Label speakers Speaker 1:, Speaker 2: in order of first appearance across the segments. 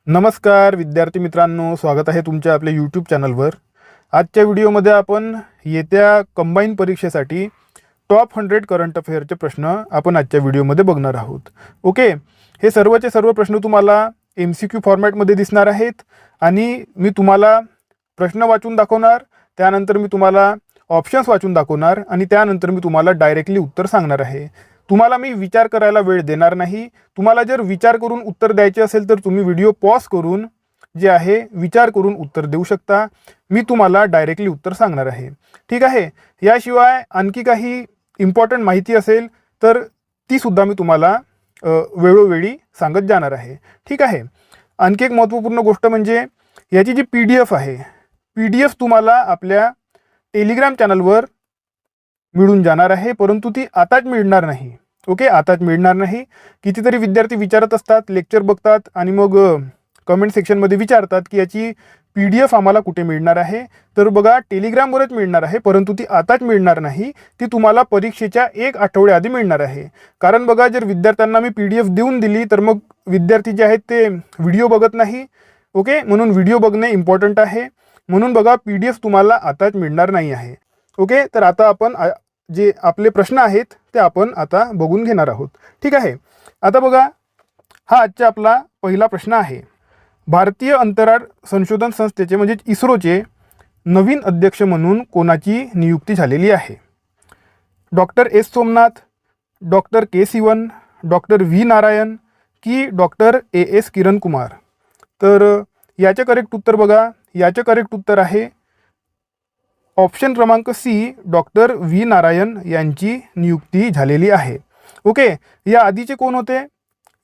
Speaker 1: नमस्कार विद्यार्थी मित्रांनो, स्वागत आहे तुमच्या आपल्या यूट्यूब चॅनलवर। आजच्या व्हिडिओमध्ये आपण येत्या कंबाईन परीक्षेसाठी टॉप 100 करंट अफेअरचे प्रश्न आपण आजच्या व्हिडिओमध्ये बघणार आहोत। ओके, हे सर्वचे सर्व प्रश्न तुम्हाला MCQ फॉर्मॅटमध्ये दिसणार आहेत आणि मी तुम्हाला प्रश्न वाचून दाखवणार, त्यानंतर मी तुम्हाला ऑप्शन्स वाचून दाखवणार आणि त्यानंतर मी तुम्हाला डायरेक्टली उत्तर सांगणार आहे। तुम्हाला मी विचार करायला वेळ देणार नाही। तुम्हाला जर विचार करून उत्तर द्यायचे असेल तर तुम्ही व्हिडिओ पॉज करून जे आहे विचार करून उत्तर देऊ शकता। मी तुम्हाला डायरेक्टली उत्तर सांगणार आहे, ठीक आहे। याशिवाय आणखी काही इम्पॉर्टंट माहिती असेल तर ती सुद्धा मी तुम्हाला वेळोवेळी सांगत जाणार आहे, ठीक आहे। आणखी एक महत्त्वपूर्ण गोष्ट म्हणजे याची जी PDF आहे, PDF तुम्हाला आपल्या टेलिग्राम चॅनलवर मिळून जाणार आहे, परंतु ती आताच मिळणार नाही। ओके, आताच मिळणार नाही। कितीतरी विद्यार्थी विचारत असतात, लेक्चर बघतात आणि मग कमेंट सेक्शनमध्ये विचारतात की याची PDF आम्हाला कुठे मिळणार आहे। तर बघा, टेलिग्रामवरच मिळणार आहे, परंतु ती आताच मिळणार नाही, ती तुम्हाला परीक्षेच्या 1 आठवड्याआधी मिळणार आहे। कारण बघा, जर विद्यार्थ्यांना मी PDF देऊन दिली तर मग विद्यार्थी जे आहेत ते व्हिडिओ बघत नाही। ओके, म्हणून व्हिडिओ बघणे इम्पॉर्टंट आहे। म्हणून बघा, PDF तुम्हाला आताच मिळणार नाही आहे। ओके, तर आता आपण जे आपले प्रश्न आहेत ते आपण आता बघून घेणार आहोत, ठीक आहे। आता बघा, हा आजचा आपला पहिला प्रश्न आहे। भारतीय अंतराळ संशोधन संस्थेचे म्हणजे इस्रोचे नवीन अध्यक्ष म्हणून कोणाची नियुक्ती झालेली आहे? Doctor S Somnath, doctor K Sivan, doctor V Narayan की डॉक्टर AS किरण कुमार? तर याचे करेक्ट उत्तर बघा, याचे करेक्ट उत्तर आहे ऑप्शन क्रमांक C, डॉक्टर V नारायण यांची नियुक्ती झालेली आहे। ओके, या आधीचे कोण होते?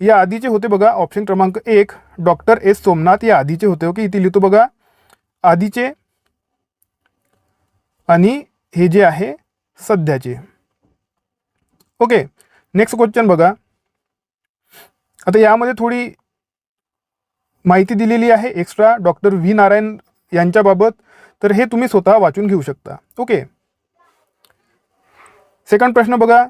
Speaker 1: या आधीचे होते बघा ऑप्शन क्रमांक 1 डॉक्टर S सोमनाथ, या आधीचे होते। ओके, इथे लिहितो बघा आधीचे आणि हे जे आहे सध्याचे। ओके, नेक्स्ट क्वेश्चन बघा। आता यामध्ये थोडी माहिती दिलेली आहे एक्स्ट्रा डॉक्टर V नारायण यांच्याबाबत, तर हे तुम्ही स्वतः वाचून घेऊ शकता। ओके, सेकंड प्रश्न बघा।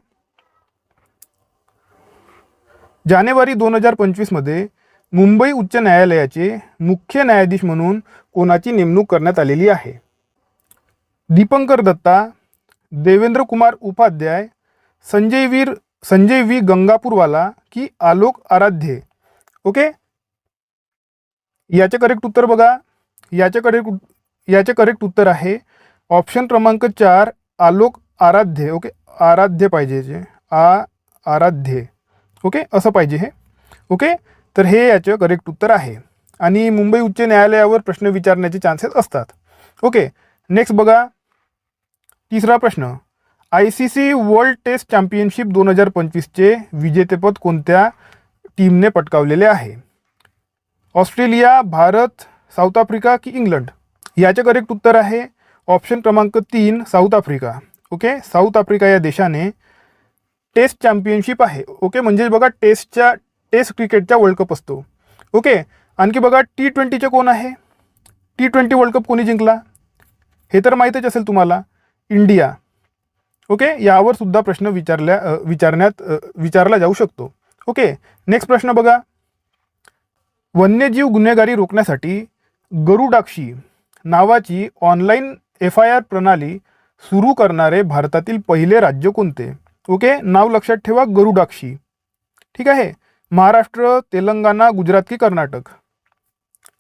Speaker 1: जानेवारी 2025 मध्ये मुंबई उच्च न्यायालयाचे मुख्य न्यायाधीश म्हणून कोणाची नेमणूक करण्यात आलेली आहे? दीपंकर दत्ता, देवेंद्र कुमार उपाध्याय, संजय V गंगापूरवाला की आलोक आराध्य? ओके, याचे करेक्ट उत्तर बघा, याचे करेक्ट उत्तर आहे ऑप्शन क्रमांक 4 आलोक आराध्य। ओके, आराध्य पाहिजे, जे आराध्य, ओके असं पाहिजे हे। ओके, तर हे याचे करेक्ट उत्तर आहे आणि मुंबई उच्च न्यायालयावर प्रश्न विचारण्याचे चान्सेस असतात। ओके, नेक्स्ट बघा, तिसरा प्रश्न। ICC वर्ल्ड टेस्ट चॅम्पियनशिप 2025चे विजेतेपद कोणत्या टीमने पटकावलेले आहे? ऑस्ट्रेलिया, भारत, साऊथ आफ्रिका की इंग्लंड? याचे करेक्ट उत्तर आहे ऑप्शन क्रमांक 3 south Africa. Okay, south Africa या देशाने टेस्ट चॅम्पियनशिप आहे। ओके, म्हणजे बघा टेस्ट क्रिकेटचा वर्ल्ड कप असतो। ओके, आणखी बघा T20चे कोण आहे? T20 वर्ल्ड कप कोणी जिंकला हे तर माहीतच असेल तुम्हाला, इंडिया। ओके, यावर सुद्धा प्रश्न विचारला जाऊ शकतो। ओके, नेक्स्ट प्रश्न बघा। वन्यजीव गुन्हेगारी रोखण्यासाठी गरुडाक्षी नावाची ऑनलाईन FIR प्रणाली सुरू करणारे भारतातील पहिले राज्य कोणते? ओके, नाव लक्षात ठेवा, गरुडाक्षी, ठीक आहे। महाराष्ट्र, तेलंगणा, गुजरात की कर्नाटक?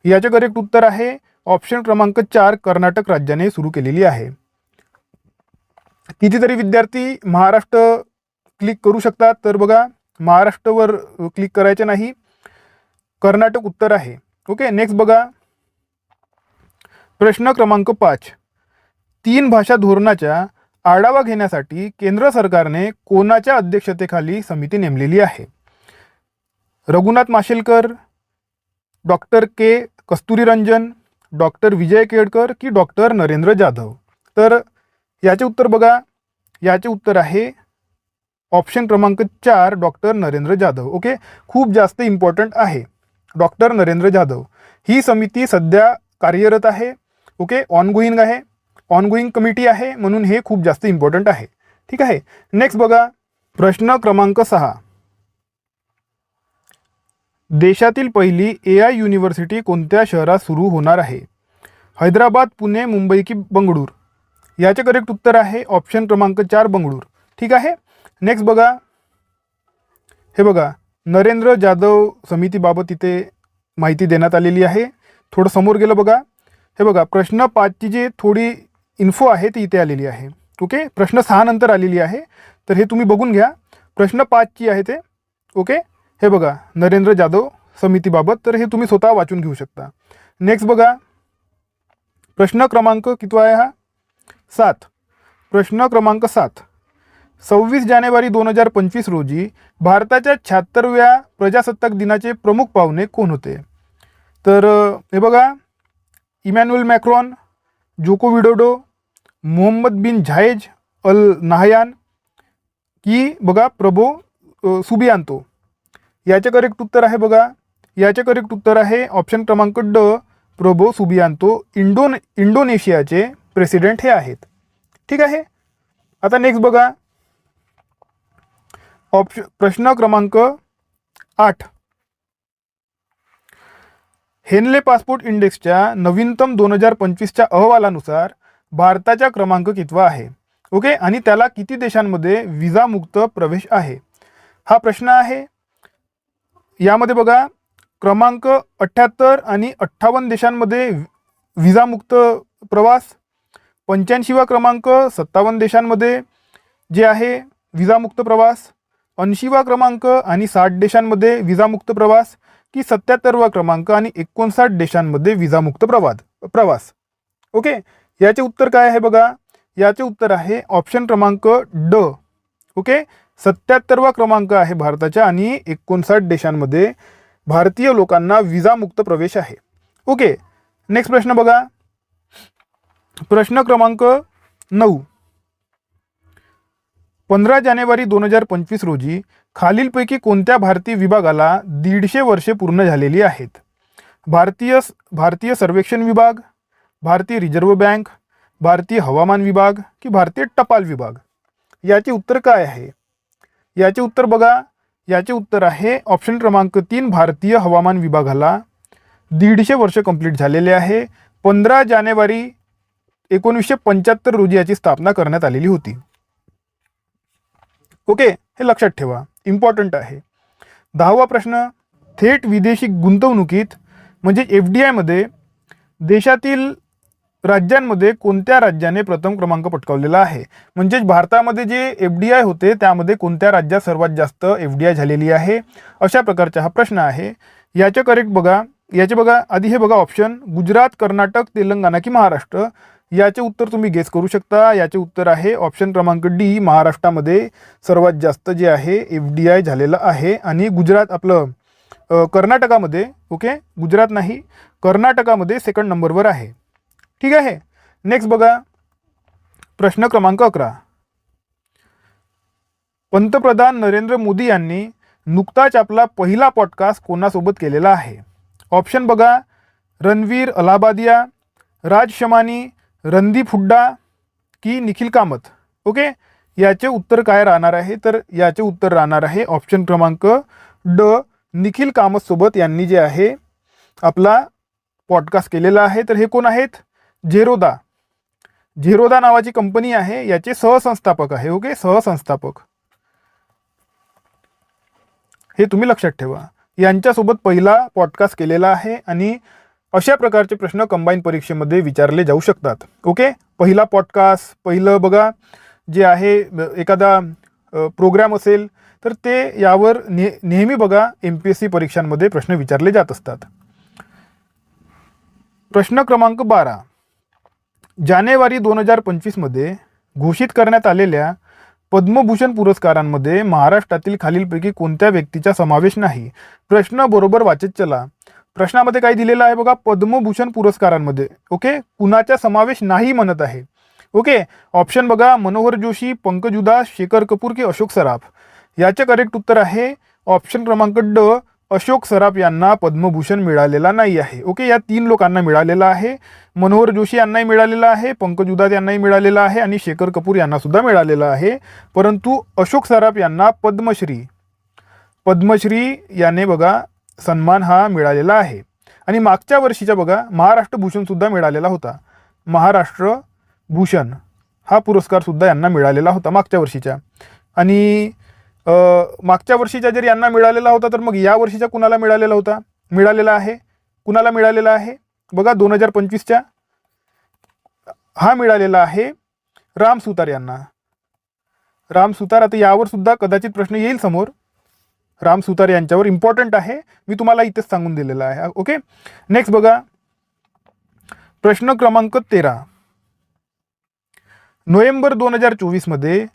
Speaker 1: याचे करेक्ट उत्तर आहे ऑप्शन क्रमांक 4 कर्नाटक राज्याने सुरू केलेली आहे। कितीतरी विद्यार्थी महाराष्ट्र क्लिक करू शकतात, तर बघा महाराष्ट्रावर क्लिक करायचे नाही, कर्नाटक उत्तर आहे। ओके, नेक्स्ट बघा प्रश्न क्रमांक 5। 3 भाषा धोरणाचा आढावा घेण्यासाठी केंद्र सरकारने कोणाच्या अध्यक्षतेखाली समिती नेमलेली आहे? Raghunath Mashelkar, doctor K Kasturirangan, doctor Vijay Kelkar की डॉक्टर नरेंद्र जाधव? तर याचे उत्तर बघा, याचे उत्तर आहे ऑप्शन क्रमांक 4 डॉक्टर नरेंद्र जाधव। ओके, खूप जास्त इम्पॉर्टंट आहे, डॉक्टर नरेंद्र जाधव। ही समिती सध्या कार्यरत आहे। ओके, ऑनगोईंग कमिटी आहे, म्हणून हे खूप जास्त इम्पॉर्टंट आहे, ठीक आहे। नेक्स्ट बघा प्रश्न क्रमांक 6। देशातील पहिली AI युनिव्हर्सिटी कोणत्या शहरात सुरू होणार आहे? हैदराबाद, पुणे, मुंबई की बंगळूर? याचे करेक्ट उत्तर आहे ऑप्शन क्रमांक 4 बंगळूर. ठीक आहे. नेक्स्ट बघा, हे बघा नरेंद्र जाधव समितीबाबत इथे माहिती देण्यात आलेली आहे. थोडं समोर गेलं बघा, हे बघा प्रश्न 5ची जी थोडी इन्फो आहे ती इथे आलेली आहे. ओके, प्रश्न 6 नंतर आलेली आहे, तर हे तुम्ही बघून घ्या. प्रश्न 5ची आहे ते. ओके, हे बघा नरेंद्र जाधव समितीबाबत, तर हे तुम्ही स्वतः वाचून घेऊ शकता. नेक्स्ट बघा, प्रश्न क्रमांक किती आहे हा? 7. प्रश्न क्रमांक 7. 26 जानेवारी 2025 रोजी भारताच्या 76व्या प्रजासत्ताक दिनाचे प्रमुख पाहुणे कोण होते? तर हे बघा Emmanuel Macron, Joko Widodo, Mohammed bin Zayed Al Nahyan की बघा प्रबो सुबियांतो? याचे करेक्ट उत्तर आहे बघा, याचे करेक्ट उत्तर आहे ऑप्शन क्रमांक ड प्रबो सुबियांतो. इंडोनेशियाचे प्रेसिडेंट हे आहेत. ठीक आहे. आता नेक्स्ट बघा, प्रश्न क्रमांक 8. हेनले पासपोर्ट इंडेक्सच्या नवीनतम 2025च्या अहवालानुसार भारताचा क्रमांक कितवा आहे? ओके, आणि त्याला किती देशांमध्ये विजामुक्त प्रवेश आहे? हा प्रश्न आहे. यामध्ये बघा क्रमांक 78 आणि 58 देशांमध्ये विजामुक्त प्रवास, 85वा क्रमांक 57 देशांमध्ये जे आहे विजामुक्त प्रवास, 80वा क्रमांक आणि 60 देशांमध्ये विजामुक्त प्रवास, की 77वा क्रमांक आणि 59 देशांमध्ये विजामुक्त प्रवास. ओके, याचे उत्तर काय आहे बघा, याचे उत्तर आहे ऑप्शन क्रमांक ड. ओके, 77वा क्रमांक आहे भारताच्या आणि 59 देशांमध्ये भारतीय लोकांना विजामुक्त प्रवेश आहे. ओके, नेक्स्ट प्रश्न बघा, प्रश्न क्रमांक 9. 15 जानेवारी 2025 रोजी खालीलपैकी कोणत्या भारतीय विभागाला 150 वर्षे पूर्ण झालेली आहेत? भारतीय सर्वेक्षण विभाग, भारतीय रिझर्व्ह बँक, भारतीय हवामान विभाग की भारतीय टपाल विभाग? याचे उत्तर काय आहे? याचे उत्तर बघा, याचे उत्तर आहे ऑप्शन क्रमांक 3 भारतीय हवामान विभागाला 150 वर्ष कंप्लीट झालेले आहे. 15 जानेवारी 1975 रोजी याची स्थापना करण्यात आलेली होती. ओके, हे लक्षात ठेवा, इम्पॉर्टंट आहे. 10वा प्रश्न, थेट विदेशी गुंतवणुकीत म्हणजे FDI मध्ये देशातील राज्यांमध्ये कोणत्या राज्याने प्रथम क्रमांक पटकावलेला आहे? म्हणजेच भारतामध्ये जे FDI होते त्यामध्ये कोणत्या राज्यात सर्वात जास्त FDI झालेली आहे, अशा प्रकारचा हा प्रश्न आहे. याचे करेक्ट बघा, याचे बघा आधी हे बघा ऑप्शन गुजरात, कर्नाटक, तेलंगणा की महाराष्ट्र? याचे उत्तर तुम्ही गेस करू शकता. याचे उत्तर आहे ऑप्शन क्रमांक डी, महाराष्ट्रामध्ये सर्वात जास्त जे आहे FDI झालेलं आहे. आणि गुजरात आपलं कर्नाटकामध्ये, ओके गुजरात नाही, कर्नाटकामध्ये सेकंड नंबरवर आहे. ठीक आहे. नेक्स्ट बघा, प्रश्न क्रमांक 11. पंतप्रधान नरेंद्र मोदी यांनी नुकताच आपला पहिला पॉडकास्ट कोणासोबत केलेला आहे? ऑप्शन बघा रणवीर अलाहाबादिया, राज शमानी, रणदीप हुड्डा की निखिल कामत? ओके, याचे उत्तर काय राहणार आहे? तर याचे उत्तर राहणार आहे ऑप्शन क्रमांक ड, निखिल कामत सोबत यांनी जे आहे आपला पॉडकास्ट केलेला आहे. तर हे कोण आहेत? झेरोदा नावाची कंपनी आहे, याचे सहसंस्थापक आहे. ओके, सहसंस्थापक, हे तुम्ही लक्षात ठेवा. यांच्यासोबत पहिला पॉडकास्ट केलेला आहे. आणि अशा प्रकारचे प्रश्न कंबाईन परीक्षेमध्ये विचारले जाऊ शकतात. ओके, पहिला पॉडकास्ट, पहिलं बघा जे आहे एखादा प्रोग्राम असेल तर ते यावर नेहमी बघा MPSC परीक्षांमध्ये प्रश्न विचारले जात असतात. प्रश्न क्रमांक 12. जानेवारी 2025 मध्ये घोषित करण्यात आलेल्या पद्मभूषण पुरस्कारांमध्ये महाराष्ट्रातील खालीलपैकी कोणत्या व्यक्तीचा समावेश नाही? प्रश्न बरोबर वाचत चला. प्रश्नामध्ये काय दिलेलं आहे बघा, पद्मभूषण पुरस्कारांमध्ये ओके कुणाचा समावेश नाही म्हणत आहे. ओके, ऑप्शन बघा मनोहर जोशी, पंकज उधास, शेखर कपूर की अशोक सराफ? याचे करेक्ट उत्तर आहे ऑप्शन क्रमांक ड, अशोक सराफ यांना पद्मभूषण मिळालेला नाही आहे. ओके, या 3 लोकांना मिळालेला आहे. मनोहर जोशी यांनाही मिळालेला आहे, पंकज उधास यांनाही मिळालेला आहे आणि शेखर कपूर यांना सुद्धा मिळालेला आहे. परंतु अशोक सराफ यांना पद्मश्री याने बघा सन्मान हा मिळालेला आहे. आणि मागच्या वर्षीचा बघा महाराष्ट्र भूषणसुद्धा मिळालेला होता. महाराष्ट्र भूषण हा पुरस्कारसुद्धा यांना मिळालेला होता मागच्या वर्षीच्या. आणि मागच्या वर्षीच्या जर यांना मिळालेला होता तर मग या वर्षीचा कुणाला मिळालेला आहे कुणाला मिळालेला आहे बघा 2025च्या हा मिळालेला आहे राम सुतार यांना. राम सुतार, आता यावर सुद्धा कदाचित प्रश्न येईल समोर. राम सुतार यांच्यावर इम्पॉर्टंट आहे, मी तुम्हाला इथेच सांगून दिलेलं आहे. ओके, नेक्स्ट बघा प्रश्न क्रमांक 13. नोव्हेंबर 2024 मध्ये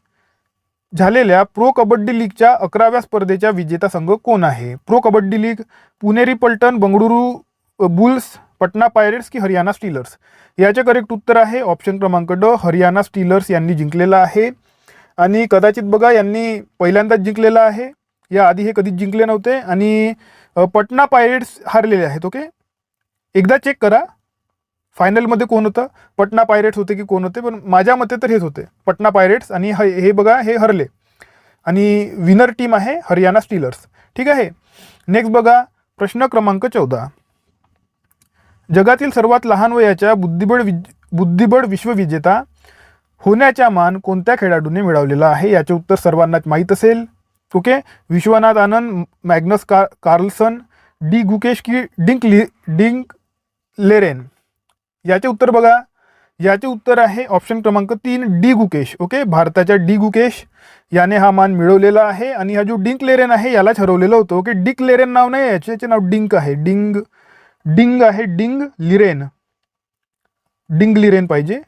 Speaker 1: झालेल्या प्रो कबड्डी लीगच्या 11व्या स्पर्धेचा विजेता संघ कोण आहे? प्रो कबड्डी लीग पुणेरी पलटन, बंगळुरू बुल्स, पटना पायरेट्स की हरियाणा स्टीलर्स? याचे करेक्ट उत्तर आहे ऑप्शन क्रमांक ड, हरियाणा स्टीलर्स यांनी जिंकलेला आहे. आणि कदाचित बघा यांनी पहिल्यांदाच जिंकलेला आहे, या आधी हे कधीच जिंकले नव्हते. आणि पटना पायरेट्स हारलेले आहेत. ओके, एकदा चेक करा फायनलमध्ये कोण होतं, पटना पायरेट्स होते की कोण होते, पण माझ्या मते तर हेच होते पटना पायरेट्स. आणि हे बघा हे हरले आणि विनर टीम आहे हरियाणा स्टीलर्स. ठीक आहे, नेक्स्ट बघा प्रश्न क्रमांक 14. जगातील सर्वात लहान वयाच्या बुद्धिबळ विश्वविजेता होण्याचा मान कोणत्या खेळाडूने मिळवलेला आहे? याचे उत्तर सर्वांनाच माहीत असेल. Okay, Vishwanath Anand, Magnus Carlsen, D Gukesh की डिंक लेरेन? याचे उत्तर बघा, याचे उत्तर आहे ऑप्शन क्रमांक 3 डी गुकेश. ओके, भारताच्या डी गुकेश याने हा मान मिळवलेला आहे. आणि हा जो डिंक लेरेन आहे यालाच हरवलेलं होतं. ओके, डिंक लेरेन नाव नाही, याचे नाव डिंक आहे. डिंग आहे, डिंग लिरेन पाहिजे.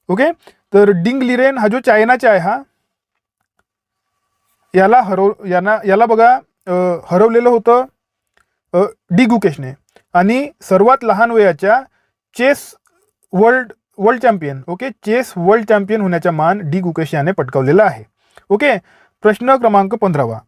Speaker 1: ओके, तर डिंग लिरेन हा जो चायनाचा आहे हा याला बघा हरवलेलं होतं डी गुकेशने. आणि सर्वात लहान वयाच्या chess world champion, okay, chess world champion होण्याचा मान डी गुकेश याने पटकावलेला आहे. ओके, प्रश्न क्रमांक 15.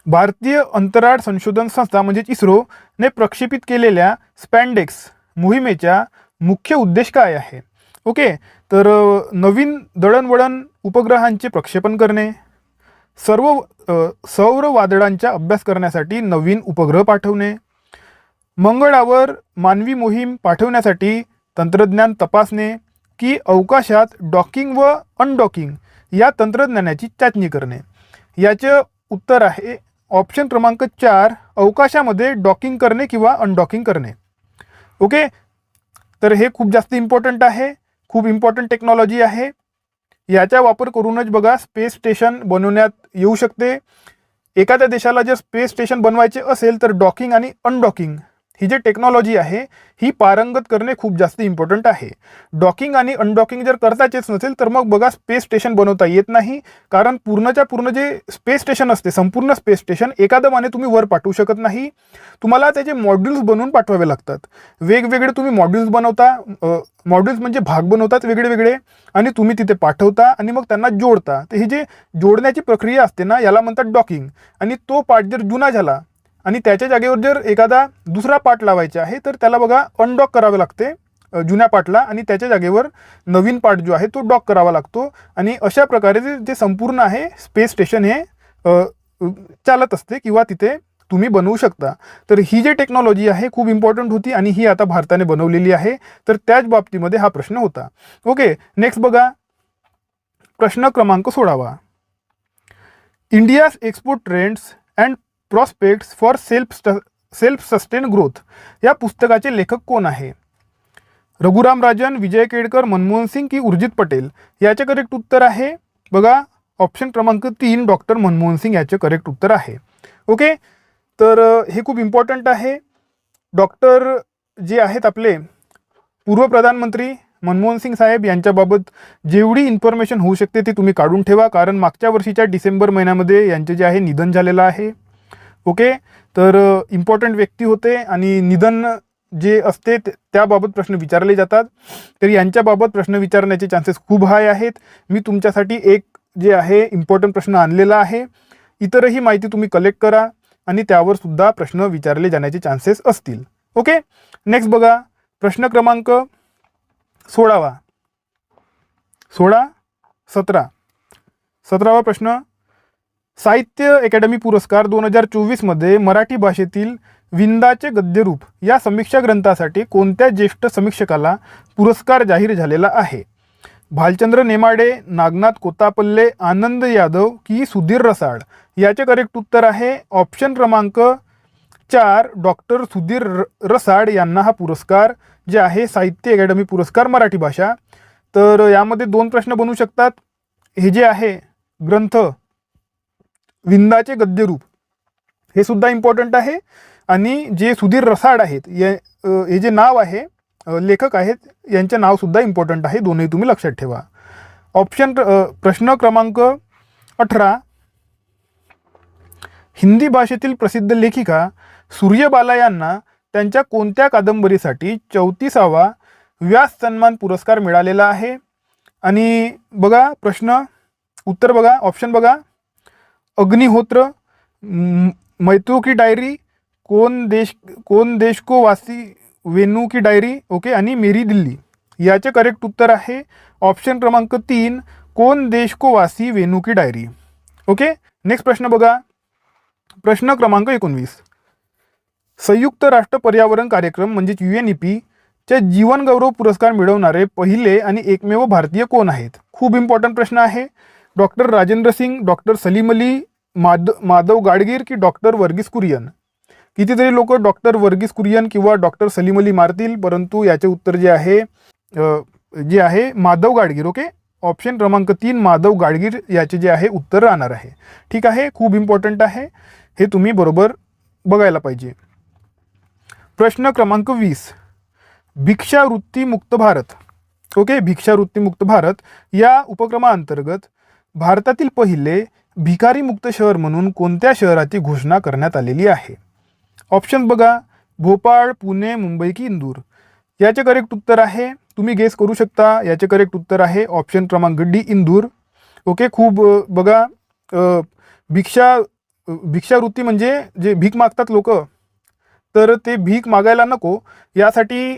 Speaker 1: भारतीय अंतराळ संशोधन संस्था म्हणजेच इस्रो ने प्रक्षेपित केलेल्या स्पॅन्डेक्स मोहिमेचा मुख्य उद्देश काय आहे? ओके, तर नवीन दळणवळण उपग्रहांचे प्रक्षेपण करणे, सौर वादळांचा अभ्यास करण्यासाठी नवीन उपग्रह पाठवणे, मंगळावर मानवी मोहीम पाठवण्यासाठी तंत्रज्ञान तपासणे, की अवकाशात डॉकिंग व अनडॉकिंग या तंत्रज्ञानाची चाचणी करणे? याचे उत्तर आहे ऑप्शन क्रमांक 4 अवकाशामध्ये डॉकिंग करणे किंवा अनडॉकिंग करणे. ओके, तर हे खूप जास्त इम्पॉर्टंट आहे, खूप इम्पॉर्टंट टेक्नॉलॉजी आहे. याचा वापर करूनच बघा स्पेस स्टेशन बनवण्यात येऊ शकते. एखाद्या देशाला जर स्पेस स्टेशन बनवायचे असेल तर डॉकिंग आणि अनडॉकिंग ही जी टेक्नॉलॉजी आहे ही पारंगत करणे खूप जास्त इम्पॉर्टंट आहे. डॉकिंग आणि अनडॉकिंग जर करताच येत नसेल तर मग बघा स्पेस स्टेशन बनवता येत नाही. कारण पूर्णच्या पूर्ण जे स्पेस स्टेशन असते, संपूर्ण स्पेस स्टेशन एकादमाने तुम्ही वर पाठवू शकत नाही. तुम्हाला त्याचे मॉड्यूल्स बनवून पाठवावे लागतात. वेगवेगळे तुम्ही मॉड्यूल्स बनवता, मॉड्यूल्स म्हणजे भाग बनवतात वेगळे वेगळे, आणि तुम्ही तिथे पाठवता आणि मग त्यांना जोडता. तर ही जे जोडण्याची प्रक्रिया असते ना याला म्हणतात डॉकिंग. आणि तो पार्ट जर जुना झाला आणि त्याच्या जागेवर जर एखादा दुसरा पार्ट लावायचा आहे तर त्याला बघा अनडॉक करावे लागते जुन्या पार्टला, आणि त्याच्या जागेवर नवीन पार्ट जो आहे तो डॉक करावा लागतो. आणि अशा प्रकारे जे संपूर्ण आहे स्पेस स्टेशन हे चालत असते किंवा तिथे तुम्ही बनवू शकता. तर ही जी टेक्नॉलॉजी आहे खूप इम्पॉर्टंट होती आणि ही आता भारताने बनवलेली आहे. तर त्याच बाबतीमध्ये हा प्रश्न होता. ओके, नेक्स्ट बघा प्रश्न क्रमांक 16. India's export trends and prospects for self sustain growth या पुस्तकाचे लेखक कोण आहे? रघुराम राजन, विजय केळकर, मनमोहन सिंग की उर्जित पटेल? याचे करेक्ट उत्तर आहे बघा ऑप्शन क्रमांक 3 डॉक्टर मनमोहन सिंग याचे करेक्ट उत्तर आहे. ओके, तर हे खूप इम्पॉर्टंट आहे. डॉक्टर जे आहेत आपले पूर्व प्रधानमंत्री मनमोहन सिंग साहेब यांच्याबाबत जेवढी इन्फॉर्मेशन होऊ शकते ती तुम्ही काढून ठेवा, कारण मागच्या वर्षीच्या डिसेंबर महिन्यामध्ये यांचे जे आहे निधन झालेलं आहे. ओके, तर इम्पॉर्टंट व्यक्ती होते आणि निधन जे असते त्याबाबत प्रश्न विचारले जातात. तर यांच्याबाबत प्रश्न विचारण्याचे चान्सेस खूप हाय आहेत. मी तुमच्यासाठी एक जे आहे इम्पॉर्टंट प्रश्न आणलेला आहे. इतरही माहिती तुम्ही कलेक्ट करा आणि त्यावर सुद्धा प्रश्न विचारले जाण्याचे चान्सेस असतील. ओके, नेक्स्ट बघा प्रश्न क्रमांक 17 प्रश्न. साहित्य अकादमी पुरस्कार 2024मध्ये मराठी भाषेतील विंदाचे गद्यरूप या समीक्षा ग्रंथासाठी कोणत्या ज्येष्ठ समीक्षकाला पुरस्कार जाहीर झालेला आहे? भालचंद्र नेमाडे, नागनाथ कोतापल्ले, आनंद यादव की सुधीर रसाळ? याचे करेक्ट उत्तर आहे ऑप्शन क्रमांक 4, डॉक्टर सुधीर रसाळ यांना हा पुरस्कार जे आहे साहित्य अकादमी पुरस्कार मराठी भाषा. तर यामध्ये 2 प्रश्न बनू शकतात. हे जे आहे ग्रंथ विंदाचे गद्यरूप हे सुद्धा इम्पॉर्टंट आहे, आणि जे सुधीर रसाळ आहेत हे जे नाव आहे लेखक आहेत यांचे नाव सुद्धा इम्पॉर्टंट आहे. दोन्ही तुम्ही लक्षात ठेवा. प्रश्न क्रमांक 18, हिंदी भाषेतील प्रसिद्ध लेखिका सूर्यबाला यांना त्यांच्या कोणत्या कादंबरीसाठी 34वा व्यास सन्मान पुरस्कार मिळालेला आहे? आणि बघा प्रश्न उत्तर बघा, ऑप्शन बघा, अग्निहोत्र, मैत्रू की डायरी, कोण देश को वासी, वेणू की डायरी, ओके, आणि मेरी दिल्ली. याचे करेक्ट उत्तर आहे ऑप्शन क्रमांक 3, कोण देश को वासी, वेणू की डायरी. ओके. नेक्स्ट प्रश्न बघा, प्रश्न क्रमांक 19, संयुक्त राष्ट्र पर्यावरण कार्यक्रम म्हणजेच UNEP चे जीवन गौरव पुरस्कार मिळवणारे पहिले आणि एकमेव भारतीय कोण आहेत? खूप इम्पॉर्टंट प्रश्न आहे. डॉक्टर राजेंद्र सिंग, डॉक्टर सलीम अली, माधव गाडगीर की डॉक्टर वर्गीस कुरियन? कितीतरी लोक डॉक्टर वर्गीस कुरियन किंवा डॉक्टर सलीम अली मारतील, परंतु याचे उत्तर जे आहे माधव गाडगीर. ओके, ऑप्शन क्रमांक 3 माधव गाडगीर याचे जे आहे उत्तर राहणार आहे. ठीक आहे, खूप इम्पॉर्टंट आहे, हे तुम्ही बरोबर बघायला पाहिजे. प्रश्न क्रमांक 20, भिक्षावृत्ती मुक्त भारत. ओके, भिक्षावृत्ती मुक्त भारत या उपक्रमाअंतर्गत भारतातील पहिले भिकारी मुक्त शहर म्हणून कोणत्या शहराची घोषणा करण्यात आलेली आहे? ऑप्शन बघा, भोपाळ, पुणे, मुंबई की इंदूर? याचे करेक्ट उत्तर आहे, तुम्ही गेस करू शकता, याचे करेक्ट उत्तर आहे ऑप्शन क्रमांक डी, इंदूर. ओके, खूप बघा, भिक्षावृत्ती म्हणजे जे भीक मागतात लोक, तर ते भीक मागायला नको यासाठी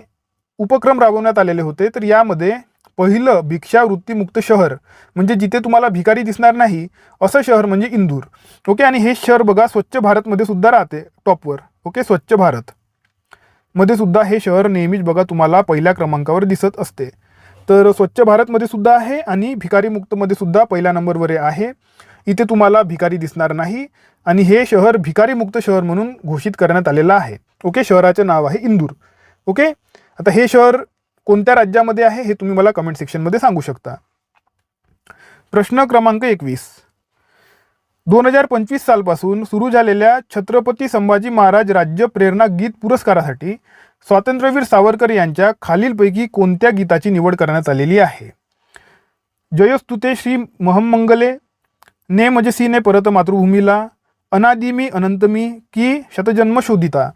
Speaker 1: उपक्रम राबवण्यात आलेले होते. तर यामध्ये पहिलं भिक्षावृत्तीमुक्त शहर म्हणजे जिथे तुम्हाला भिकारी दिसणार नाही असं शहर म्हणजे इंदूर. ओके, आणि हे शहर बघा स्वच्छ भारतमध्ये सुद्धा राहते टॉपवर. ओके, स्वच्छ भारत मध्ये सुद्धा हे शहर नेहमीच बघा तुम्हाला पहिल्या क्रमांकावर दिसत असते. तर स्वच्छ भारतमध्ये सुद्धा आहे आणि भिकारी मुक्तमध्ये सुद्धा पहिल्या नंबरवर आहे. इथे तुम्हाला भिकारी दिसणार नाही आणि हे शहर भिकारी मुक्त शहर म्हणून घोषित करण्यात आलेलं आहे. ओके, शहराचे नाव आहे इंदूर. ओके, आता हे शहर कोणत्या राज्यामध्ये आहे हे तुम्ही मला कमेंट सेक्शनमध्ये सांगू शकता. प्रश्न क्रमांक 21, 2025 सालपासून सुरू झालेल्या छत्रपती संभाजी महाराज राज्य प्रेरणा गीत पुरस्कारासाठी स्वातंत्र्यवीर सावरकर यांच्या खालीलपैकी कोणत्या गीताची निवड करण्यात आलेली आहे? जयोस्तुते श्री महमंगले, ने मजसीने परत मातृभूमीला, अनादिमी अनंतमी की शतजन्म शोधिता?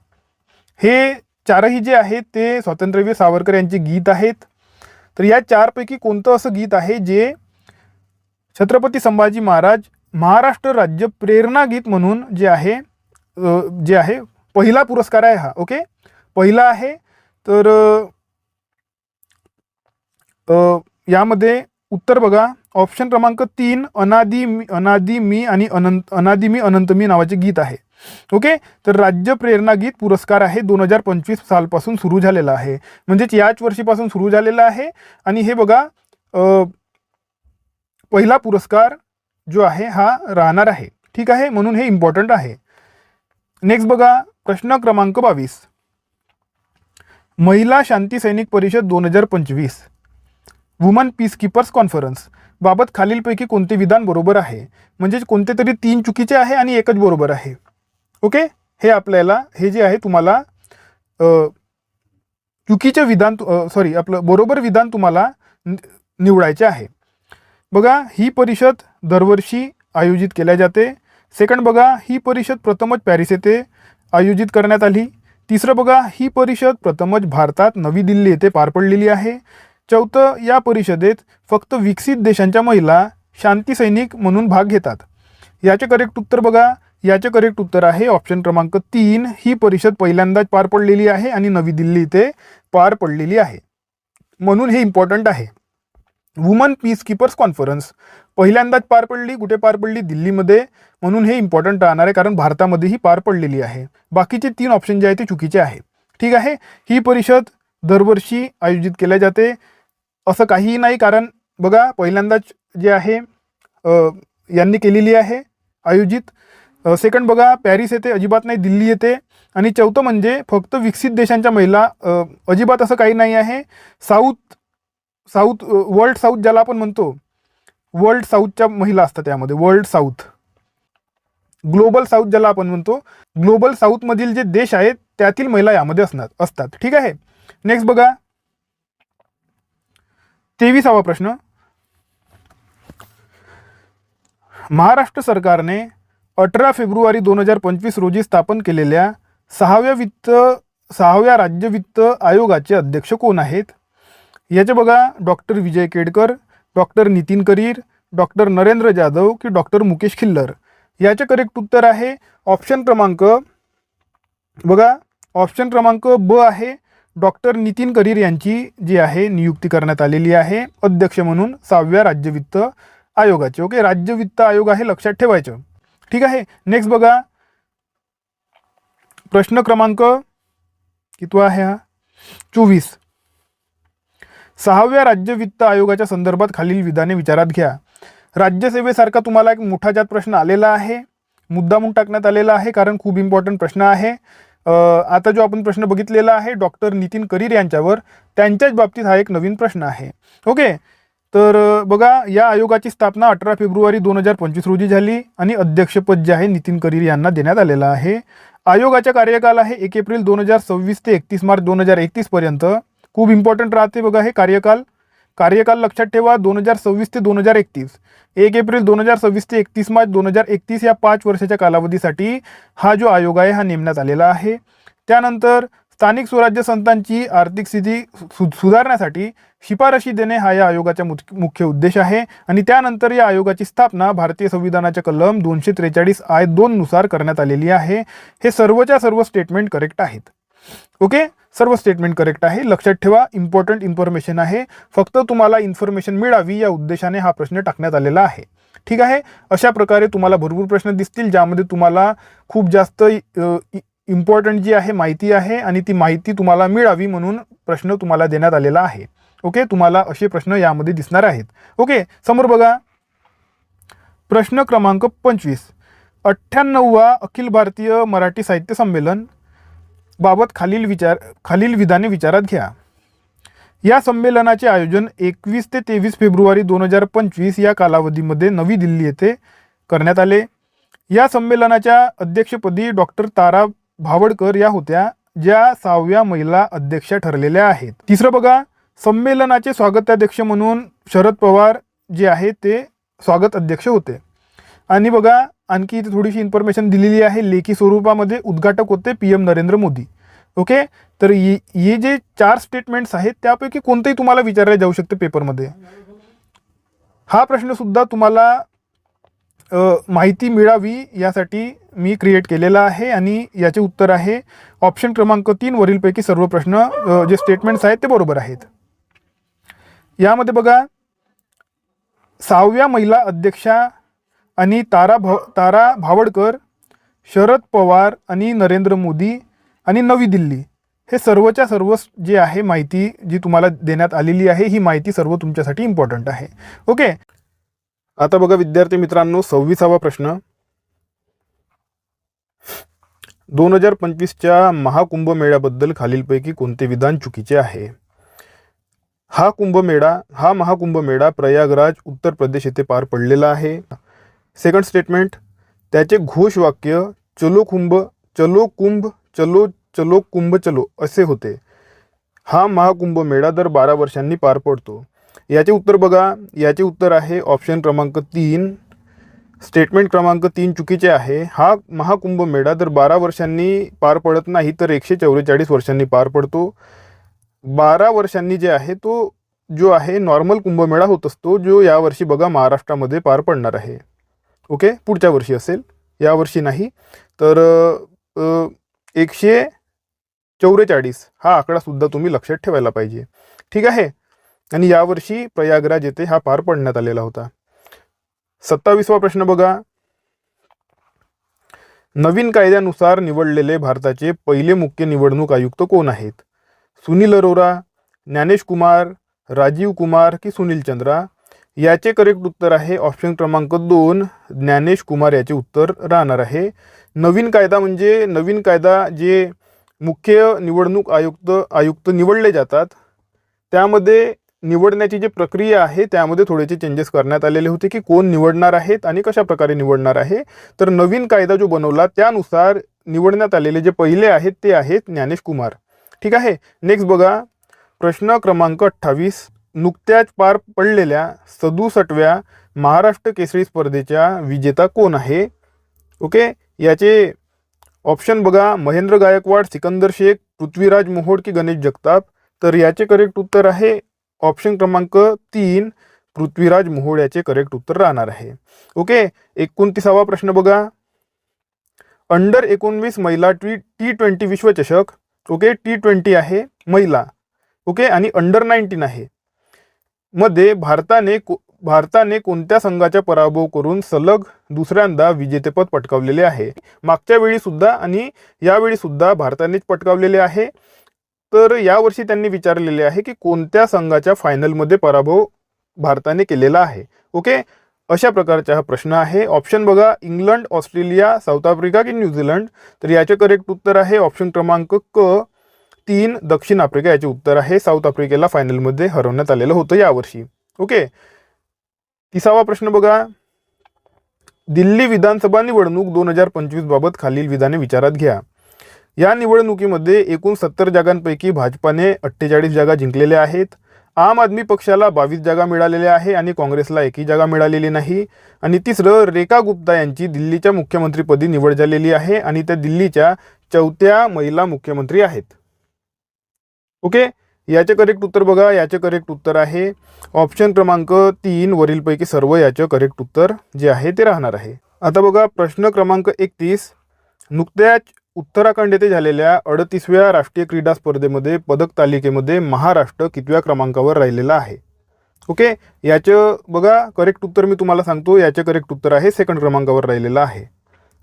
Speaker 1: हे चारही जे आहेत ते स्वातंत्र्यवीर सावरकर यांचे गीत आहेत. तर या चारपैकी कोणतं असं गीत आहे जे छत्रपती संभाजी महाराज महाराष्ट्र राज्य प्रेरणा गीत म्हणून जे आहे पहिला पुरस्कार आहे हा? ओके, पहिला आहे. तर यामध्ये उत्तर बघा, ऑप्शन क्रमांक 3 अनादी मी अनंत मी नावाचे गीत आहे. ओके, तर राज्य प्रेरणा गीत पुरस्कार आहे 2025 सालपासून सुरू झालेला आहे, म्हणजेच याच वर्षीपासून सुरू झालेला आहे. आणि हे बघा पहिला पुरस्कार जो आहे हा राहणार आहे. ठीक आहे, म्हणून हे इम्पॉर्टंट आहे. नेक्स्ट बघा, प्रश्न क्रमांक 22, महिला शांती सैनिक परिषद 2025 वुमन पीस कीपर्स कॉन्फरन्स बाबत खालीलपैकी कोणते विधान बरोबर आहे? म्हणजे कोणते तरी 3 चुकीचे आहे आणि एकच बरोबर आहे. ओके, हे आपल्याला हे जे आहे तुम्हाला चुकीचे विधान आपलं बरोबर विधान तुम्हाला निवडायचे आहे. बघा, ही परिषद दरवर्षी आयोजित केल्या जाते. सेकंड बघा, ही परिषद प्रथमच पॅरिस येथे आयोजित करण्यात आली. तिसरं बघा, ही परिषद प्रथमच भारतात नवी दिल्ली येथे पार पडलेली आहे. चौथं, या परिषदेत फक्त विकसित देशांच्या महिला शांती सैनिक म्हणून भाग घेतात. याचे करेक्ट उत्तर बघा, याचे करेक्ट उत्तर आहे ऑप्शन क्रमांक 3, ही परिषद पहिल्यांदाच पार पडलेली आहे आणि नवी दिल्ली इथे पार पडलेली आहे, म्हणून हे इम्पॉर्टंट आहे. वुमन पीस कीपर्स कॉन्फरन्स पहिल्यांदाच पार पडली. कुठे पार पडली? दिल्लीमध्ये. म्हणून हे इम्पॉर्टंट राहणार आहे, कारण भारतामध्येही पार पडलेली आहे. बाकीचे 3 ऑप्शन जे आहे ते चुकीचे आहे. ठीक आहे. ही परिषद दरवर्षी आयोजित केल्या जाते असं काहीही नाही, कारण बघा पहिल्यांदाच जे आहे यांनी केलेली आहे आयोजित. सेकंड बघा पॅरिस येते, अजिबात नाही, दिल्ली येते. आणि चौथं म्हणजे फक्त विकसित देशांच्या महिला, अजिबात असं काही नाही आहे. साऊथ वर्ल्ड साऊथ ज्याला आपण म्हणतो, वर्ल्ड साऊथच्या महिला असतात त्यामध्ये. वर्ल्ड साऊथ, ग्लोबल साऊथ ज्याला आपण म्हणतो, ग्लोबल साऊथमधील जे देश आहेत त्यातील महिला यामध्ये असतात. ठीक आहे. नेक्स्ट बघा 23वा प्रश्न. महाराष्ट्र सरकारने 18 फेब्रुवारी 2025 रोजी स्थापन केलेल्या 6व्या राज्य वित्त आयोगाचे अध्यक्ष कोण आहेत? याचे बघा डॉक्टर विजय केडकर, डॉक्टर नितीन करीर, डॉक्टर नरेंद्र जाधव की डॉक्टर मुकेश खिल्लर. याचे करेक्ट उत्तर आहे ऑप्शन क्रमांक बघा, ऑप्शन क्रमांक ब आहे. डॉक्टर नितीन करीर यांची जी आहे नियुक्ती करण्यात आलेली आहे अध्यक्ष म्हणून 6व्या राज्य वित्त आयोगाचे. ओके, राज्य वित्त आयोग आहे, लक्षात ठेवायचं. ठीक आहे. नेक्स्ट बघा प्रश्न क्रमांक कितवा आहे हा? 24. 6व्या राज्य वित्त आयोगाच्या संदर्भात खालील विधाने विचारात घ्या. राज्यसेवेसारखा तुम्हाला एक मोठा ज्यात प्रश्न आलेला आहे, मुद्दामून टाकण्यात आलेला आहे, कारण खूप इम्पॉर्टंट प्रश्न आहे. आता जो आपण प्रश्न बघितलेला आहे डॉक्टर नितीन करीर यांच्यावर, त्यांच्याच बाबतीत हा एक नवीन प्रश्न आहे. ओके, तर बघा या आयोगाची स्थापना 18 फेब्रुवारी 2025 रोजी झाली आणि अध्यक्षपद जे आहे नितीन करीर यांना देण्यात आलेलं आहे. आयोगाचा कार्यकाल आहे 1 एप्रिल 2026 ते 31 मार्च 2031 पर्यंत. खूप इम्पॉर्टंट राहते बघा हे कार्यकाल लक्षात ठेवा. 2026 ते 2031, 1 एप्रिल 2026 ते 31 मार्च 2031 या 5 वर्षाच्या कालावधीसाठी हा जो आयोग आहे हा नेमण्यात आलेला आहे. त्यानंतर स्थानिक स्वराज्य संस्थांची आर्थिक स्थिती सुधारण्यासाठी शिफारशी देणे हा या आयोगाचा मुख्य उद्देश आहे. आणि त्यानंतर या आयोगाची स्थापना भारतीय संविधानाच्या कलम 243(I)(2) नुसार करण्यात आलेली आहे. हे सर्वच्या सर्व स्टेटमेंट करेक्ट आहेत. ओके, सर्व स्टेटमेंट करेक्ट आहे. लक्षात ठेवा, इम्पॉर्टंट इन्फॉर्मेशन आहे. फक्त तुम्हाला इन्फॉर्मेशन मिळावी या उद्देशाने हा प्रश्न टाकण्यात आलेला आहे. ठीक आहे. अशा प्रकारे तुम्हाला भरपूर प्रश्न दिसतील ज्यामध्ये तुम्हाला खूप जास्त इम्पॉर्टंट जी आहे माहिती आहे आणि ती माहिती तुम्हाला मिळावी म्हणून प्रश्न तुम्हाला देण्यात आलेला आहे. ओके, तुम्हाला असे प्रश्न यामध्ये दिसणार आहेत. ओके, समोर बघा प्रश्न क्रमांक 25. 98वा अखिल भारतीय मराठी साहित्य संमेलन बाबत खालील विधाने विचारात घ्या. या संमेलनाचे आयोजन 21 ते 23 फेब्रुवारी 2025 या कालावधीमध्ये नवी दिल्ली येथे करण्यात आले. या संमेलनाच्या अध्यक्षपदी डॉक्टर तारा भावडकर या होत्या, ज्या 6व्या महिला अध्यक्षा ठरलेल्या आहेत. तिसरं बघा, संमेलनाचे स्वागताध्यक्ष म्हणून शरद पवार जे आहे ते स्वागत अध्यक्ष होते. आणि बघा आणखी इथे थोडीशी इन्फॉर्मेशन दिलेली आहे, लेखी स्वरूपामध्ये उद्घाटक होते PM नरेंद्र मोदी. ओके, तर हे जे 4 स्टेटमेंट्स आहेत त्यापैकी कोणतेही तुम्हाला विचारले जाऊ शकते पेपरमध्ये. हा प्रश्न सुद्धा तुम्हाला माहिती मिळावी यासाठी मी क्रिएट केलेला आहे आणि याचे उत्तर आहे ऑप्शन क्रमांक 3. वरीलपैकी सर्व प्रश्न जे स्टेटमेंट्स आहेत ते बरोबर आहेत. यामध्ये बघा 6व्या महिला अध्यक्षा आणि तारा भावडकर, शरद पवार आणि नरेंद्र मोदी आणि नवी दिल्ली हे सर्वच्या सर्व जे आहे माहिती जी तुम्हाला देण्यात आलेली आहे, ही माहिती सर्व तुमच्यासाठी इम्पॉर्टंट आहे. ओके, आता बघा विद्यार्थी मित्रांनो 26वा प्रश्न. 2025च्या महाकुंभमेळ्याबद्दल खालीलपैकी कोणते विधान चुकीचे आहे? हा महाकुंभमेळा प्रयागराज उत्तर प्रदेश येथे पार पडलेला आहे. सेकंड स्टेटमेंट, त्याचे घोषवाक्य चलो कुंभ चलो कुंभ चलो चलो कुंभ चलो असे होते. हा महाकुंभमेळा दर 12 वर्षांनी पार पडतो. याचे उत्तर बघा, याचे उत्तर आहे ऑप्शन क्रमांक 3. स्टेटमेंट क्रमांक 3 चुकीचे आहे. हा महाकुंभमेळा दर 12 वर्षांनी पार पडत नाही तर 144 वर्षांनी पार पडतो. 12 वर्षांनी जे आहे तो जो आहे नॉर्मल कुंभमेळा होत असतो, जो यावर्षी बघा महाराष्ट्रामध्ये पार पडणार आहे. ओके, पुढच्या वर्षी असेल, यावर्षी नाही. तर 144 हा आकडा सुद्धा तुम्ही लक्षात ठेवायला पाहिजे. ठीक आहे. आणि यावर्षी प्रयागराज येथे हा पार पडण्यात आलेला होता. 27वा प्रश्न बघा. नवीन कायद्यानुसार निवडलेले भारताचे पहिले मुख्य निवडणूक आयुक्त कोण आहेत? सुनील अरोरा, ज्ञानेश कुमार, राजीव कुमार की सुनील चंद्रा? याचे करेक्ट उत्तर आहे ऑप्शन क्रमांक 2 ज्ञानेश कुमार याचे उत्तर राहणार आहे. नवीन कायदा म्हणजे नवीन कायदा जे मुख्य निवडणूक आयुक्त निवडले जातात त्यामध्ये निवडण्याची जी प्रक्रिया आहे त्यामध्ये थोडेसे चेंजेस करण्यात आलेले होते की कोण निवडणार आहेत आणि कशा प्रकारे निवडणार आहे. तर नवीन कायदा जो बनवला त्यानुसार निवडण्यात आलेले जे पहिले आहेत ते आहेत ज्ञानेश कुमार. ठीक आहे. नेक्स्ट बघा प्रश्न क्रमांक 28. नुकत्याच पार पडलेल्या 67व्या महाराष्ट्र केसरी स्पर्धेच्या विजेता कोण आहे? ओके. याचे ऑप्शन बघा. महेंद्र गायकवाड, सिकंदर शेख, पृथ्वीराज मोहोड की गणेश जगताप? तर याचे करेक्ट उत्तर आहे ऑप्शन क्रमांक 3 पृथ्वीराज मोहोड याचे करेक्ट उत्तर राहणार आहे. ओके. 29वा प्रश्न बघा. अंडर 19 महिला T20 विश्वचषक. ओके. T20 आहे महिला. ओके. आणि अंडर 19 आहे मध्ये भारताने कोणत्या संघाचा पराभव करून सलग दुसऱ्यांदा विजेतेपद पटकावलेले आहे? मागच्या वेळी सुद्धा आणि यावेळी सुद्धा भारतानेच पटकावलेले आहे. तर यावर्षी त्यांनी विचारलेले आहे की कोणत्या संघाच्या फायनलमध्ये पराभव भारताने केलेला आहे. ओके. अशा प्रकारचा हा प्रश्न आहे. ऑप्शन बघा. इंग्लंड, ऑस्ट्रेलिया, साऊथ आफ्रिका की न्यूझीलंड? तर याचे करेक्ट उत्तर आहे ऑप्शन क्रमांक 3 दक्षिण आफ्रिका याचे उत्तर आहे. साऊथ आफ्रिकेला फायनलमध्ये हरवण्यात आलेलं होतं यावर्षी. ओके. 30वा प्रश्न बघा. दिल्ली विधानसभा निवडणूक 2025 बाबत खालील विधाने विचारात घ्या. या निवडणुकीमध्ये एकूण 70 जागांपैकी भाजपाने 48 जागा जिंकलेल्या आहेत. आम आदमी पक्षाला 22 जागा मिळालेल्या आहे आणि काँग्रेसला एकही जागा मिळालेली नाही. आणि तिसरं, रेखा गुप्ता यांची दिल्लीच्या मुख्यमंत्रीपदी निवड झालेली आहे आणि त्या दिल्लीच्या 4थ्या महिला मुख्यमंत्री आहेत. ओके. याचे करेक्ट उत्तर बघा. याचे करेक्ट उत्तर आहे ऑप्शन क्रमांक 3 वरीलपैकी सर्व याचे करेक्ट उत्तर जे आहे ते राहणार आहे. आता बघा प्रश्न क्रमांक 31. नुकत्याच उत्तराखंड येथे झालेल्या 38व्या राष्ट्रीय क्रीडा स्पर्धेमध्ये पदक तालिकेमध्ये महाराष्ट्र कितव्या क्रमांकावर राहिलेला आहे? ओके. याचं बघा करेक्ट उत्तर मी तुम्हाला सांगतो. याचे करेक्ट उत्तर आहे 2nd क्रमांकावर राहिलेला आहे.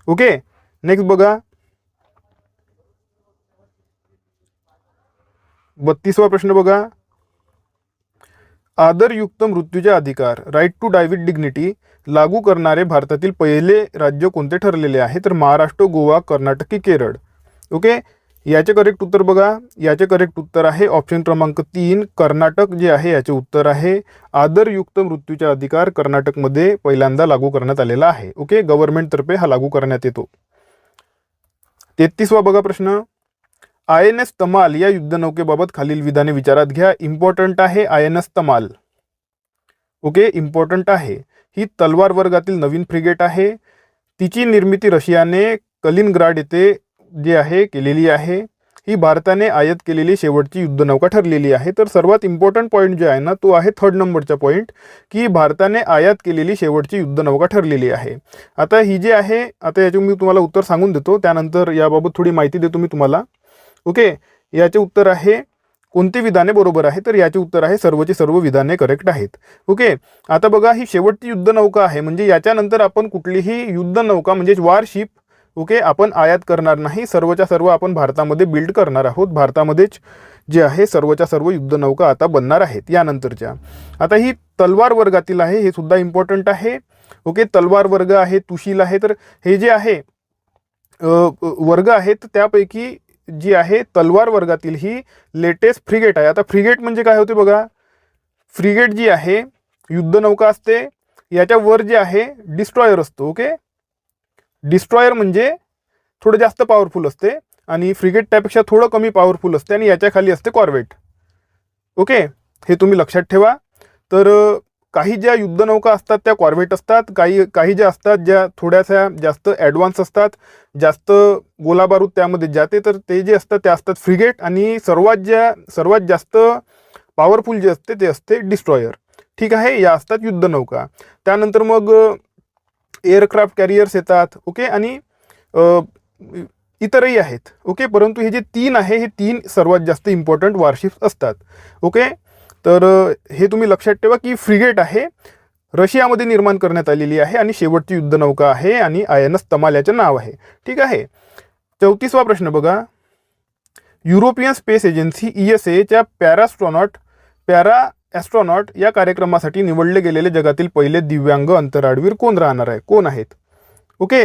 Speaker 1: ओके. नेक्स्ट बघा 32वा प्रश्न बघा. आदरयुक्त मृत्यूचे अधिकार right to die with dignity लागू करणारे भारतातील पहिले राज्य कोणते ठरलेले आहे? तर महाराष्ट्र, गोवा, कर्नाटक की केरळ? ओके. याचे करेक्ट उत्तर बघा. याचे करेक्ट उत्तर आहे ऑप्शन क्रमांक 3 कर्नाटक जे आहे याचे उत्तर आहे. आदरयुक्त मृत्यूचे अधिकार कर्नाटकमध्ये पहिल्यांदा लागू करण्यात आलेला आहे. ओके. गव्हर्नमेंटतर्फे हा लागू करण्यात येतो. 33वा बघा प्रश्न. INS तमाल या युद्धनौकेबाबत खालील विधाने विचारात घ्या. इम्पॉर्टंट आहे INS तमाल. ओके. इम्पॉर्टंट आहे. ही तलवार वर्गातील नवीन फ्रिगेट आहे. तिची निर्मिती रशियाने कलिनग्राड येथे जे आहे केलेली आहे. ही भारताने आयात केलेली शेवटची युद्धनौका ठरलेली आहे. तर सर्वात इम्पॉर्टंट पॉईंट जे आहे ना तो आहे 3rd नंबरचा पॉईंट की भारताने आयात केलेली शेवटची युद्धनौका ठरलेली आहे. आता ही जी आहे आता याचे मी तुम्हाला उत्तर सांगून देतो. त्यानंतर याबाबत थोडी माहिती देतो मी तुम्हाला. ओके. याचे उत्तर आहे कोणती विधाने बरोबर आहे? तर याचे उत्तर आहे सर्वची सर्व विधाने करेक्ट आहेत. ओके. आता बघा ही शेवटची युद्धनौका आहे म्हणजे याच्यानंतर आपण कुठलीही युद्धनौका म्हणजे वॉरशिप ओके आपण आयात करणार नाही. सर्वच्या सर्व आपण भारतामध्ये बिल्ड करणार आहोत. भारतामध्येच जे आहे सर्वच्या सर्व युद्धनौका आता बनणार आहेत यानंतरच्या. आता ही तलवार वर्गातील आहे हे सुद्धा इम्पॉर्टंट आहे. ओके. तलवार वर्ग आहे, तुशील आहे. तर हे जे आहे वर्ग आहेत त्यापैकी जी आहे तलवार वर्गातील ही लेटेस्ट फ्रिगेट आहे. आता फ्रिगेट म्हणजे काय होते बघा. फ्रिगेट जी आहे युद्धनौका असते याच्या वर जे आहे डिस्ट्रॉयर असतो. ओके. डिस्ट्रॉयर म्हणजे थोडं जास्त पॉवरफुल असते आणि फ्रिगेट त्यापेक्षा थोडं कमी पॉवरफुल असते आणि याच्या खाली असते कॉर्वेट. ओके. हे तुम्ही लक्षात ठेवा. तर काही ज्या युद्धनौका असतात त्या कॉर्वेट असतात. काही ज्या असतात ज्या थोड्याशा जास्त ॲडव्हान्स असतात, जास्त गोलाबारूद त्यामध्ये जाते तर ते जे असतात ते असतात फ्रिगेट. आणि सर्वात जास्त पॉवरफुल जे असते ते असते डिस्ट्रॉयर. ठीक आहे. या असतात युद्धनौका. त्यानंतर मग एअरक्राफ्ट कॅरियर्स येतात. ओके. आणि इतरही आहेत. ओके. परंतु हे जे 3 आहे हे 3 सर्वात जास्त इम्पॉर्टंट वॉरशिप्स असतात. ओके. तर हे तुम्ही लक्षात ठेवा की फ्रिगेट आहे, रशियामध्ये निर्माण करण्यात आलेली आहे आणि शेवटची युद्धनौका आहे आणि INS तमाल याचे नाव आहे. ठीक आहे. 34वा प्रश्न बघा. युरोपियन स्पेस एजन्सी ESA च्या पॅरा ॲस्ट्रॉनॉट या कार्यक्रमासाठी निवडले गेलेले जगातील पहिले दिव्यांग अंतराळवीर कोण राहणार आहे, कोण आहेत? Okay,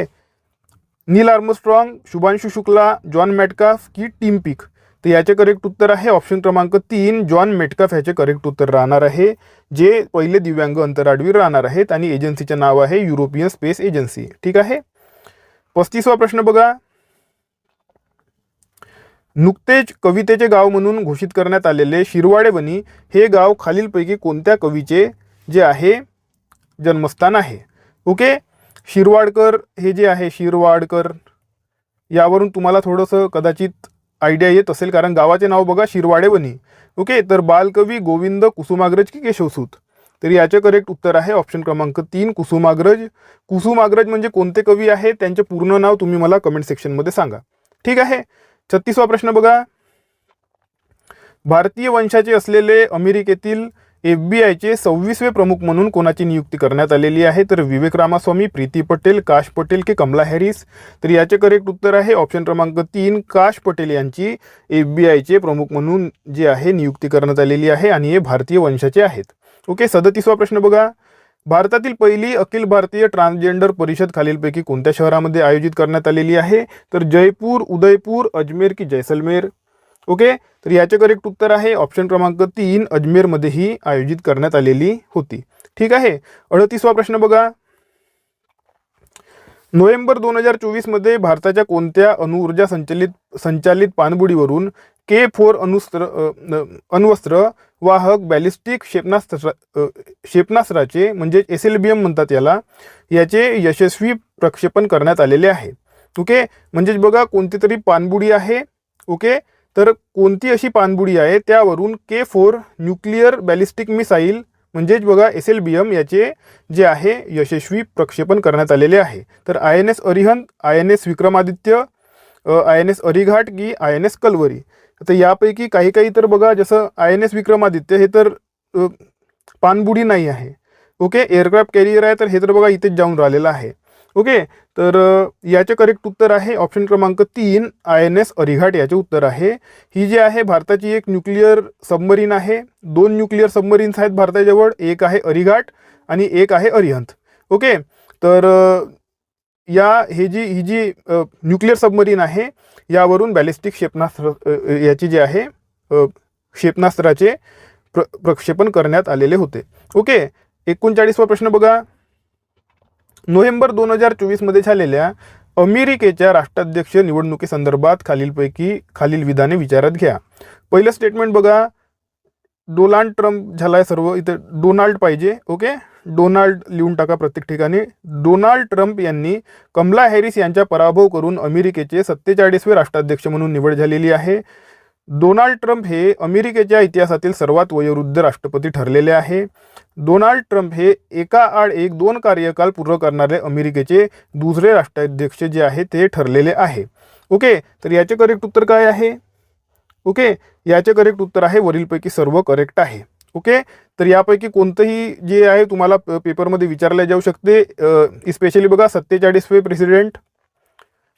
Speaker 1: Neil Armstrong, Shubhanshu Shukla, John Metcalf की टिम पीक? तर याचे करेक्ट उत्तर आहे ऑप्शन क्रमांक 3 जॉन मेटकाफ याचे करेक्ट उत्तर राहणार आहे, जे पहिले दिव्यांग अंतराळवीर राहणार आहेत आणि एजन्सीचे नाव आहे युरोपियन स्पेस एजन्सी. ठीक आहे. 35वा प्रश्न बघा. नुकतेच कवितेचे गाव म्हणून घोषित करण्यात आलेले शिरवाडेवणी हे गाव खालीलपैकी कोणत्या कवीचे जे आहे जन्मस्थान आहे? ओके, शिरवाडकर हे जे आहे शिरवाडकर, यावरून तुम्हाला थोडंसं कदाचित आयडिया येत असेल, कारण गावाचे नाव बघा शिरवाडेवणी. ओके, तर बालकवी गोविंद कुसुमाग्रज की केशवसूत? तर याचे करेक्ट उत्तर आहे ऑप्शन क्रमांक 3 कुसुमाग्रज. कुसुमाग्रज म्हणजे कोणते कवी आहे, त्यांचे पूर्ण नाव तुम्ही मला कमेंट सेक्शनमध्ये सांगा. ठीक आहे. 36वा प्रश्न बघा. भारतीय वंशाचे असलेले अमेरिकेतील FBI चे 26वे प्रमुख म्हणून कोणाची नियुक्ती करण्यात आलेली आहे? तर विवेक रामास्वामी, प्रीती पटेल, काश पटेल की कमला हॅरिस? तर याचे करेक्ट उत्तर आहे ऑप्शन क्रमांक 3 काश पटेल यांची FBI चे प्रमुख म्हणून जे आहे नियुक्ती करण्यात आलेली आहे आणि हे भारतीय वंशाचे आहेत. ओके, 37वा प्रश्न बघा. भारतातील पहिली अखिल भारतीय ट्रान्सजेंडर परिषद खालीलपैकी कोणत्या शहरामध्ये आयोजित करण्यात आलेली आहे? तर जयपूर, उदयपूर, अजमेर की जैसलमेर? ओके, तर याचे करेक्ट उत्तर आहे ऑप्शन क्रमांक 3 अजमेरमध्ये ही आयोजित करण्यात आलेली होती. ठीक आहे. 38वा प्रश्न बघा. नोव्हेंबर 2024 मध्ये भारताच्या कोणत्या अणुऊर्जा संचालित पाणबुडीवरून K4 अण्वस्त्र वाहक बॅलिस्टिक क्षेपणास्त्राचे म्हणजे SLBM म्हणतात याचे यशस्वी प्रक्षेपण करण्यात आलेले आहे? ओके, म्हणजे बघा कोणती तरी पाणबुडी आहे. ओके, तर कोणती अशी पाणबुडी आहे त्यावरून K4 न्यूक्लिअर बॅलिस्टिक मिसाईल म्हणजेच बघा SLBM याचे जे आहे यशस्वी प्रक्षेपण करण्यात आलेले आहे? तर INS Arihant, INS Vikramaditya, INS Arighat की INS कलवरी? तर यापैकी काही तर बघा, जसं INS विक्रमादित्य हे तर पाणबुडी नाही आहे. ओके, एअरक्राफ्ट कॅरियर आहे, तर हे तर बघा इथेच जाऊन राहिलेलं आहे. ओके, तर याचे करेक्ट उत्तर आहे ऑप्शन क्रमांक 3 INS अरिघाट याचे उत्तर आहे. ही जी आहे भारताची एक न्यूक्लिअर सबमरीन आहे. 2 न्यूक्लिअर सबमरीन्स आहेत भारताजवळ, एक आहे अरिघाट आणि एक आहे अरिहंत. ओके, तर ही जी न्यूक्लिअर सबमरीन आहे यावरून बॅलिस्टिक क्षेपणास्त्र याची जे आहे क्षेपणास्त्राचे प्रक्षेपण करण्यात आलेले होते. ओके, 39वा प्रश्न बघा. नोव्हेंबर 2024 मध्ये झालेल्या अमेरिकेच्या राष्ट्राध्यक्ष निवडणुकीसंदर्भात खालील विधाने विचारात घ्या. पहिलं स्टेटमेंट बघा, डोनाल्ड ट्रम्प झालाय, सर्व इथे डोनाल्ड पाहिजे. ओके, डोनाल्ड लिहून टाका प्रत्येक ठिकाणी. डोनाल्ड ट्रम्प यांनी कमला हॅरिस यांचा पराभव करून अमेरिकेचे 47वे राष्ट्राध्यक्ष म्हणून निवड झालेली आहे. डोनाल्ड ट्रम्प हे अमेरिकेच्या इतिहासातील सर्वात वयोवृद्ध राष्ट्रपती ठरलेले आहे. डोनाल्ड ट्रम्प हे एकाआड एक 2 कार्यकाल पूर्ण करणारे अमेरिकेचे दुसरे राष्ट्राध्यक्ष जे आहे ते ठरलेले आहे. ओके, तर याचे करेक्ट उत्तर काय आहे? ओके, याचे करेक्ट उत्तर आहे वरीलपैकी सर्व करेक्ट आहे. ओके, तर यापैकी कोणतंही जे आहे तुम्हाला पेपरमध्ये विचारले जाऊ शकते. स्पेशली बघा 47वे प्रेसिडेंट,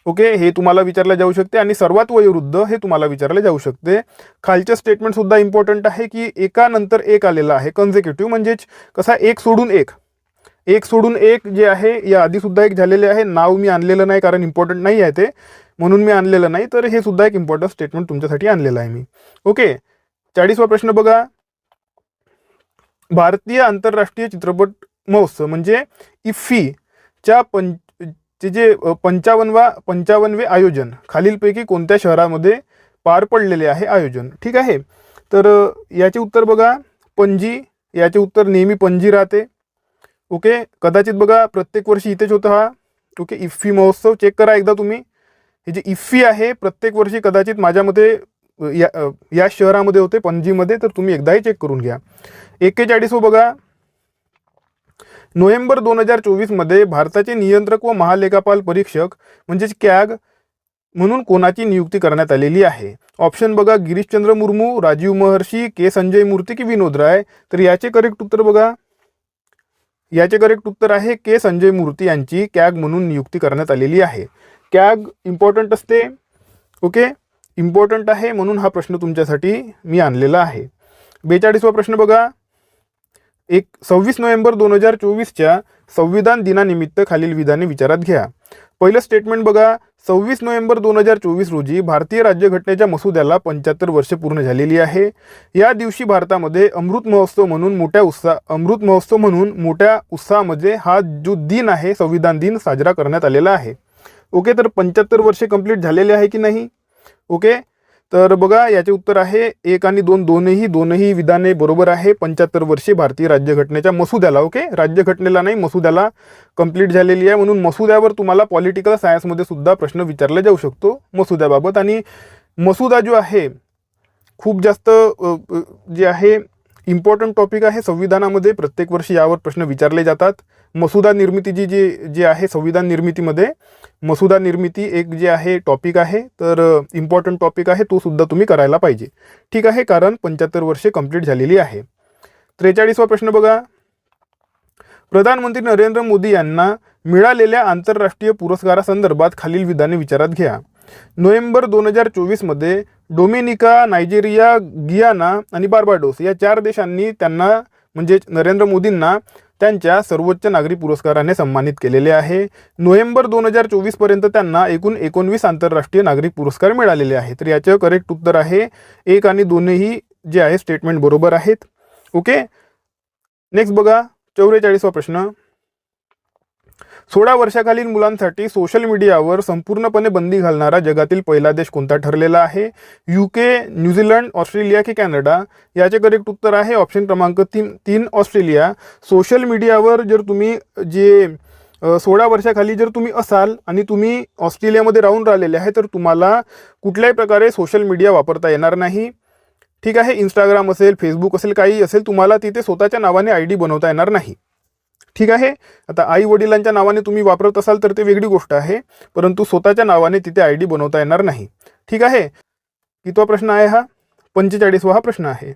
Speaker 1: ओके, हे तुम्हाला विचारले जाऊ शकते आणि सर्वात वयोवृद्ध हे तुम्हाला विचारले जाऊ शकते. खालचं स्टेटमेंट सुद्धा इम्पॉर्टंट आहे की एकानंतर एक आलेला आहे, कन्झिक्युटिव्ह, म्हणजेच कसा एक सोडून एक जे आहे या आधी सुद्धा एक झालेले आहे. नाव मी आणलेलं नाही कारण इम्पॉर्टंट नाही आहे ते, म्हणून मी आणलेलं नाही. तर हे सुद्धा एक इम्पॉर्टंट स्टेटमेंट तुमच्यासाठी आणलेलं आहे मी. ओके, 40वा प्रश्न बघा. भारतीय आंतरराष्ट्रीय चित्रपट महोत्सव म्हणजे IFFIच्या जे 55वे आयोजन खालीलपैकी कोणत्या शहरामध्ये पार पडलेले आहे आयोजन? ठीक आहे, तर याचे उत्तर बघा पणजी. याचे उत्तर नेहमी पणजी राहते. ओके, कदाचित बघा प्रत्येक वर्षी इथेच होतं हा. ओके, IFFI महोत्सव चेक करा एकदा तुम्ही. हे जे IFFI आहे प्रत्येक वर्षी कदाचित माझ्या मते या शहरामध्ये होते, पणजीमध्ये. तर तुम्ही एकदाही चेक करून घ्या. 41 बघा. नोव्हेंबर 2024 मध्ये भारताचे नियंत्रक व महालेखापाल परीक्षक म्हणजेच CAG म्हणून कोणाची नियुक्ती करण्यात आलेली आहे? ऑप्शन बघा, गिरीशचंद्र मुर्मू, राजीव महर्षी, के संजय मूर्ती की विनोद राय. तर याचे करेक्ट उत्तर बघा, याचे करेक्ट उत्तर आहे के संजय मूर्ती यांची कॅग म्हणून नियुक्ती करण्यात आलेली आहे. कॅग इम्पॉर्टंट असते, ओके, इम्पॉर्टंट आहे, म्हणून हा प्रश्न तुमच्यासाठी मी आणलेला आहे. 42वा प्रश्न बघा, 26 नोव्हेंबर 2024च्या संविधान दिनानिमित्त खालील विधाने विचारात घ्या. पहिलं स्टेटमेंट बघा, 26 नोव्हेंबर 2024 रोजी भारतीय राज्यघटनेच्या मसुद्याला 75 वर्षे पूर्ण झालेली आहे. या दिवशी भारतामध्ये अमृत महोत्सव म्हणून मोठ्या उत्साहामध्ये हा जो दिन आहे, संविधान दिन साजरा करण्यात आलेला आहे. ओके, तर 75 वर्षे कंप्लीट झालेले आहे की नाही? ओके, तर बघा याचे उत्तर आहे 1 आणि 2 दोनही विधाने बरोबर आहे. 75 वर्षे भारतीय राज्यघटनेच्या मसुद्याला, ओके, राज्यघटनेला नाही मसुद्याला कंप्लीट झालेली आहे. म्हणून मसुद्यावर तुम्हाला पॉलिटिकल सायन्समध्ये सुद्धा प्रश्न विचारला जाऊ शकतो मसुद्याबाबत. आणि मसुदा जो आहे खूप जास्त जे आहे इम्पॉर्टंट टॉपिक आहे संविधानामध्ये. प्रत्येक वर्षी यावर प्रश्न विचारले जातात. मसुदा निर्मितीची जे आहे संविधान निर्मितीमध्ये मसुदा निर्मिती एक जे आहे टॉपिक आहे, तर इम्पॉर्टंट टॉपिक आहे, तो सुद्धा तुम्ही करायला पाहिजे. ठीक आहे, कारण 75 वर्षे कंप्लीट झालेली आहे. 43वा प्रश्न बघा, प्रधानमंत्री नरेंद्र मोदी यांना मिळालेल्या आंतरराष्ट्रीय पुरस्कारासंदर्भात खालील विधाने विचारात घ्या. नोव्हेंबर 2024 डोमिनिका, नायजेरिया, गियाना आणि बार्बाडोस या 4 देशांनी त्यांना म्हणजे नरेंद्र मोदींना त्यांच्या सर्वोच्च नागरी पुरस्काराने सन्मानित केलेले आहे. नोव्हेंबर 2024 पर्यंत त्यांना एकूण 19 आंतरराष्ट्रीय नागरिक पुरस्कार मिळालेले आहेत. तर याचं करेक्ट उत्तर आहे 1 आणि 2ही जे आहे स्टेटमेंट बरोबर आहेत. ओके, नेक्स्ट बघा 44वा प्रश्न, 16 वर्षाखालील मुलांसाठी सोशल मीडियावर संपूर्णपणे बंदी घालणारा जगातील पहिला देश कोणता ठरलेला आहे? UK, न्यूझीलंड, ऑस्ट्रेलिया की कॅनडा? याचे करेक्ट उत्तर आहे ऑप्शन क्रमांक 3 ऑस्ट्रेलिया. सोशल मीडियावर जर तुम्ही 16 वर्षाखाली जर तुम्ही असाल आणि तुम्ही ऑस्ट्रेलियामध्ये राहून राहिलेले आहे तर तुम्हाला कुठल्याही प्रकारे सोशल मीडिया वापरता येणार नाही. ठीक आहे, इंस्टाग्राम असेल, फेसबुक असेल, काही असेल, तुम्हाला तिथे स्वतःच्या नावाने ID बनवता येणार नाही. ठीक आहे, आता आई वडिलांच्या नावाने तुम्ही वापरत असाल तर ते वेगळी गोष्ट आहे, परंतु स्वतःच्या नावाने तिथे ID बनवता येणार नाही. ठीक आहे, कितवा प्रश्न आहे हा? 45वा हा प्रश्न आहे.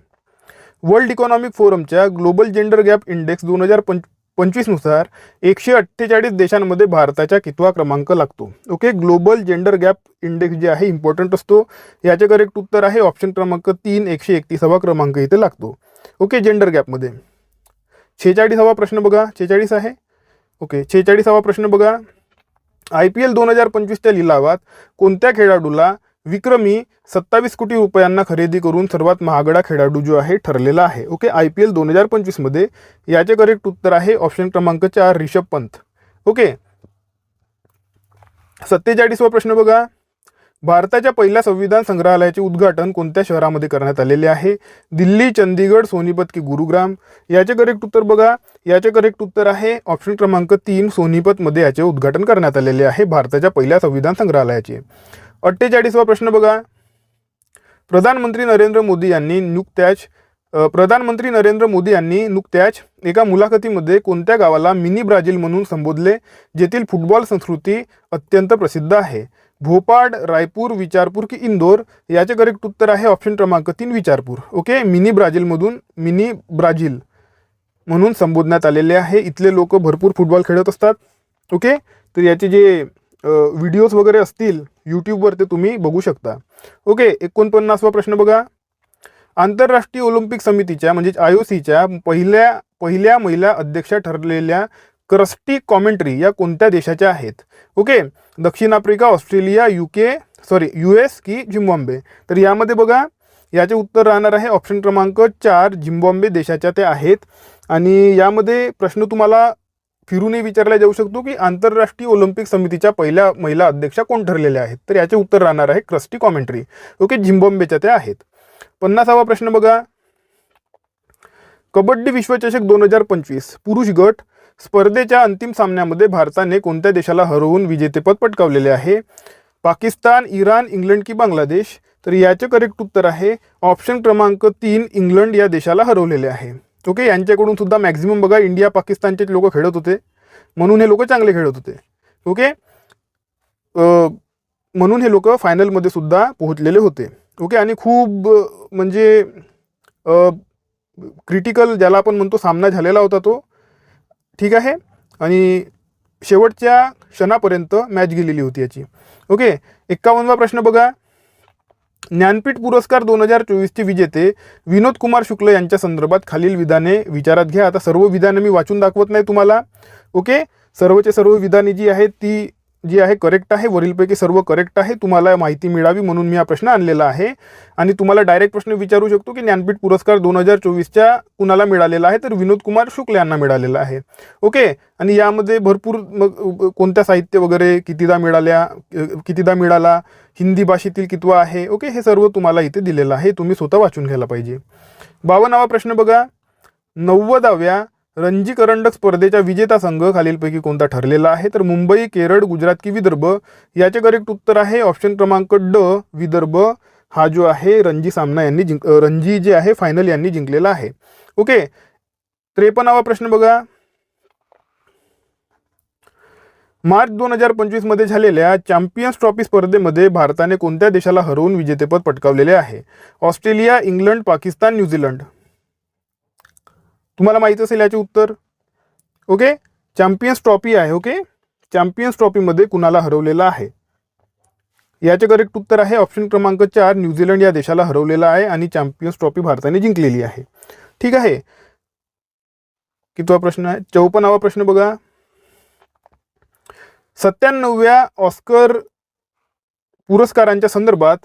Speaker 1: वर्ल्ड इकॉनॉमिक फोरमच्या ग्लोबल जेंडर गॅप इंडेक्स 2025 नुसार 148 देशांमध्ये भारताच्या कितवा क्रमांक लागतो? Okay, global gender gap index जे आहे इम्पॉर्टंट असतो. याचे करेक्ट उत्तर आहे ऑप्शन क्रमांक 3 131वा क्रमांक इथे लागतो. Okay, gender गॅपमध्ये. 46वा प्रश्न बघा, 46 आहे. ओके, 46वा प्रश्न बघा, IPL 2025च्या लिलावात कोणत्या खेळाडूला विक्रमी 27 कोटी रुपयांना खरेदी करून सर्वात महागडा खेळाडू जो आहे ठरलेला आहे? ओके, IPL 2025 मध्ये. याचे करेक्ट उत्तर आहे ऑप्शन क्रमांक 4 रिषभ पंत. ओके, 47वा प्रश्न बघा, भारताच्या पहिल्या संविधान संग्रहालयाचे उद्घाटन कोणत्या शहरामध्ये करण्यात आलेले आहे? दिल्ली, चंदीगड, सोनीपत की गुरुग्राम? याचे करेक्ट उत्तर बघा, याचे करेक्ट उत्तर आहे ऑप्शन क्रमांक 3 सोनीपतमध्ये याचे उद्घाटन करण्यात आलेले आहे भारताच्या पहिल्या संविधान संग्रहालयाचे. 48वा प्रश्न बघा, प्रधानमंत्री नरेंद्र मोदी यांनी नुकत्याच एका मुलाखतीमध्ये कोणत्या गावाला मिनी ब्राझील म्हणून संबोधले, जेथील फुटबॉल संस्कृती अत्यंत प्रसिद्ध आहे? भोपाळ, रायपूर, विचारपूर की इंदोर? याचे करेक्ट उत्तर आहे ऑप्शन क्रमांक 3 विचारपूर. ओके, मिनी ब्राझील म्हणून संबोधण्यात आलेले आहे. इथले लोक भरपूर फुटबॉल खेळत असतात. ओके, तर याचे जे व्हिडिओज वगैरे असतील यूट्यूबवर ते तुम्ही बघू शकता. ओके, 49वा प्रश्न बघा, आंतरराष्ट्रीय ऑलिम्पिक समितीच्या म्हणजेच IOCच्या पहिल्या महिला अध्यक्षा ठरलेल्या क्रस्टी कॉमेंट्री या कोणत्या देशाच्या आहेत? ओके, दक्षिण आफ्रिका, ऑस्ट्रेलिया, US की झिम्बाब्वे? तर यामध्ये बघा याचे उत्तर राहणार आहे ऑप्शन क्रमांक 4 झिम्बाब्वे देशाच्या त्या आहेत. आणि यामध्ये प्रश्न तुम्हाला फिरूनही विचारला जाऊ शकतो की आंतरराष्ट्रीय ऑलिम्पिक समितीच्या पहिल्या महिला अध्यक्षा कोण ठरलेल्या आहेत? तर याचे उत्तर राहणार आहे क्रस्टी कॉमेंट्री. ओके, झिम्बाब्वेच्या त्या आहेत. 50वा प्रश्न बघा, कबड्डी विश्वचषक 2025 पुरुष गट स्पर्धेच्या अंतिम सामन्यामध्ये भारताने कोणत्या देशाला हरवून विजेतेपद पटकावलेले आहे? पाकिस्तान, इराण, इंग्लंड की बांगलादेश? तर याचे करेक्ट उत्तर आहे ऑप्शन क्रमांक 3 इंग्लंड या देशाला हरवलेले आहे. ओके, यांच्याकडून सुद्धा मॅक्झिमम बघा इंडिया पाकिस्तानचे लोक खेळत होते, म्हणून हे लोक चांगले खेळत होते. ओके, म्हणून हे लोक फायनलमध्ये सुद्धा पोहोचलेले होते. ओके, आणि खूप म्हणजे क्रिटिकल ज्याला आपण म्हणतो सामना झालेला होता तो. ठीक आहे, आणि शेवटच्या क्षणापर्यंत मॅच गेलेली होती याची. ओके, 51वा प्रश्न बघा. ज्ञानपीठ पुरस्कार 2024चे विजेते विनोद कुमार शुक्ल यांच्या संदर्भात खालील विधाने विचारात घ्या. आता सर्व विधाने मी वाचून दाखवत नाही तुम्हाला. ओके, सर्वचे सर्व विधाने जी आहेत ती जी आहे करेक्ट आहे. वरीलपैकी सर्व करेक्ट आहे. तुम्हाला माहिती मिळावी म्हणून मी हा प्रश्न आणलेला आहे. आणि तुम्हाला डायरेक्ट प्रश्न विचारू शकतो की ज्ञानपीठ पुरस्कार 2024च्या कुणाला मिळालेला आहे, तर विनोद कुमार शुक्ल यांना मिळालेला आहे. ओके, आणि यामध्ये भरपूर मग कोणत्या साहित्य वगैरे कितीदा मिळाला, हिंदी भाषेतील कितवा आहे. ओके, हे सर्व तुम्हाला इथे दिलेलं आहे. तुम्ही स्वतः वाचून घ्यायला पाहिजे. 52वा प्रश्न बघा. 90व्या रणजी करंडक स्पर्धेचा विजेता संघ खालीलपैकी कोणता ठरलेला आहे, तर मुंबई, केरळ, गुजरात की विदर्भ. याचे करेक्ट उत्तर आहे ऑप्शन क्रमांक ड, विदर्भ. हा जो आहे रणजी सामना रणजी जे आहे फायनल यांनी जिंकलेला आहे. ओके, 53वा प्रश्न बघा. मार्च 2025 मध्ये झालेल्या चॅम्पियन्स ट्रॉफी स्पर्धेमध्ये भारताने कोणत्या देशाला हरवून विजेतेपद पटकावलेले आहे? Australia, England, Pakistan, New Zealand. तुम्हाला माहित असेल याचे उत्तर. ओके, चॅम्पियन्स ट्रॉफी आहे. ओके, चॅम्पियन्स ट्रॉफीमध्ये कुणाला हरवलेला आहे? याचे करेक्ट उत्तर आहे ऑप्शन क्रमांक 4, न्यूझीलंड या देशाला हरवलेला आहे आणि चॅम्पियन्स ट्रॉफी भारताने जिंकलेली आहे. ठीक आहे, कितवा प्रश्न आहे? 54वा प्रश्न बघा. 97व्या ऑस्कर पुरस्कारांच्या संदर्भात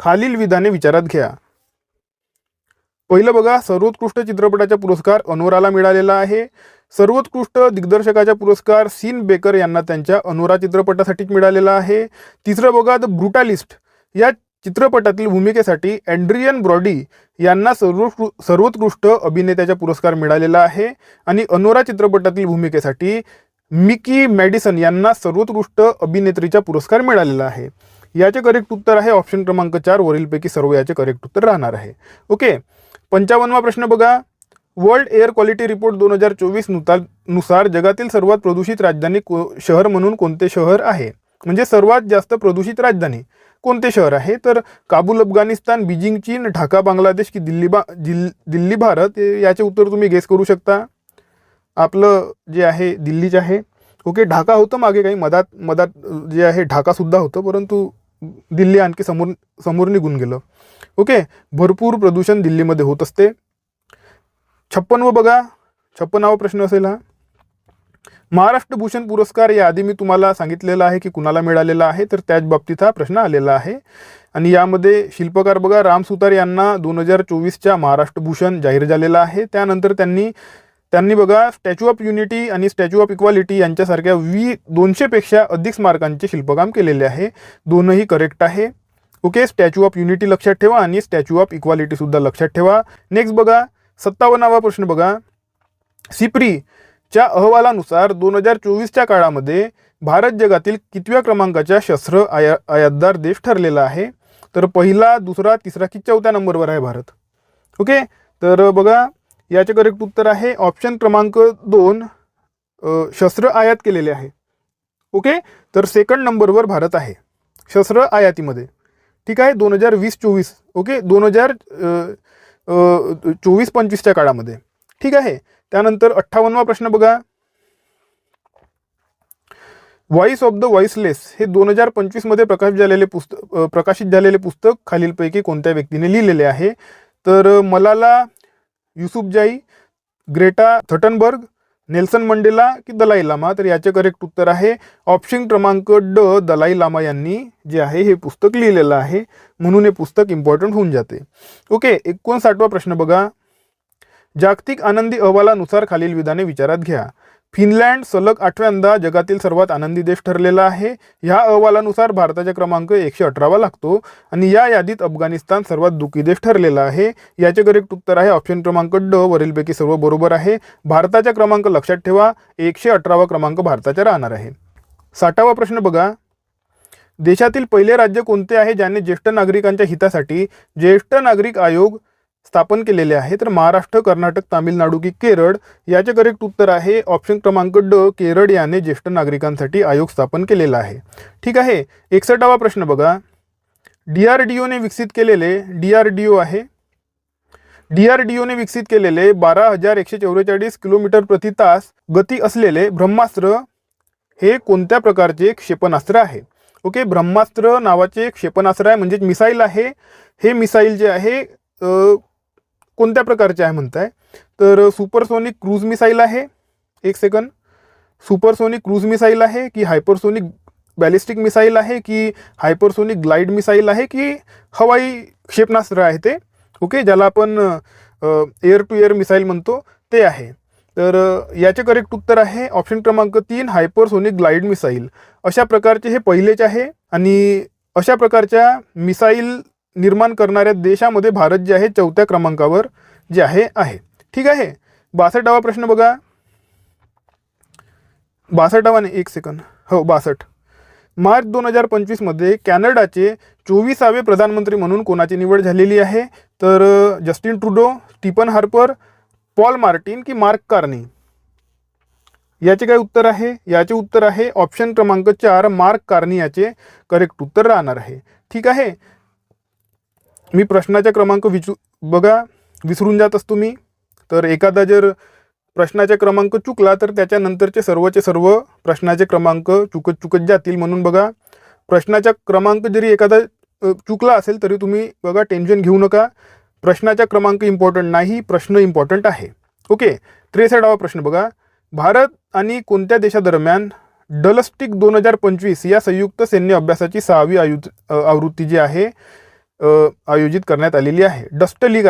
Speaker 1: खालील विधाने विचारात घ्या. पहिलं बघा, सर्वोत्कृष्ट चित्रपटाचा पुरस्कार अनोराला मिळालेला आहे. सर्वोत्कृष्ट दिग्दर्शकाचा पुरस्कार सीन बेकर यांना त्यांच्या अनोरा चित्रपटासाठीच मिळालेला आहे. तिसरं बघा, द ब्रुटालिस्ट या चित्रपटातील भूमिकेसाठी एड्रियन ब्रॉडी यांना सर्वोत्कृष्ट अभिनेत्याचा पुरस्कार मिळालेला आहे. आणि अनोरा चित्रपटातील भूमिकेसाठी मिकी मॅडिसन यांना सर्वोत्कृष्ट अभिनेत्रीचा पुरस्कार मिळालेला आहे. याचे करेक्ट उत्तर आहे ऑप्शन क्रमांक 4. वरीलपैकी सर्व याचे करेक्ट उत्तर राहणार आहे. ओके, 55वा प्रश्न बघा. वर्ल्ड एअर क्वालिटी रिपोर्ट 2024 नुसार जगातील सर्वात प्रदूषित राजधानी शहर म्हणून कोणते शहर आहे? म्हणजे सर्वात जास्त प्रदूषित राजधानी कोणते शहर आहे? तर काबूल अफगाणिस्तान, बीजिंग चीन, ढाका बांगलादेश की दिल्ली भारत. याचे उत्तर तुम्ही गेस करू शकता. आपलं जे आहे दिल्लीच आहे. ओके, ढाका होतं मागे काही मधात जे आहे ढाकासुद्धा होतं, परंतु दिल्ली आणखी समोर निघून गेलं. ओके, भरपूर प्रदूषण दिल्लीमध्ये होत असते. 56वा बघा. 56वा प्रश्न असेल हा. महाराष्ट्र भूषण पुरस्कार याआधी मी तुम्हाला सांगितलेलं आहे की कुणाला मिळालेला आहे, तर त्याच बाबतीत हा प्रश्न आलेला आहे. आणि यामध्ये शिल्पकार बघा, राम सुतार यांना 2024च्या महाराष्ट्र भूषण जाहीर झालेला आहे. त्यानंतर त्यांनी बघा स्टॅच्यू ऑफ युनिटी आणि स्टॅच्यू ऑफ इक्वालिटी यांच्यासारख्या 200पेक्षा अधिक स्मारकांचे शिल्पकाम केलेले आहे. दोनही करेक्ट आहे. ओके, स्टॅच्यू ऑफ युनिटी लक्षात ठेवा आणि स्टॅच्यू ऑफ इक्वालिटी सुद्धा लक्षात ठेवा. नेक्स्ट बघा, 57वा प्रश्न बघा. सिप्रीच्या अहवालानुसार 2024च्या काळामध्ये भारत जगातील कितव्या क्रमांकाच्या शस्त्र आयातदार देश ठरलेला आहे? तर पहिला, दुसरा, तिसरा की चौथ्या नंबरवर आहे भारत. ओके, तर बघा याचे करेक्ट उत्तर आहे ऑप्शन क्रमांक 2, शस्त्र आयात केलेले आहे. ओके, तर सेकंड नंबरवर भारत आहे शस्त्र आयातीमध्ये. ठीक आहे, 2020-24. ओके, 2024-25च्या काळामध्ये. ठीक आहे, त्यानंतर 58वा प्रश्न बघा. व्हॉइस ऑफ द व्हॉइसलेस हे 2025 मध्ये प्रकाशित झालेले पुस्तक खालीलपैकी कोणत्या व्यक्तीने लिहिलेले आहे? तर मलाला युसुफजाई, ग्रेटा थटनबर्ग, नेल्सन मंडेला की दलाई लामा. तर याचे करेक्ट उत्तर आहे ऑप्शन क्रमांक ड, दलाई लामा यांनी जे आहे हे पुस्तक लिहिलेलं आहे, म्हणून हे पुस्तक इम्पॉर्टंट होऊन जाते. ओके, 59वा प्रश्न बघा. जागतिक आनंदी अहवालानुसार खालील विधाने विचारात घ्या. फिनलँड सलग 8व्यांदा जगातील सर्वात आनंदी देश ठरलेला आहे. ह्या अहवालानुसार भारताचा क्रमांक 118वा लागतो आणि या यादीत अफगाणिस्तान सर्वात दुःखी देश ठरलेला आहे. याचे करेक्ट उत्तर आहे ऑप्शन क्रमांक ड. वरीलपैकी सर्व बरोबर आहे. भारताचा क्रमांक लक्षात ठेवा, 118वा क्रमांक भारताचा राहणार आहे. 60वा प्रश्न बघा. देशातील पहिले राज्य कोणते आहे ज्याने ज्येष्ठ नागरिकांच्या हितासाठी ज्येष्ठ नागरिक आयोग स्थापन केलेले आहे? तर महाराष्ट्र, कर्नाटक, तामिळनाडू की केरळ? याचे करेक्ट उत्तर आहे ऑप्शन क्रमांक ड, केरळ याने ज्येष्ठ नागरिकांसाठी आयोग स्थापन केलेला आहे. ठीक आहे. 61वा प्रश्न बघा. DRDOने विकसित केलेले, DRDO आहे, DRDOने विकसित केलेले 12,144 किलोमीटर प्रति तास गती असलेले ब्रह्मास्त्र हे कोणत्या प्रकारचे क्षेपणास्त्र आहे? ओके, ब्रह्मास्त्र नावाचे क्षेपणास्त्र आहे, म्हणजे मिसाईल आहे. हे मिसाईल जे आहे कोणत्या प्रकारचे आहे म्हणताय? तर सुपरसोनिक क्रूज मिसाईल आहे, एक सेकंड, सुपरसोनिक क्रूज मिसाईल आहे की हायपरसोनिक बॅलिस्टिक मिसाईल आहे की हायपरसोनिक ग्लाइड मिसाईल आहे की हवाई क्षेपणास्त्र आहे ते? ओके, ज्याला आपण एअर टू एअर मिसाईल म्हणतो ते आहे. तर याचे करेक्ट उत्तर आहे ऑप्शन क्रमांक 3, हायपरसोनिक ग्लाइड मिसाईल. अशा प्रकारचे हे पहिलेच आहे आणि अशा प्रकारच्या मिसाईल निर्माण करणाऱ्या देशामध्ये भारत जे आहे 4थ्या क्रमांकावर जे आहे. ठीक आहे. 62वा प्रश्न बघा. 62वा नाही, एक सेकंड, हो 62. मार्च 2025 मध्ये कॅनडाचे 24वे प्रधानमंत्री म्हणून कोणाची निवड झालेली आहे? तर Justin Trudeau, Stephen Harper, Paul Martin की मार्क कार्नी? याचे काय उत्तर आहे? याचे उत्तर आहे ऑप्शन क्रमांक 4, मार्क कार्नी याचे करेक्ट उत्तर राहणार आहे. ठीक आहे. मी प्रश्नाचा क्रमांक विसरून जात असतो मी. तर एखादा जर प्रश्नाचा क्रमांक चुकला तर त्याच्यानंतरचे सर्वचे सर्व प्रश्नाचे क्रमांक चुकत जातील. म्हणून बघा, प्रश्नाचा क्रमांक जरी एखादा चुकला असेल तरी तुम्ही बघा टेन्शन घेऊ नका. प्रश्नाचा क्रमांक इम्पॉर्टंट नाही, प्रश्न इम्पॉर्टंट आहे. ओके. 63वा प्रश्न बघा. भारत आणि कोणत्या देशादरम्यान डलस्टिक 2025 या संयुक्त सैन्य अभ्यासाची 6वी आवृत्ती जी आहे आयोजित करण्यात आलेली आहे? डस्टलिक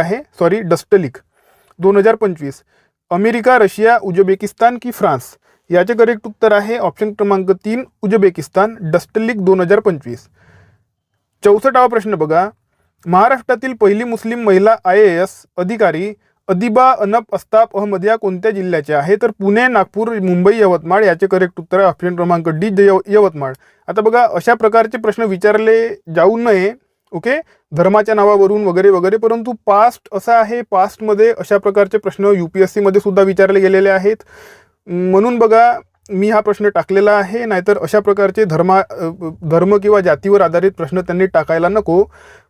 Speaker 1: 2025. अमेरिका, रशिया, उझबेकिस्तान की फ्रान्स? याचे करेक्ट उत्तर आहे ऑप्शन क्रमांक 3, उझबेकिस्तान. डस्टलिक 2025. 64वा प्रश्न बघा. महाराष्ट्रातील पहिली मुस्लिम महिला IAS अधिकारी अदिबा अनप अस्ताप अहमद या कोणत्या जिल्ह्याचे आहे? तर पुणे, नागपूर, मुंबई, यवतमाळ? याचे करेक्ट उत्तर आहे ऑप्शन क्रमांक डी, यवतमाळ. आता बघा, अशा प्रकारचे प्रश्न विचारले जाऊ नये, ओके, धर्माच्या नावावरून वगैरे वगैरे. परंतु पास्ट असा आहे, पास्टमध्ये अशा प्रकारचे प्रश्न UPSC मध्ये सुद्धा विचारले गेलेले आहेत. म्हणून बघा, मी हा प्रश्न टाकलेला आहे. नाहीतर अशा प्रकारचे धर्म किंवा जातीवर आधारित प्रश्न त्यांनी टाकायला नको.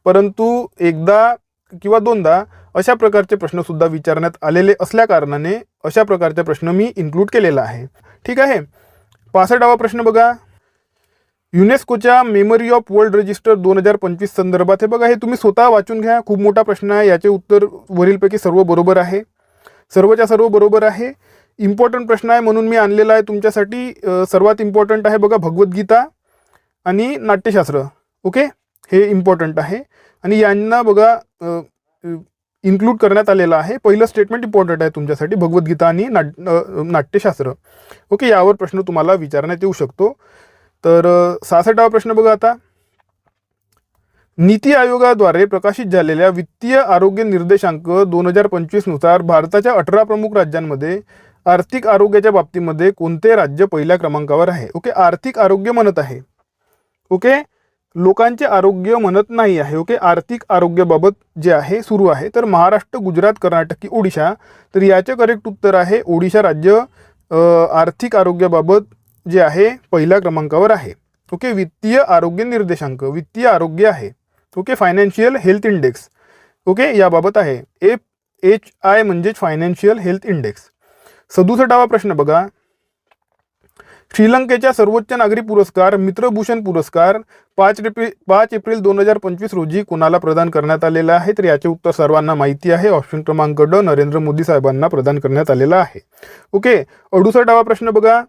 Speaker 1: परंतु एकदा किंवा दोनदा अशा प्रकारचे प्रश्न सुद्धा विचारण्यात आलेले असल्या कारणाने अशा प्रकारचे प्रश्न मी इन्क्लूड केलेला आहे. ठीक आहे. 65वा प्रश्न बघा. युनेस्कोच्या मेमरी ऑफ वर्ल्ड रजिस्टर 2025 संदर्भात, हे बघा, हे तुम्ही स्वतः वाचून घ्या. खूप मोठा प्रश्न आहे. याचे उत्तर वरीलपैकी सर्व बरोबर आहे, सर्वच्या सर्व बरोबर आहे. इम्पॉर्टंट प्रश्न आहे म्हणून मी आणलेला आहे तुमच्यासाठी. सर्वात इम्पॉर्टंट आहे बघा, भगवद्गीता आणि नाट्यशास्त्र. ओके, हे इम्पॉर्टंट आहे आणि यांना बघा इन्क्लूड करण्यात आलेलं आहे. पहिलं स्टेटमेंट इम्पॉर्टंट आहे तुमच्यासाठी, भगवद्गीता आणि नाट्यशास्त्र. ओके, यावर प्रश्न तुम्हाला विचारण्यात येऊ शकतो. तर 66वा प्रश्न बघा आता. नीती आयोगाद्वारे प्रकाशित झालेल्या वित्तीय आरोग्य निर्देशांक 2025 नुसार भारताच्या 18 प्रमुख राज्यांमध्ये आर्थिक आरोग्याच्या बाबतीमध्ये कोणते राज्य पहिल्या क्रमांकावर आहे? ओके, आर्थिक आरोग्य म्हणत आहे, ओके, लोकांचे आरोग्य म्हणत नाही आहे. ओके, आर्थिक आरोग्याबाबत जे आहे सुरू आहे. तर महाराष्ट्र, गुजरात, कर्नाटक की ओडिशा? तर याचे करेक्ट उत्तर आहे ओडिशा राज्य आर्थिक आरोग्याबाबत जे आहे पहिल्या क्रमांकावर आहे. ओके, वित्तीय आरोग्य निर्देशांक, वित्तीय आरोग्य आहे. Okay, financial health index, okay, याबाबत आहे. FHI म्हणजे फायनान्शियल हेल्थ इंडेक्स. 67वा प्रश्न बघा. श्रीलंकेच्या सर्वोच्च नागरी पुरस्कार मित्रभूषण पुरस्कार 5 एप्रिल 2025 रोजी कोणाला प्रदान करण्यात आलेला आहे? तर याचे उत्तर सर्वांना माहिती आहे. ऑप्शन क्रमांक ड, नरेंद्र मोदी साहेबांना प्रदान करण्यात आलेला आहे. ओके, 68वा प्रश्न बघा.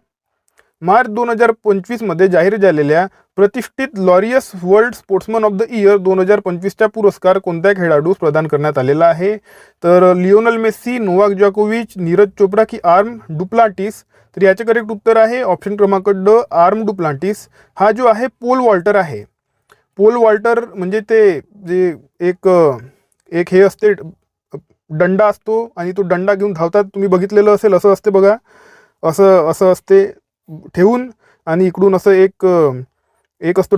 Speaker 1: मार्च 2025 मध्ये जाहीर झालेल्या प्रतिष्ठित Laureus world sportsman of the year 2025चा पुरस्कार कोणत्या खेळाडूस प्रदान करण्यात आलेला आहे? तर लिओनल मेस्सी, नोवाक जोकोविच, नीरज चोप्रा की आर्म डुप्लांटिस? तर याचे करेक्ट उत्तर आहे ऑप्शन क्रमांक ड, आर्म डुप्लांटिस. हा जो आहे पोल वॉल्टर आहे. पोल वॉल्टर म्हणजे ते जे एक हे असते, दंडा असतो आणि तो दंडा घेऊन धावतात. तुम्ही बघितलेलं असेल, असं असते बघा, असं असते ठेवून आणि इकडून असं एक असतो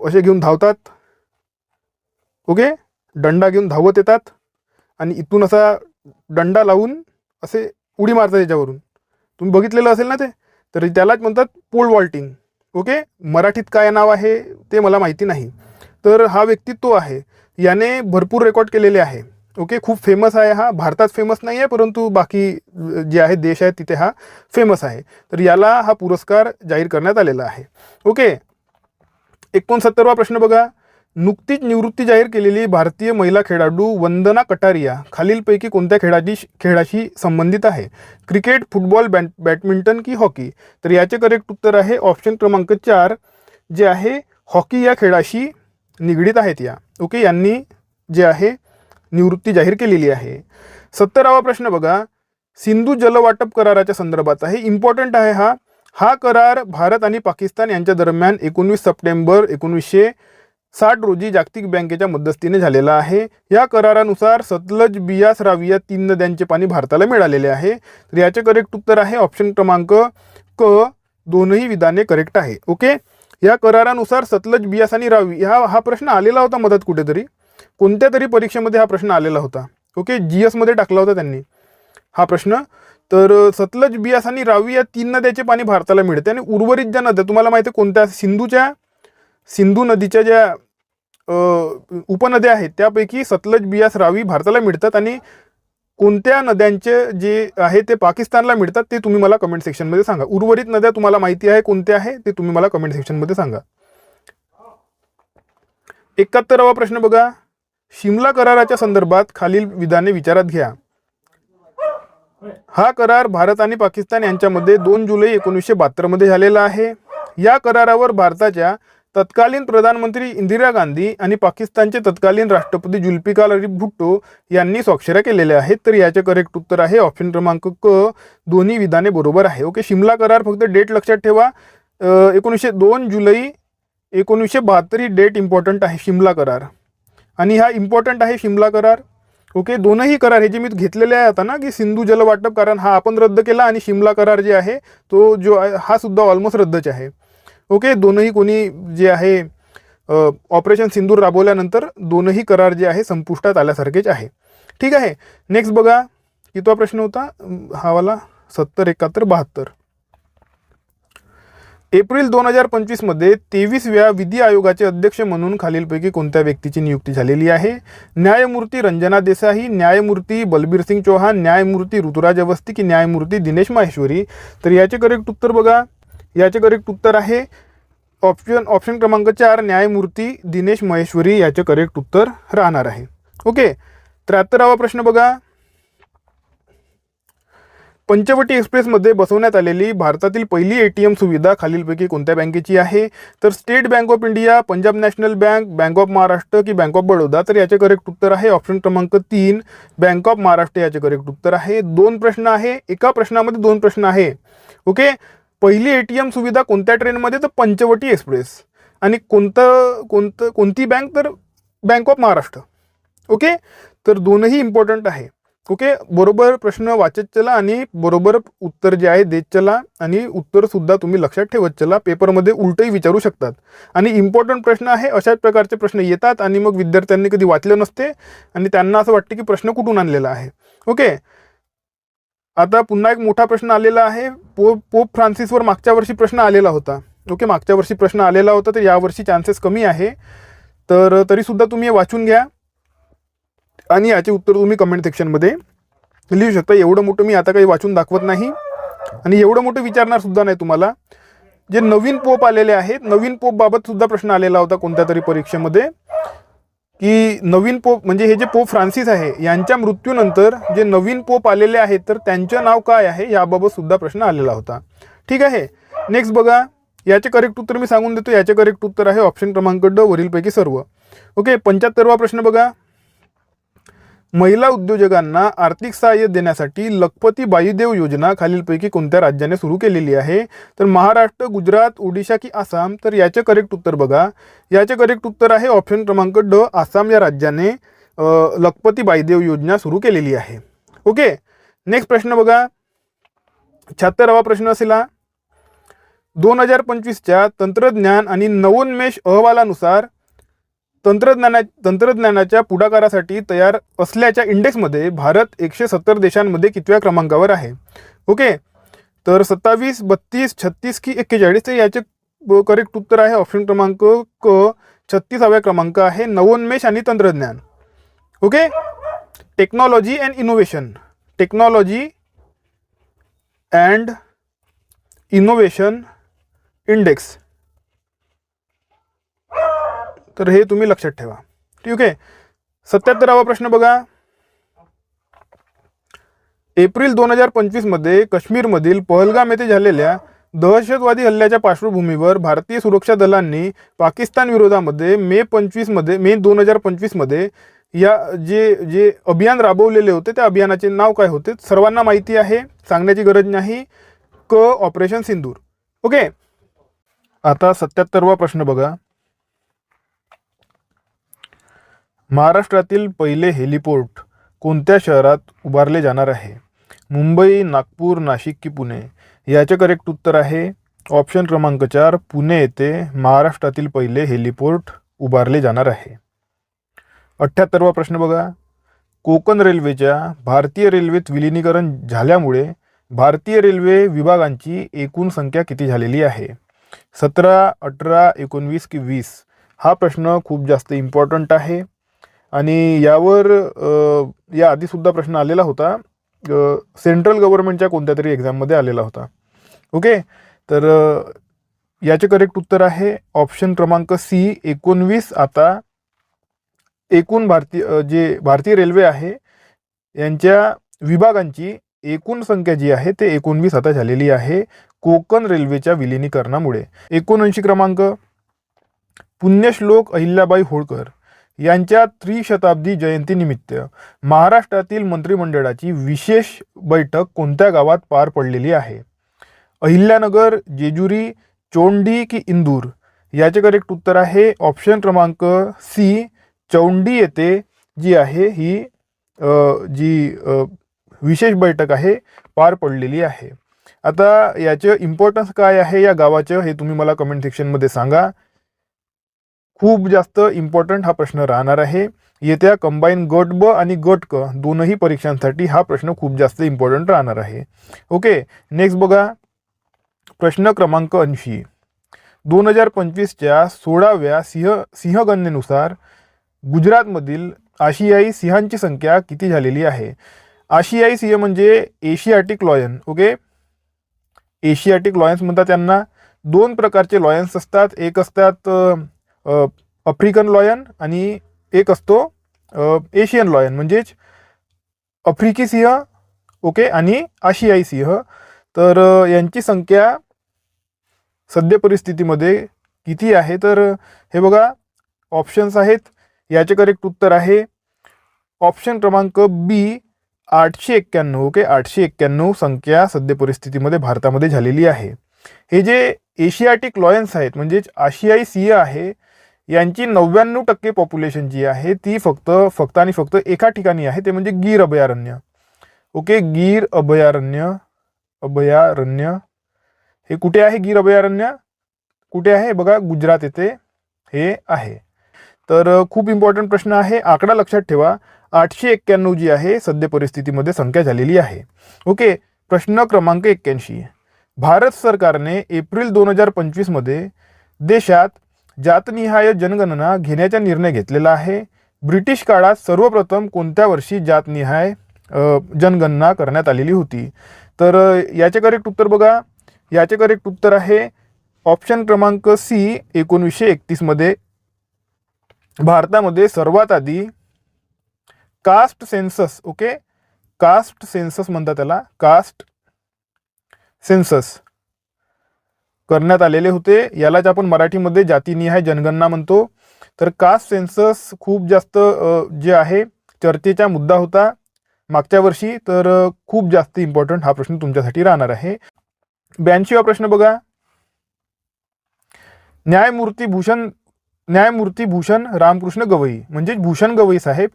Speaker 1: असे घेऊन धावतात. ओके, दंडा घेऊन धावत येतात आणि इथून असा दंडा लावून असे उडी मारतात त्याच्यावरून. तुम्ही बघितलेलं असेल ना ते, तर त्यालाच म्हणतात पोल वॉल्टिंग. ओके, मराठीत काय नाव आहे ते मला माहिती नाही. तर हा व्यक्ती तो आहे, याने भरपूर रेकॉर्ड केलेले आहे. ओके, खूप फेमस आहे हा. भारतात फेमस नाही आहे, परंतु बाकी जे आहे देश आहेत तिथे हा फेमस आहे. तर याला हा पुरस्कार जाहीर करण्यात आलेला आहे. ओके, 69वा प्रश्न बघा. नुकतीच निवृत्ती जाहीर केलेली भारतीय महिला खेळाडू वंदना कटारिया खालीलपैकी कोणत्या खेळाशी संबंधित आहे? क्रिकेट, फुटबॉल, बॅडमिंटन की हॉकी? तर याचे करेक्ट उत्तर आहे ऑप्शन क्रमांक 4 जे आहे हॉकी या खेळाशी निगडीत आहेत या. ओके, यांनी जे आहे निवृत्ती जाहीर केलेली आहे. 70वा प्रश्न बघा. सिंधू जलवाटप कराराच्या संदर्भात आहे, इम्पॉर्टंट आहे हा करार भारत आणि पाकिस्तान यांच्या दरम्यान 19 सप्टेंबर 1960 रोजी जागतिक बँकेच्या मध्यस्थीने झालेला आहे. या करारानुसार सतलज, बियास, रावी या 3 नद्यांचे पाणी भारताला मिळालेले आहे. तर याचे करेक्ट उत्तर आहे ऑप्शन क्रमांक क. दोनही विधाने करेक्ट आहे. ओके, या करारानुसार सतलज, बियास आणि रावी हा प्रश्न आलेला होता मदत कुठेतरी, कोणत्या तरी परीक्षेमध्ये हा प्रश्न आलेला होता. ओके, GS मध्ये टाकला होता त्यांनी हा प्रश्न. तर सतलज, बियास आणि रावी या 3 नद्याचे पाणी भारताला मिळते आणि उर्वरित ज्या नद्या तुम्हाला माहिती आहे कोणत्या, सिंधू नदीच्या ज्या उपनद्या आहेत त्यापैकी सतलज, बियास, रावी भारताला मिळतात आणि कोणत्या नद्यांचे जे आहे ते पाकिस्तानला मिळतात ते तुम्ही मला कमेंट सेक्शनमध्ये सांगा. उर्वरित नद्या तुम्हाला माहिती आहे कोणत्या आहे ते तुम्ही मला कमेंट सेक्शनमध्ये सांगा. 71वा प्रश्न बघा. शिमला कराराच्या संदर्भात खालील विधाने विचारात घ्या. हा करार भारत आणि पाकिस्तान यांच्यामध्ये 2 जुलै 1972 मध्ये झालेला आहे. या करारावर भारताच्या तत्कालीन प्रधानमंत्री इंदिरा गांधी आणि पाकिस्तानचे तत्कालीन राष्ट्रपती जुल्फिकार अली भुट्टो यांनी स्वाक्षऱ्या केलेल्या आहेत. तर याचे करेक्ट उत्तर आहे ऑप्शन क्रमांक क. दोन्ही विधाने बरोबर आहे. ओके, शिमला करार, फक्त डेट लक्षात ठेवा, 2 जुलै 1972 ही डेट इम्पॉर्टंट आहे शिमला करार, आणि हा इम्पॉर्टंट आहे शिमला करार. ओके, दोनही करार हे जे मी घेतलेले आहे आता ना की सिंधू जलवाटप करार हा आपण रद्द केला आणि शिमला करार जे आहे तो जो हा सुद्धा ऑलमोस्ट रद्दच आहे. ओके, दोनही कोणी जे आहे ऑपरेशन सिंदूर राबवल्यानंतर दोनही करार जे आहे संपुष्टात आल्यासारखेच आहे. ठीक आहे, नेक्स्ट बघा. कितवा प्रश्न होता हा वाला? 70, 71, 72. एप्रिल 2025 मध्ये 23व्या विधी आयोगाचे अध्यक्ष म्हणून खालीलपैकी कोणत्या व्यक्तीची नियुक्ती झालेली आहे? न्यायमूर्ती रंजना देसाई, न्यायमूर्ती बलबीर सिंग चौहान, न्यायमूर्ती ऋतुराज अवस्थी की न्यायमूर्ती दिनेश माहेश्वरी? तर याचे करेक्ट उत्तर बघा. याचे करेक्ट उत्तर आहे ऑप्शन क्रमांक 4 न्यायमूर्ती दिनेश महेश्वरी याचे करेक्ट उत्तर राहणार आहे. ओके, 73वा प्रश्न बघा. पंचवटी एक्सप्रेसमध्ये बसवण्यात आलेली भारतातील पहिली ATM सुविधा खालीलपैकी कोणत्या बँकेची आहे? तर state bank of India, Punjab national bank, bank of Maharashtra की बँक ऑफ बडोदा? तर याचे करेक्ट उत्तर आहे ऑप्शन क्रमांक 3 बँक ऑफ महाराष्ट्र याचे करेक्ट उत्तर आहे. 2 प्रश्न आहे, एका प्रश्नामध्ये 2 प्रश्न आहे. ओके, पहिली ATM सुविधा कोणत्या ट्रेनमध्ये? तर पंचवटी एक्सप्रेस. आणि कोणती बँक? तर बँक ऑफ महाराष्ट्र. ओके, तर दोनही इम्पॉर्टंट आहे. ओके, बरोबर प्रश्न वाचत चला आणि बरोबर उत्तर जे आहे देत चला, आणि उत्तर सुद्धा तुम्ही लक्षात ठेवत चला. पेपरमध्ये उलटही विचारू शकतात आणि इम्पॉर्टंट प्रश्न आहे. अशाच प्रकारचे प्रश्न येतात आणि मग विद्यार्थ्यांनी कधी वाचलं नसते आणि त्यांना असं वाटतं की प्रश्न कुठून आणलेला आहे. ओके, आता पुन्हा एक मोठा प्रश्न आलेला आहे. पोप फ्रान्सिसवर मागच्या वर्षी प्रश्न आलेला होता. ओके, मागच्या वर्षी प्रश्न आलेला होता, तर यावर्षी चान्सेस कमी आहे. तर तरीसुद्धा तुम्ही हे वाचून घ्या आणि याचे उत्तर तुम्ही कमेंट सेक्शनमध्ये लिहू शकता. एवढं मोठं मी आता काही वाचून दाखवत नाही आणि एवढं मोठं विचारणार सुद्धा नाही तुम्हाला. जे नवीन पोप आलेले आहेत, नवीन पोप बाबत सुद्धा प्रश्न आलेला होता कोणत्या तरी परीक्षेमध्ये, की नवीन पोप म्हणजे हे जे पोप फ्रान्सिस आहे यांच्या मृत्यूनंतर जे नवीन पोप आलेले आहेत तर त्यांचं नाव काय आहे याबाबत सुद्धा प्रश्न आलेला होता. ठीक आहे, नेक्स्ट बघा. याचे करेक्ट उत्तर मी सांगून देतो. याचे करेक्ट उत्तर आहे ऑप्शन क्रमांक ड वरीलपैकी सर्व. ओके, 75वा प्रश्न बघा. महिला उद्योजकांना आर्थिक सहाय्य देण्यासाठी लखपती बाईदेव योजना खालीलपैकी कोणत्या राज्याने सुरू केलेली आहे? तर महाराष्ट्र, गुजरात, ओडिशा की आसाम? तर याचे करेक्ट उत्तर बघा. याचे करेक्ट उत्तर आहे ऑप्शन क्रमांक ड आसाम या राज्याने लखपती बाईदेव योजना सुरू केलेली आहे. ओके, नेक्स्ट प्रश्न बघा. 76वा प्रश्न असेल हा. 2025च्या तंत्रज्ञान आणि नवोन्मेष अहवालानुसार तंत्रज्ञानाच्या पुढाकारासाठी तयार असल्याच्या इंडेक्समध्ये भारत 170 देशांमध्ये कितव्या क्रमांकावर आहे? ओके, तर 27, 32, 36 की 41? तर याचे करेक्ट उत्तर आहे ऑप्शन क्रमांक क, 36व्या क्रमांक आहे, नवोन्मेष आणि तंत्रज्ञान. Okay, technology and innovation, technology and innovation index. तर हे तुम्ही लक्षात ठेवा. ठीक आहे. 77वा प्रश्न बघा. एप्रिल 2025 मध्ये काश्मीरमधील पहलगाम येथे झालेल्या दहशतवादी हल्ल्याच्या पार्श्वभूमीवर भारतीय सुरक्षा दलांनी पाकिस्तान विरोधामध्ये मे 2025 मध्ये या जे अभियान राबवलेले होते त्या अभियानाचे नाव काय होते? सर्वांना माहिती आहे, सांगण्याची गरज नाही. क, ऑपरेशन सिंदूर. ओके, आता 77वा प्रश्न बघा. महाराष्ट्रातील पहिले हेलिपोर्ट कोणत्या शहरात उभारले जाणार आहे? मुंबई, नागपूर, नाशिक की पुणे? याचे करेक्ट उत्तर आहे ऑप्शन क्रमांक 4, पुणे येथे महाराष्ट्रातील पहिले हेलिपोर्ट उभारले जाणार आहे. 78वा प्रश्न बघा. कोकण रेल्वेच्या भारतीय रेल्वेत विलिनीकरण झाल्यामुळे भारतीय रेल्वे विभागांची एकूण संख्या किती झालेली आहे? 17, 18, 19 की 20? हा प्रश्न खूप जास्त इम्पॉर्टंट आहे आणि यावर या आधीसुद्धा प्रश्न आलेला होता. सेंट्रल गव्हर्नमेंटच्या कोणत्या तरी एक्झाममध्ये आलेला होता. ओके, तर याचे करेक्ट उत्तर आहे ऑप्शन क्रमांक सी, 19. आता एकूण भारतीय रेल्वे आहे यांच्या विभागांची एकूण संख्या जी आहे ते 19 आता झालेली आहे कोकण रेल्वेच्या विलिनीकरणामुळे. 79 क्रमांक. पुण्यश्लोक अहिल्याबाई होळकर यांच्या त्रिशताब्दी जयंतीनिमित्त महाराष्ट्रातील मंत्रिमंडळाची विशेष बैठक कोणत्या गावात पार पडलेली आहे? अहिल्यानगर, जेजुरी, चोंडी की इंदूर? याचे करेक्ट उत्तर आहे ऑप्शन क्रमांक सी, चौंडी येथे जी आहे ही विशेष बैठक आहे पार पडलेली आहे. आता याचे इम्पॉर्टन्स काय आहे या गावाचं हे तुम्ही मला कमेंट सेक्शनमध्ये सांगा. खूप जास्त इम्पॉर्टंट हा प्रश्न राहणार आहे. येत्या कंबाईन गट ब आणि गट क दोनही परीक्षांसाठी हा प्रश्न खूप जास्त इम्पॉर्टंट राहणार आहे. ओके, नेक्स्ट बघा. प्रश्न क्रमांक 80. 2025च्या 16व्या सिंहगणनेनुसार गुजरातमधील आशियाई सिंहांची संख्या किती झालेली आहे? आशियाई सिंह म्हणजे Asiatic lion. Okay, Asiatic Lions म्हणतात त्यांना. 2 प्रकारचे लॉयन्स असतात. एक असतात आफ्रिकन लॉयन आणि एक असतो एशियन लॉयन, म्हणजेच आफ्रिकी सिंह. ओके, आणि आशियाई सिंह. तर यांची संख्या सद्य परिस्थितीमध्ये किती आहे? तर हे बघा ऑप्शन्स आहेत. याचे करेक्ट उत्तर आहे ऑप्शन क्रमांक बी, 891. ओके, 891 संख्या सद्य परिस्थितीमध्ये भारतामध्ये झालेली आहे. हे जे एशियाटिक लॉयन्स आहेत म्हणजेच आशियाई सिंह आहे यांची 99% पॉप्युलेशन जी आहे ती फक्त आणि फक्त एका ठिकाणी आहे, ते म्हणजे गीर अभयारण्य. ओके, गीर अभयारण्य हे कुठे आहे? गीर अभयारण्य कुठे आहे? बघा गुजरात येथे हे आहे. तर खूप इम्पॉर्टंट प्रश्न आहे. आकडा लक्षात ठेवा. 891 जी आहे सद्य परिस्थितीमध्ये संख्या झालेली आहे. ओके, प्रश्न क्रमांक 81. भारत सरकारने एप्रिल 2025 मध्ये देशात जातनिहाय जनगणना घेण्याचा निर्णय घेतलेला आहे. ब्रिटिश काळात सर्वप्रथम कोणत्या वर्षी जातनिहाय जनगणना करण्यात आलेली होती? तर याचे करेक्ट उत्तर बघा. याचे करेक्ट उत्तर आहे ऑप्शन क्रमांक सी, 1931 मध्ये भारतामध्ये सर्वात आधी caste census. Okay, caste census म्हणतात त्याला, कास्ट सेन्सस करण्यात आलेले होते. यालाच आपण मराठीमध्ये जातीनिहाय जनगणना म्हणतो. तर कास्ट सेन्सस खूप जास्त जे आहे चर्चेचा मुद्दा होता मागच्या वर्षी. तर खूप जास्त इम्पॉर्टंट हा प्रश्न तुमच्यासाठी राहणार आहे. 82वा प्रश्न बघा. न्यायमूर्ती भूषण रामकृष्ण गवई म्हणजे भूषण गवई साहेब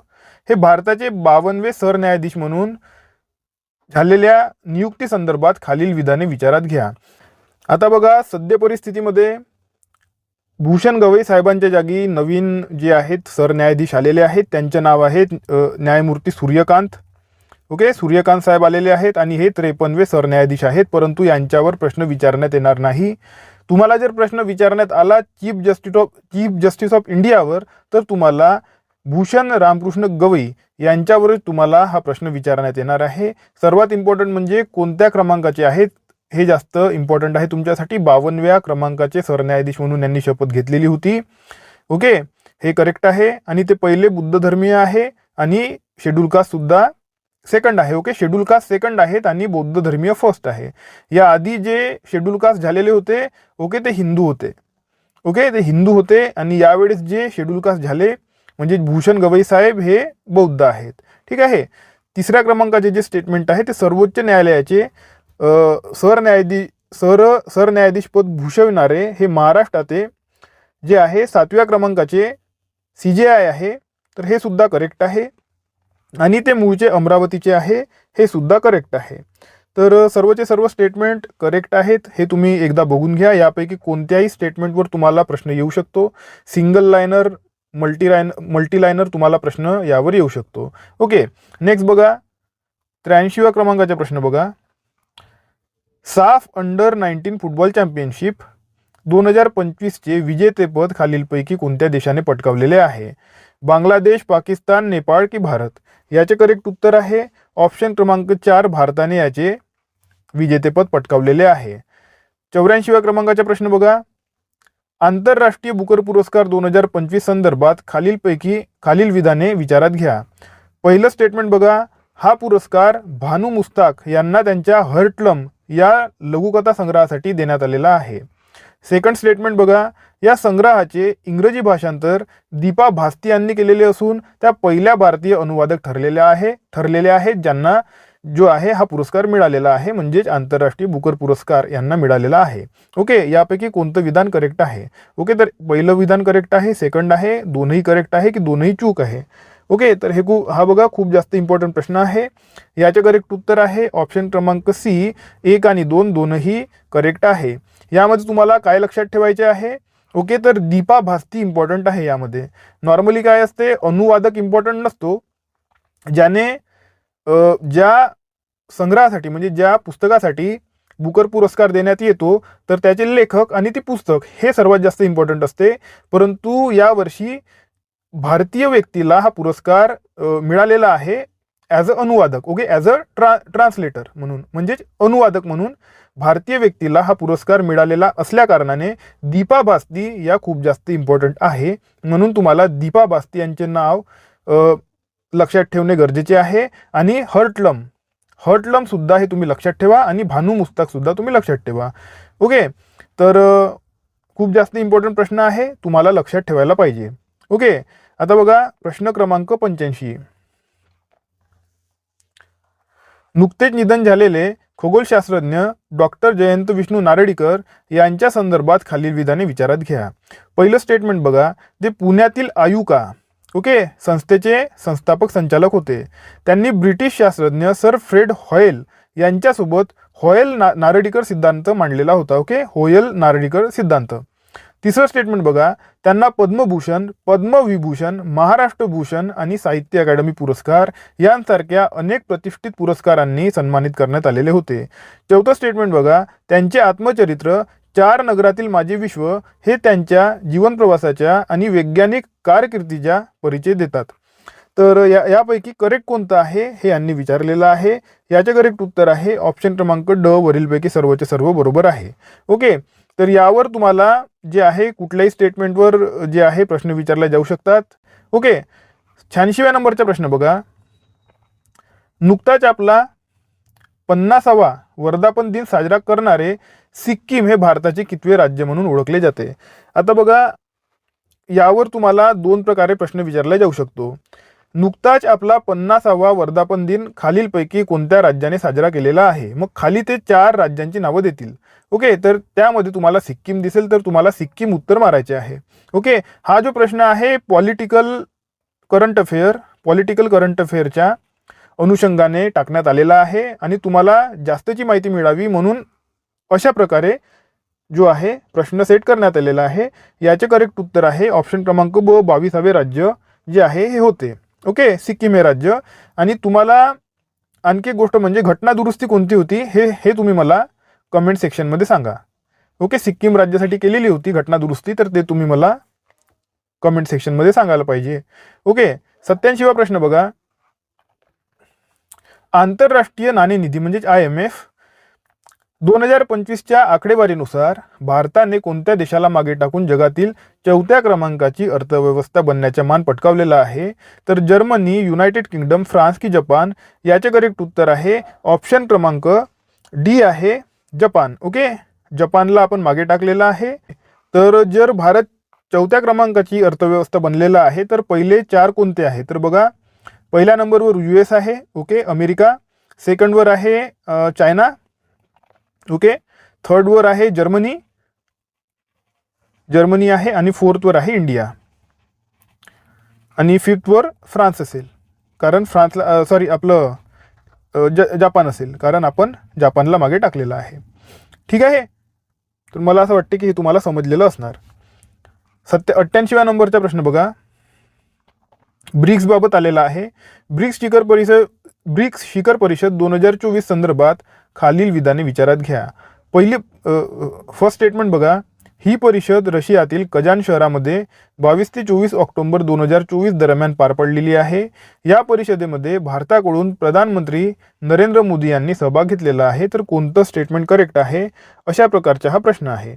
Speaker 1: हे भारताचे 52वे सरन्यायाधीश म्हणून झालेल्या नियुक्ती संदर्भात खालील विधाने विचारात घ्या. आता बघा सद्य परिस्थितीमध्ये भूषण गवई साहेबांच्या जागी नवीन जे आहेत सरन्यायाधीश आलेले आहेत, त्यांचे नाव आहेत न्यायमूर्ती सूर्यकांत. ओके, सूर्यकांत साहेब आलेले आहेत आणि हे 53वे सरन्यायाधीश आहेत, परंतु यांच्यावर प्रश्न विचारण्यात येणार नाही. तुम्हाला जर प्रश्न विचारण्यात आला चीफ जस्टिस ऑफ इंडियावर, तर तुम्हाला भूषण रामकृष्ण गवई यांच्यावरच तुम्हाला हा प्रश्न विचारण्यात येणार आहे. सर्वात इम्पॉर्टंट म्हणजे कोणत्या क्रमांकाचे आहेत हे जास्त इम्पॉर्टंट आहे तुमच्यासाठी. 52व्या क्रमांकाचे सरन्यायाधीश म्हणून यांनी शपथ घेतलेली होती. ओके, हे करेक्ट आहे. आणि ते पहिले बुद्ध धर्मीय आहे आणि शेड्यूल कास्ट सुद्धा सेकंड आहे. ओके, शेड्यूल कास्ट सेकंड आहेत आणि बौद्ध धर्मीय फर्स्ट आहे. या आधी जे शेड्यूल कास्ट झालेले होते, ओके, ते हिंदू होते. ओके, ते हिंदू होते आणि यावेळेस जे शेड्यूल कास्ट झाले म्हणजे भूषण गवई साहेब हे बौद्ध आहेत. ठीक आहे. तिसऱ्या क्रमांकाचे जे स्टेटमेंट आहे ते सर्वोच्च न्यायालयाचे सरन्यायाधीश पद भूषविणारे हे महाराष्ट्राचे जे आहे 7व्या क्रमांकाचे CJI आहे. तर हे सुद्धा करेक्ट आहे. आणि ते मूळचे अमरावतीचे आहे, हे सुद्धा करेक्ट आहे. तर सर्वचे सर्व स्टेटमेंट करेक्ट आहेत. हे तुम्ही एकदा बघून घ्या. यापैकी कोणत्याही स्टेटमेंटवर तुम्हाला प्रश्न येऊ शकतो. सिंगल लायनर, मल्टी लायनर तुम्हाला प्रश्न यावर येऊ शकतो. ओके, नेक्स्ट बघा 83व्या क्रमांकाचा प्रश्न बघा. साफ अंडर 19 फुटबॉल चॅम्पियनशिप 2025चे विजेतेपद खालीलपैकी कोणत्या देशाने पटकावलेले आहे? बांगलादेश, पाकिस्तान, नेपाळ की भारत? याचे करेक्ट उत्तर आहे ऑप्शन क्रमांक 4, भारताने याचे विजेतेपद पटकावलेले आहे. 84व्या क्रमांकाचा प्रश्न बघा. आंतरराष्ट्रीय बुकर पुरस्कार 2025 संदर्भात खालील विधाने विचारात घ्या. पहिलं स्टेटमेंट बघा. हा पुरस्कार भानू मुस्ताक यांना त्यांच्या हर्टलम या लघुकथा संग्रहासाठी देण्यात आलेला आहे. सेकंड स्टेटमेंट बघा. या संग्रहाचे इंग्रजी भाषांतर दीपा भास्ती यांनी केलेले असून त्या पहिल्या भारतीय अनुवादक ठरलेले आहेत ज्यांना जो आहे हा पुरस्कार मिळालेला आहे, म्हणजेच आंतरराष्ट्रीय बुकर पुरस्कार यांना मिळालेला आहे. ओके, यापैकी कोणतं विधान करेक्ट आहे? ओके, तर पहिलं विधान करेक्ट आहे, सेकंड आहे, दोनही करेक्ट आहे की दोनही चूक आहे? ओके, तर हा बघा खूप जास्त इम्पॉर्टंट प्रश्न आहे. याचे करेक्ट उत्तर आहे ऑप्शन क्रमांक C, 1 आणि 2 दोनही करेक्ट आहे. यामध्ये तुम्हाला काय लक्षात ठेवायचे आहे? ओके, तर दीपा भास्ती इम्पॉर्टंट आहे. यामध्ये नॉर्मली काय असते, अनुवादक इम्पॉर्टंट नसतो. ज्याने ज्या संग्रहासाठी म्हणजे ज्या पुस्तकासाठी बुकर पुरस्कार देण्यात येतो तर त्याचे लेखक आणि ती पुस्तक हे सर्वात जास्त इम्पॉर्टंट असते. परंतु यावर्षी भारतीय व्यक्तीला हा पुरस्कार मिळालेला आहे ॲज अ अनुवादक. ओके, ॲज अ ट्रान्सलेटर म्हणून, म्हणजेच अनुवादक म्हणून भारतीय व्यक्तीला हा पुरस्कार मिळालेला असल्या कारणाने दीपा भास्ती या खूप जास्त इम्पॉर्टंट आहे. म्हणून तुम्हाला दीपा भास्ती यांचे नाव लक्षात ठेवणे गरजेचे आहे. आणि हर्टलम सुद्धा हे तुम्ही लक्षात ठेवा आणि भानू मुस्ताक सुद्धा तुम्ही लक्षात ठेवा. ओके, तर खूप जास्त इम्पॉर्टंट प्रश्न आहे, तुम्हाला लक्षात ठेवायला पाहिजे. ओके, आता बघा प्रश्न क्रमांक 85. नुकतेच निधन झालेले खगोलशास्त्रज्ञ डॉक्टर जयंत विष्णू नारळीकर यांच्या संदर्भात खालील विधाने विचारात घ्या. पहिलं स्टेटमेंट बघा. ते पुण्यातील आयुका ओके संस्थेचे संस्थापक संचालक होते. त्यांनी ब्रिटिश शास्त्रज्ञ सर फ्रेड हॉयल यांच्यासोबत हॉयल नारळीकर सिद्धांत मांडलेला होता. ओके, हॉयल नारळीकर सिद्धांत. तिसरं स्टेटमेंट बघा. त्यांना पद्मभूषण, पद्मविभूषण, महाराष्ट्र भूषण आणि साहित्य अकादमी पुरस्कार यांसारख्या अनेक प्रतिष्ठित पुरस्कारांनी सन्मानित करण्यात आलेले होते. चौथं स्टेटमेंट बघा. त्यांचे आत्मचरित्र 4 नगरातील माझे विश्व हे त्यांच्या जीवन प्रवासाच्या आणि वैज्ञानिक कारकिर्दीचा परिचय देतात. तर यापैकी करेक्ट कोणतं आहे हे यांनी विचारलेलं आहे. याचे करेक्ट उत्तर आहे ऑप्शन क्रमांक ड, वरीलपैकी सर्वचे सर्व बरोबर आहे. ओके, तर यावर तुम्हाला जे आहे कुठल्याही स्टेटमेंटवर जे आहे प्रश्न विचारले जाऊ शकतात. ओके, 86व्या नंबरचा प्रश्न बघा. नुकताच आपला 50वा वर्धापन दिन साजरा करणारे सिक्कीम हे भारताचे कितवे राज्य म्हणून ओळखले जाते? आता बघा यावर तुम्हाला 2 प्रकारे प्रश्न विचारला जाऊ शकतो. नुकताच आपला 50वा वर्धापन दिन खालीलपैकी कोणत्या राज्याने साजरा केलेला आहे? मग खाली ते 4 राज्यांची नावं देतील. ओके, तर त्यामध्ये तुम्हाला सिक्कीम दिसेल तर तुम्हाला सिक्कीम उत्तर मारायचे आहे. ओके, हा जो प्रश्न आहे पॉलिटिकल करंट अफेअरच्या अनुषंगाने टाकण्यात आलेला आहे आणि तुम्हाला जास्तची माहिती मिळावी म्हणून अशा प्रकारे जो आहे प्रश्न सेट करण्यात आलेला आहे. याचे करेक्ट उत्तर आहे ऑप्शन क्रमांक ब 22वे राज्य जे आहे हे होते. ओके, सिक्कीम हे राज्य. आणि तुम्हाला आणखी एक गोष्ट म्हणजे घटना दुरुस्ती कोणती होती हे तुम्ही मला कमेंट सेक्शनमध्ये सांगा. ओके, सिक्कीम राज्यासाठी केलेली होती घटना दुरुस्ती, तर ते तुम्ही मला कमेंट सेक्शनमध्ये सांगायला पाहिजे. ओके, 87वा प्रश्न बघा. आंतरराष्ट्रीय नाणेनिधी म्हणजे IMF 2025च्या आकडेवारीनुसार भारताने कोणत्या देशाला मागे टाकून जगातील 4थ्या क्रमांकाची अर्थव्यवस्था बनण्याचा मान पटकावलेला आहे? तर जर्मनी, युनायटेड किंगडम, फ्रान्स की जपान? याचे करेक्ट उत्तर आहे ऑप्शन क्रमांक डी आहे जपान. ओके, जपानला आपण मागे टाकलेला आहे. तर जर भारत 4थ्या क्रमांकाची अर्थव्यवस्था बनलेला आहे तर पहिले 4 कोणते आहे? तर बघा, पहिल्या नंबरवर US आहे. Okay, America. सेकंडवर आहे चायना. ओके, थर्डवर आहे जर्मनी आहे. आणि फोर्थवर आहे इंडिया. आणि फिफ्थवर फ्रान्स असेल, कारण फ्रान्सला जपान असेल, कारण आपण जपानला मागे टाकलेलं आहे. ठीक आहे, तर मला असं वाटते की हे तुम्हाला समजलेलं असणार. 88व्या नंबरचा प्रश्न बघा. ब्रिक्स बाबत आलेला आहे. ब्रिक्स शिखर परिषद 2024 संदर्भात खालील विधाने विचारात घ्या. पहिली फर्स्ट स्टेटमेंट बघा. ही परिषद रशियातील कजान शहरामध्ये 22 ते 24 ऑक्टोबर 2024 दरम्यान पार पडलेली आहे. या परिषदेमध्ये भारताकडून प्रधानमंत्री नरेंद्र मोदी यांनी सहभाग घेतलेला आहे. तर कोणतं स्टेटमेंट करेक्ट आहे? अशा प्रकारचा हा प्रश्न आहे.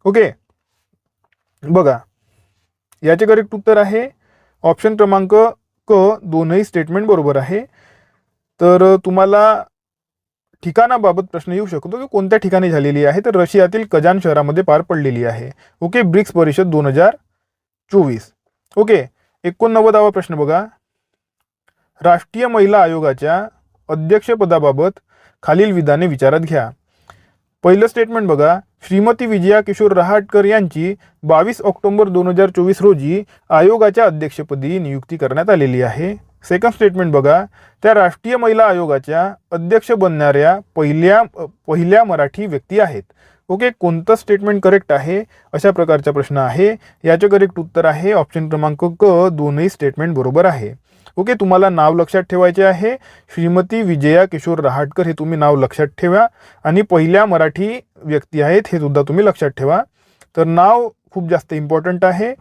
Speaker 1: ओके, बघा, याचे करेक्ट उत्तर आहे ऑप्शन क्रमांक क. दोनही स्टेटमेंट बरोबर आहे. तर तुम्हाला ठिकाणाबाबत प्रश्न येऊ शकतो की कोणत्या ठिकाणी झालेली आहे? तर रशियातील कजान शहरामध्ये पार पडलेली आहे. ओके, ब्रिक्स परिषद 2024. ओके, 89वा प्रश्न बघा. राष्ट्रीय महिला आयोगाच्या अध्यक्षपदाबाबत खालील विधाने विचारात घ्या. पहिलं स्टेटमेंट बघा. श्रीमती विजया किशोर रहाटकर यांची 22 ऑक्टोबर 2024 रोजी आयोगाच्या अध्यक्षपदी नियुक्ती करण्यात आलेली आहे. सेकंड स्टेटमेंट बघा. त्या राष्ट्रीय महिला आयोगाच्या अध्यक्ष बनणाऱ्या पहिल्या मराठी व्यक्ती आहेत. ओके, कोणतं स्टेटमेंट करेक्ट आहे? अशा प्रकारचा प्रश्न आहे. याचे करेक्ट उत्तर आहे ऑप्शन क्रमांक क. दोनही स्टेटमेंट बरोबर आहे. ओके, तुम्हाला नाव लक्षात ठेवायचे आहे. श्रीमती विजया किशोर रहाटकर हे तुम्ही नाव लक्षात ठेवा. आणि पहिल्या मराठी व्यक्ती आहेत हे सुद्धा तुम्ही लक्षात ठेवा. तर नाव खूप जास्त इम्पॉर्टंट आहे,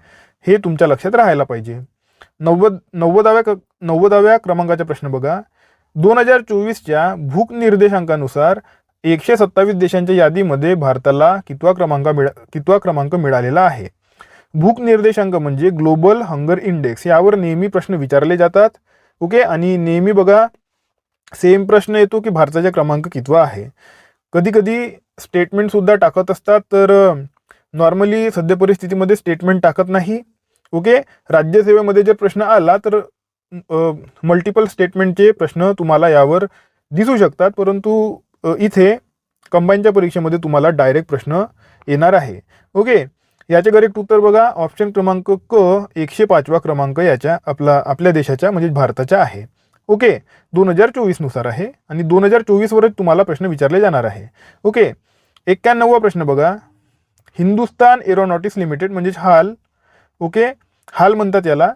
Speaker 1: हे तुमच्या लक्षात राहायला पाहिजे. 90व्या क्रमांकाचा प्रश्न बघा. 2024च्या भूक निर्देशांकानुसार 127 देशांच्या यादीमध्ये भारताला कितवा क्रमांक मिळालेला आहे? भूक निर्देशांक म्हणजे ग्लोबल हंगर इंडेक्स, यावर नेहमी प्रश्न विचारले जातात. ओके, आणि नेहमी बघा सेम प्रश्न येतो की भारताचा क्रमांक कितवा आहे. कधी कधी स्टेटमेंट सुद्धा टाकत असतात, तर नॉर्मली सध्या परिस्थितीमध्ये स्टेटमेंट टाकत नाही. ओके, राज्यसेवेमध्ये जर प्रश्न आला तर मल्टिपल स्टेटमेंटचे प्रश्न तुम्हाला यावर दिसू शकतात, परंतु इथे कंबाईनच्या परीक्षेमध्ये तुम्हाला डायरेक्ट प्रश्न येणार आहे. ओके, याचे करेक्ट उत्तर बघा ऑप्शन क्रमांक क. 105वा क्रमांक याच्या आपल्या देशाच्या म्हणजे भारताच्या आहे. ओके, 2024 नुसार आहे आणि 2024 वरच तुम्हाला प्रश्न विचारले जाणार आहे. ओके, 91वा प्रश्न बघा. हिंदुस्तान एरोनॉटिक्स लिमिटेड म्हणजेच हाल. ओके, हाल म्हणतात याला.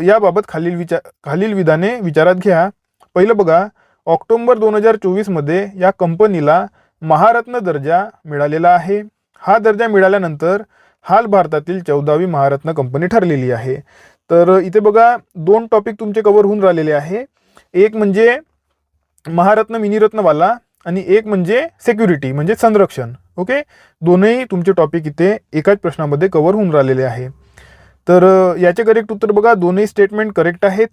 Speaker 1: याबाबत खालील विधाने विचारात घ्या. पहिलं बघा. ऑक्टोबर 2024 मध्ये या कंपनीला महारत्न दर्जा मिळालेला आहे. हा दर्जा मिळाल्यानंतर हाल भारतातील 14वी महारत्न कंपनी ठरलेली आहे. तर इथे बघा 2 टॉपिक तुमचे कव्हर होऊन राहिलेले आहे. एक म्हणजे महारत्न मिनीरत्नवाला आणि एक म्हणजे सिक्युरिटी म्हणजे संरक्षण. ओके, दोनही तुमचे टॉपिक इथे एकाच प्रश्नामध्ये कव्हर होऊन राहिलेले आहे. तर याचे करेक्ट उत्तर बघा. दोन्ही स्टेटमेंट करेक्ट आहेत.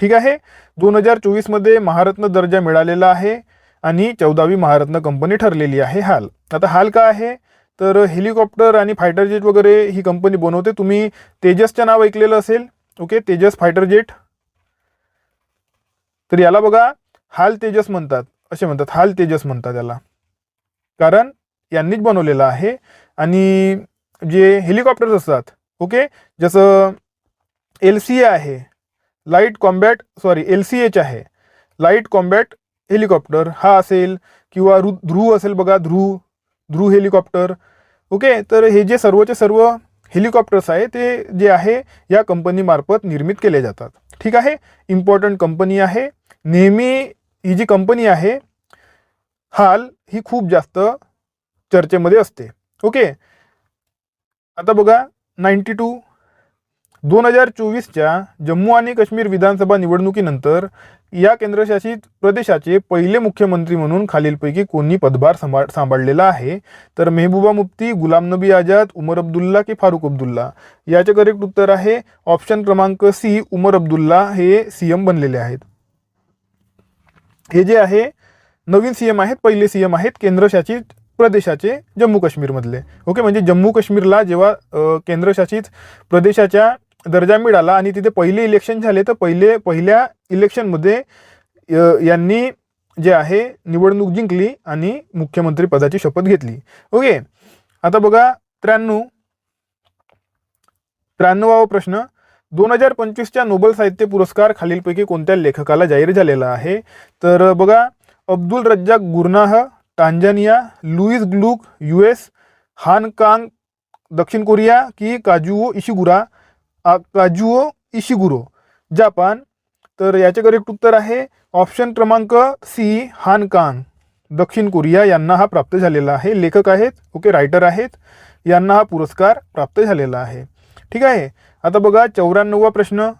Speaker 1: ठीक आहे, 2024 मध्ये महारत्न दर्जा मिळालेला आहे आणि 14वी महारत्न कंपनी ठरलेली आहे हाल. आता हाल का आहे? तर हेलिकॉप्टर आणि फायटर जेट वगैरे ही कंपनी बनवते. तुम्ही तेजसचं नाव ऐकलेलं असेल. Okay, Tejas fighter jet. तर याला बघा हाल तेजस म्हणतात, असे म्हणतात, हाल तेजस म्हणतात याला, कारण यांनीच बनवलेलं आहे. आणि जे हेलिकॉप्टर्स असतात, ओके, जसं LCA आहे, LCH आहे, लाईट कॉम्बॅट हेलिकॉप्टर हा असेल, किंवा ध्रुव असेल बघा, ध्रुव हेलिकॉप्टर. ओके, तर हे जे सर्वचे सर्व हेलिकॉप्टर्स आहे ते जे आहे या कंपनीमार्फत निर्मित केले जातात. ठीक आहे, इम्पॉर्टंट कंपनी आहे. नेहमी ही जी कंपनी आहे हाल ही खूप जास्त चर्चेमध्ये असते. ओके, आता बघा 2024च्या जम्मू आणि काश्मीर विधानसभा निवडणुकीनंतर या केंद्रशासित प्रदेशाचे पहिले मुख्यमंत्री म्हणून खालीलपैकी कोणी पदभार सांभाळलेला आहे? तर मेहबूबा मुफ्ती, गुलाम नबी आझाद, उमर अब्दुल्ला की फारुख अब्दुल्ला? याचे करेक्ट उत्तर आहे ऑप्शन क्रमांक सी, उमर अब्दुल्ला हे सीएम बनलेले आहेत. हे जे आहे नवीन सीएम आहेत, पहिले सीएम आहेत केंद्रशासित प्रदेशाचे जम्मू काश्मीरमधले. ओके, म्हणजे जम्मू काश्मीरला जेव्हा केंद्रशासित प्रदेशाच्या दर्जा मिळाला आणि तिथे पहिले इलेक्शन झाले तर पहिल्या इलेक्शनमध्ये यांनी जे आहे निवडणूक जिंकली आणि मुख्यमंत्री पदाची शपथ घेतली. ओके, आता बघा 93वा प्रश्न. 2025च्या नोबेल साहित्य पुरस्कार खालीलपैकी कोणत्या लेखकाला जाहीर झालेला आहे? तर बघा Abdulrazak Gurnah Tanzania, Louise Gluck US, Han Kang दक्षिण कोरिया की काजुओ इशिगुरो जपान? तर याचे करेक्ट उत्तर आहे ऑप्शन क्रमांक सी, हान कांग दक्षिण कोरिया यांना हा प्राप्त झालेला आहे. लेखक आहेत, ओके, रायटर आहेत, यांना हा पुरस्कार प्राप्त झालेला आहे. ठीक आहे, आता बघा 94वा प्रश्न.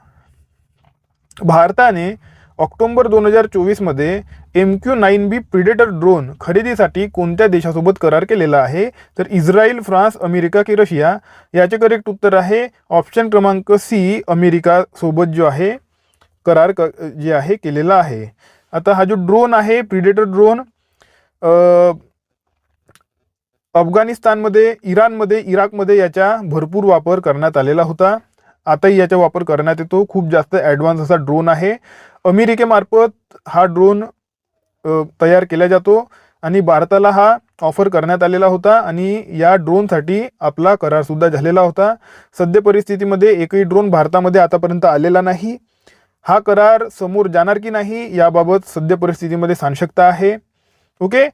Speaker 1: भारताने ऑक्टोबर 2024मध्ये MQ-9B प्रिडेटर ड्रोन खरेदीसाठी कोणत्या देशासोबत करार केलेला आहे? तर इस्रायल, फ्रान्स, अमेरिका की रशिया? याचे करेक्ट उत्तर आहे ऑप्शन क्रमांक सी, अमेरिका सोबत जो आहे करार जे आहे केलेला आहे. आता हा जो ड्रोन आहे प्रिडेटर ड्रोन अफगाणिस्तानमध्ये, इराणमध्ये, इराकमध्ये याचा भरपूर वापर करण्यात आलेला होता. आताही याचा वापर करण्यात येतो. खूप जास्त ॲडव्हान्स असा ड्रोन आहे. अमेरिकेमार्फत हा ड्रोन तयार केला जातो आणि भारताला हा ऑफर करण्यात आलेला होता आणि या ड्रोनसाठी आपला करारसुद्धा झालेला होता. सध्या परिस्थितीमध्ये एकही ड्रोन भारतामध्ये आतापर्यंत आलेला नाही. हा करार समोर जाणार की नाही याबाबत सध्या परिस्थितीमध्ये साशंकता आहे. ओके,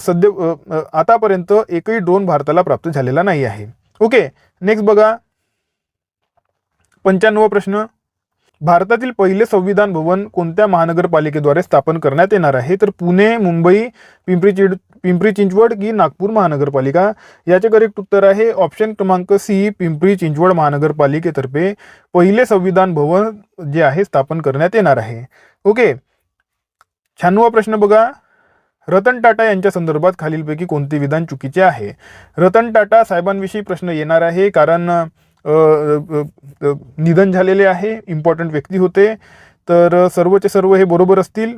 Speaker 1: सध्या आतापर्यंत एकही ड्रोन भारताला प्राप्त झालेला नाही आहे. ओके, नेक्स्ट बघा 95वा प्रश्न. भारतातील पहिले संविधान भवन कोणत्या महानगरपालिकेद्वारे स्थापन करण्यात येणार आहे? तर पुणे, मुंबई, पिंपरी चिंचवड की नागपूर महानगरपालिका? याचे करेक्ट उत्तर आहे ऑप्शन क्रमांक सी, पिंपरी चिंचवड महानगरपालिकेतर्फे पहिले संविधान भवन जे आहे स्थापन करण्यात येणार आहे. ओके, 96वा प्रश्न बघा. रतन टाटा यांच्या संदर्भात खालीलपैकी कोणते विधान चुकीचे आहे? रतन टाटा साहेबांविषयी प्रश्न येणार आहे कारण निधन झालेले आहे, इम्पॉर्टंट व्यक्ती होते. तर सर्वचे सर्व हे बरोबर असतील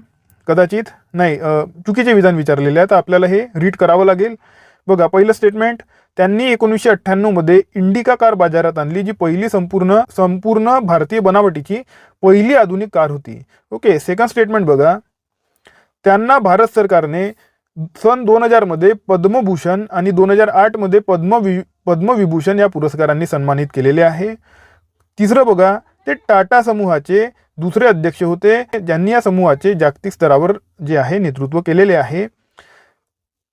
Speaker 1: कदाचित नाही, चुकीचे विधान विचारलेले आहे. तर आपल्याला हे रीड करावं लागेल. बघा, पहिलं स्टेटमेंट, त्यांनी 1998मध्ये इंडिका कार बाजारात आणली, जी पहिली संपूर्ण भारतीय बनावटीची पहिली आधुनिक कार होती. ओके, सेकंड स्टेटमेंट बघा, त्यांना भारत सरकारने सन 2000मध्ये पद्मभूषण आणि 2008मध्ये पद्मविभूषण या पुरस्कारांनी सन्मानित केलेले आहे. तिसरं बघा, ते टाटा समूहाचे दुसरे अध्यक्ष होते ज्यांनी या समूहाचे जागतिक स्तरावर जे आहे नेतृत्व केलेले आहे.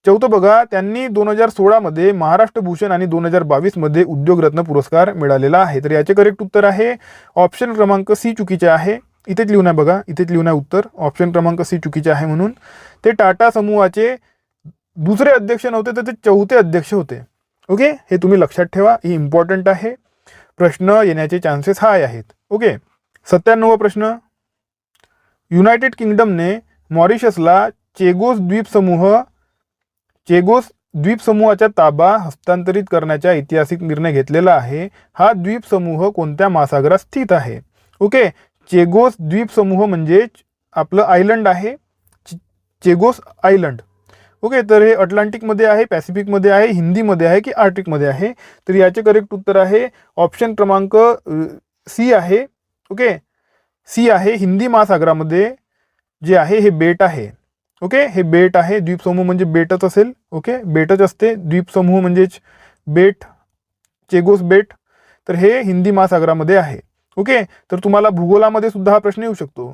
Speaker 1: चौथं बघा, त्यांनी 2016मध्ये महाराष्ट्र भूषण आणि 2022मध्ये उद्योगरत्न पुरस्कार मिळालेला आहे. तर याचे करेक्ट उत्तर आहे ऑप्शन क्रमांक सी चुकीचे आहे. इथेच लिहून आहे बघा, इथेच लिहून आहे उत्तर, ऑप्शन क्रमांक सी चुकीचे आहे. म्हणून ते टाटा समूहाचे दुसरे अध्यक्ष नव्हते तर ते चौथे अध्यक्ष होते. ओके, हे तुम्ही लक्षात ठेवा, ही इम्पॉर्टंट आहे. प्रश्न येण्याचे चान्सेस हाय आहेत. ओके, 97वा प्रश्न. युनायटेड किंगडमने मॉरिशसला चेगोस द्वीपसमूहाचा ताबा हस्तांतरित करण्याचा ऐतिहासिक निर्णय घेतलेला आहे. हा द्वीपसमूह कोणत्या महासागरात स्थित आहे? ओके, चेगोस द्वीपसमूह म्हणजे आपलं आयलंड आहे, चेगोस आयलंड. ओके, तर हे अटलांटिकमध्ये आहे, पॅसिफिकमध्ये आहे, हिंदीमध्ये आहे की आर्टिकमध्ये आहे? तर याचे करेक्ट उत्तर आहे ऑप्शन क्रमांक सी आहे. ओके, सी आहे. हिंदी महासागरामध्ये जे आहे हे बेट आहे. ओके, हे बेट आहे. द्वीपसमूह म्हणजे बेटच असेल. ओके, बेटच असते. द्वीपसमूह म्हणजेच बेट, चेगोस बेट. तर हे हिंदी महासागरामध्ये आहे. ओके, तर तुम्हाला भूगोलामध्ये सुद्धा हा प्रश्न येऊ शकतो.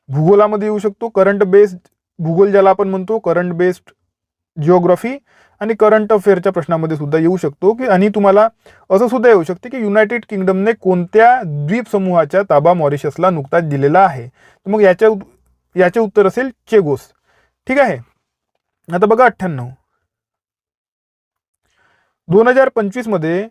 Speaker 1: भूगोलामध्ये येऊ शकतो, करंट बेस्ड भूगोल ज्याला आपण म्हणतो, करंट बेस्ड जिओग्राफी. आणि करंट अफेअरच्या प्रश्नामध्ये सुद्धा येऊ शकतो की आणि तुम्हाला असं सुद्धा येऊ शकते की युनायटेड किंगडमने कोणत्या द्वीपसमूहाचा ताबा मॉरिशसला नुकताच दिलेला आहे. तर मग याचे उत्तर असेल चेगोस. ठीक आहे. आता बघा 98. 2025 मध्ये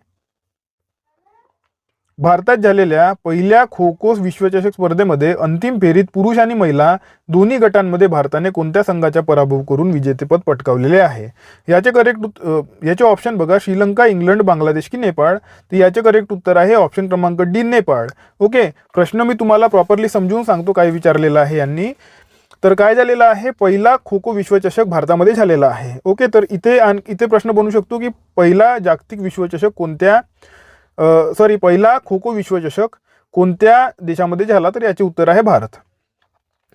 Speaker 1: भारतात झालेल्या पहिल्या खो खो विश्वचषक स्पर्धेमध्ये अंतिम फेरीत पुरुष आणि महिला दोन्ही गटांमध्ये भारताने कोणत्या संघाचा पराभव करून विजेतेपद पटकावलेले आहे. याचे ऑप्शन बघा, श्रीलंका, इंग्लंड, बांगलादेश की नेपाळ. तर याचे करेक्ट उत्तर आहे ऑप्शन क्रमांक डी, नेपाळ. ओके. प्रश्न मी तुम्हाला प्रॉपरली समजून सांगतो काय विचारलेला आहे यांनी. तर काय झालेलं आहे, पहिला खो खो विश्वचषक भारतामध्ये झालेला आहे. ओके. तर इथे प्रश्न बनू शकतो की पहिला जागतिक विश्वचषक पहिला खो खो विश्वचषक कोणत्या देशामध्ये झाला. तर याचे उत्तर आहे भारत.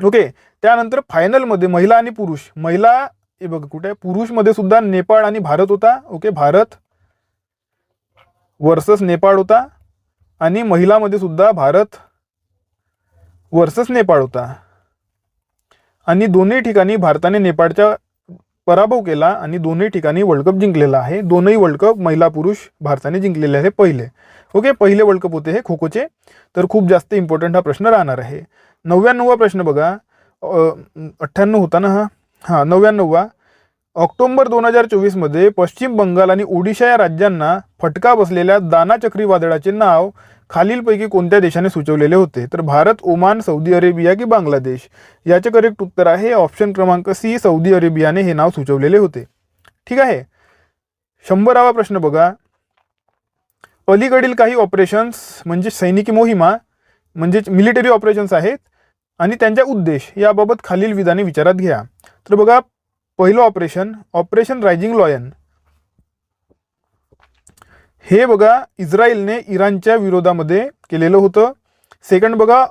Speaker 1: ओके. त्यानंतर फायनलमध्ये महिला आणि पुरुष, हे बघ कुठे, पुरुषमध्ये सुद्धा नेपाळ आणि भारत होता. ओके. भारत वर्सेस नेपाळ होता आणि महिलामध्ये सुद्धा भारत वर्सेस नेपाळ होता आणि दोन्ही ठिकाणी भारताने नेपाळचा पराभव केला आणि दोन्ही ठिकाणी वर्ल्ड कप जिंकलेला आहे. दोनही वर्ल्ड कप महिला पुरुष भारताने जिंकलेले आहे पहिले. ओके. पहिले वर्ल्ड कप होते हे खो खोचे. तर खूप जास्त इम्पॉर्टंट हा प्रश्न राहणार आहे. 99वा प्रश्न बघा. 98 होता ना हा 99वा. ऑक्टोबर 2024 मध्ये पश्चिम बंगाल आणि ओडिशा या राज्यांना फटका बसलेल्या दाना चक्रीवादळाचे नाव खालीलपैकी कोणत्या देशाने सुचवलेले होते. तर भारत, ओमान, सौदी अरेबिया की बांगलादेश. याचे करेक्ट उत्तर आहे ऑप्शन क्रमांक सी, सौदी अरेबियाने हे नाव सुचवलेले होते. ठीक आहे. 100वा प्रश्न बघा. अलीकडील काही ऑपरेशन्स म्हणजे सैनिकी मोहिमा म्हणजे मिलिटरी ऑपरेशन्स आहेत आणि त्यांचा उद्देश याबाबत खालील विधाने विचारात घ्या. तर बघा, पहिलं ऑपरेशन रायझिंग लॉयन. हे बघा इस्रायलने इराणच्या विरोधामध्ये केलेलं होतं. सेकंड बघा,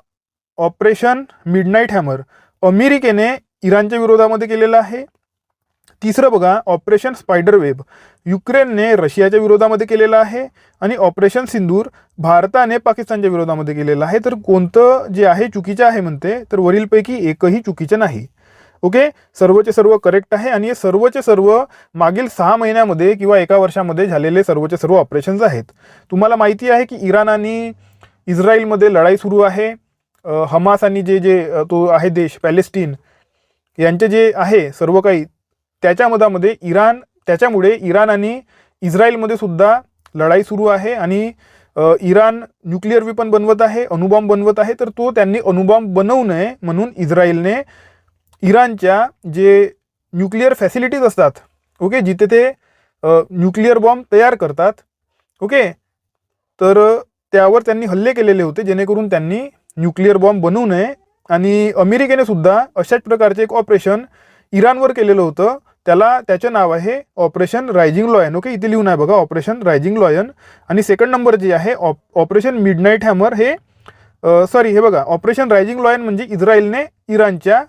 Speaker 1: ऑपरेशन मिडनाईट हॅमर अमेरिकेने इराणच्या विरोधामध्ये केलेलं आहे. तिसरं बघा, ऑपरेशन स्पायडर वेब युक्रेनने रशियाच्या विरोधामध्ये केलेलं आहे आणि ऑपरेशन सिंदूर भारताने पाकिस्तानच्या विरोधामध्ये केलेलं आहे. तर कोणतं जे आहे चुकीचं आहे म्हणते, तर वरीलपैकी एकही चुकीचं नाही. ओके. सर्वचे सर्व करेक्ट आहे आणि हे सर्वचे सर्व मागील 6 महिन्यामध्ये किंवा एका वर्षामध्ये झालेले सर्वचे सर्व ऑपरेशन्स आहेत. तुम्हाला माहिती आहे की इराण आणि इस्रायलमध्ये लढाई सुरू आहे. हमास आणि जे तो आहे देश पॅलेस्टीन यांचे जे आहे सर्व काही त्याच्यामध्ये त्याच्यामुळे इराण आणि इस्रायलमध्ये सुद्धा लढाई सुरू आहे आणि इराण न्यूक्लिअर वेपन बनवत आहे, अणुबॉम्ब बनवत आहे. तर त्यांनी अणुबॉम्ब बनवू नये म्हणून इस्रायलने इराणच्या जे न्यूक्लिअर फॅसिलिटीज असतात, ओके, जिथे ते न्यूक्लिअर बॉम्ब तयार करतात, ओके, तर त्यावर त्यांनी हल्ले केलेले होते जेणेकरून त्यांनी न्यूक्लिअर बॉम्ब बनवू नये. आणि अमेरिकेने सुद्धा अशाच प्रकारचे एक ऑपरेशन इराणवर केलेलं होतं. त्याचं नाव आहे ऑपरेशन रायझिंग लॉयन. ओके. इथे लिहून आहे बघा, ऑपरेशन रायझिंग लॉयन. आणि सेकंड नंबर जे आहे ऑपरेशन मिडनाईट हॅमर हे बघा, ऑपरेशन रायझिंग लॉयन म्हणजे इस्रायलने इराणच्या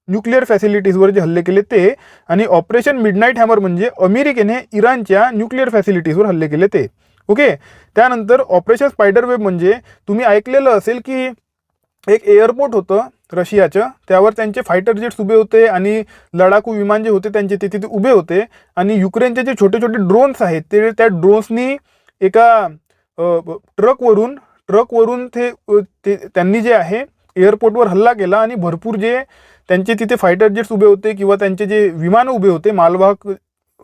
Speaker 1: न्यूक्लिअर फॅसिलिटीजवर जे हल्ले केले ते, आणि ऑपरेशन मिडनाईट हॅमर म्हणजे अमेरिकेने इराणच्या न्यूक्लिअर फॅसिलिटीजवर हल्ले केले ते. ओके. त्यानंतर ऑपरेशन स्पायडर वेब म्हणजे तुम्ही ऐकलेलं असेल की एक एअरपोर्ट होतं रशियाचं, त्यावर त्यांचे फायटर जेट्स उभे होते आणि लढाकू विमान जे होते त्यांचे ते तिथे उभे होते. आणि युक्रेनचे जे छोटे छोटे ड्रोन्स आहेत ते त्या ड्रोन्सनी एका ट्रकवरून त्यांनी जे आहे एअरपोर्टवर हल्ला केला आणि भरपूर जे त्यांचे तिथे फायटर जेट्स उभे होते किंवा त्यांचे जे विमानं उभे होते, मालवाहक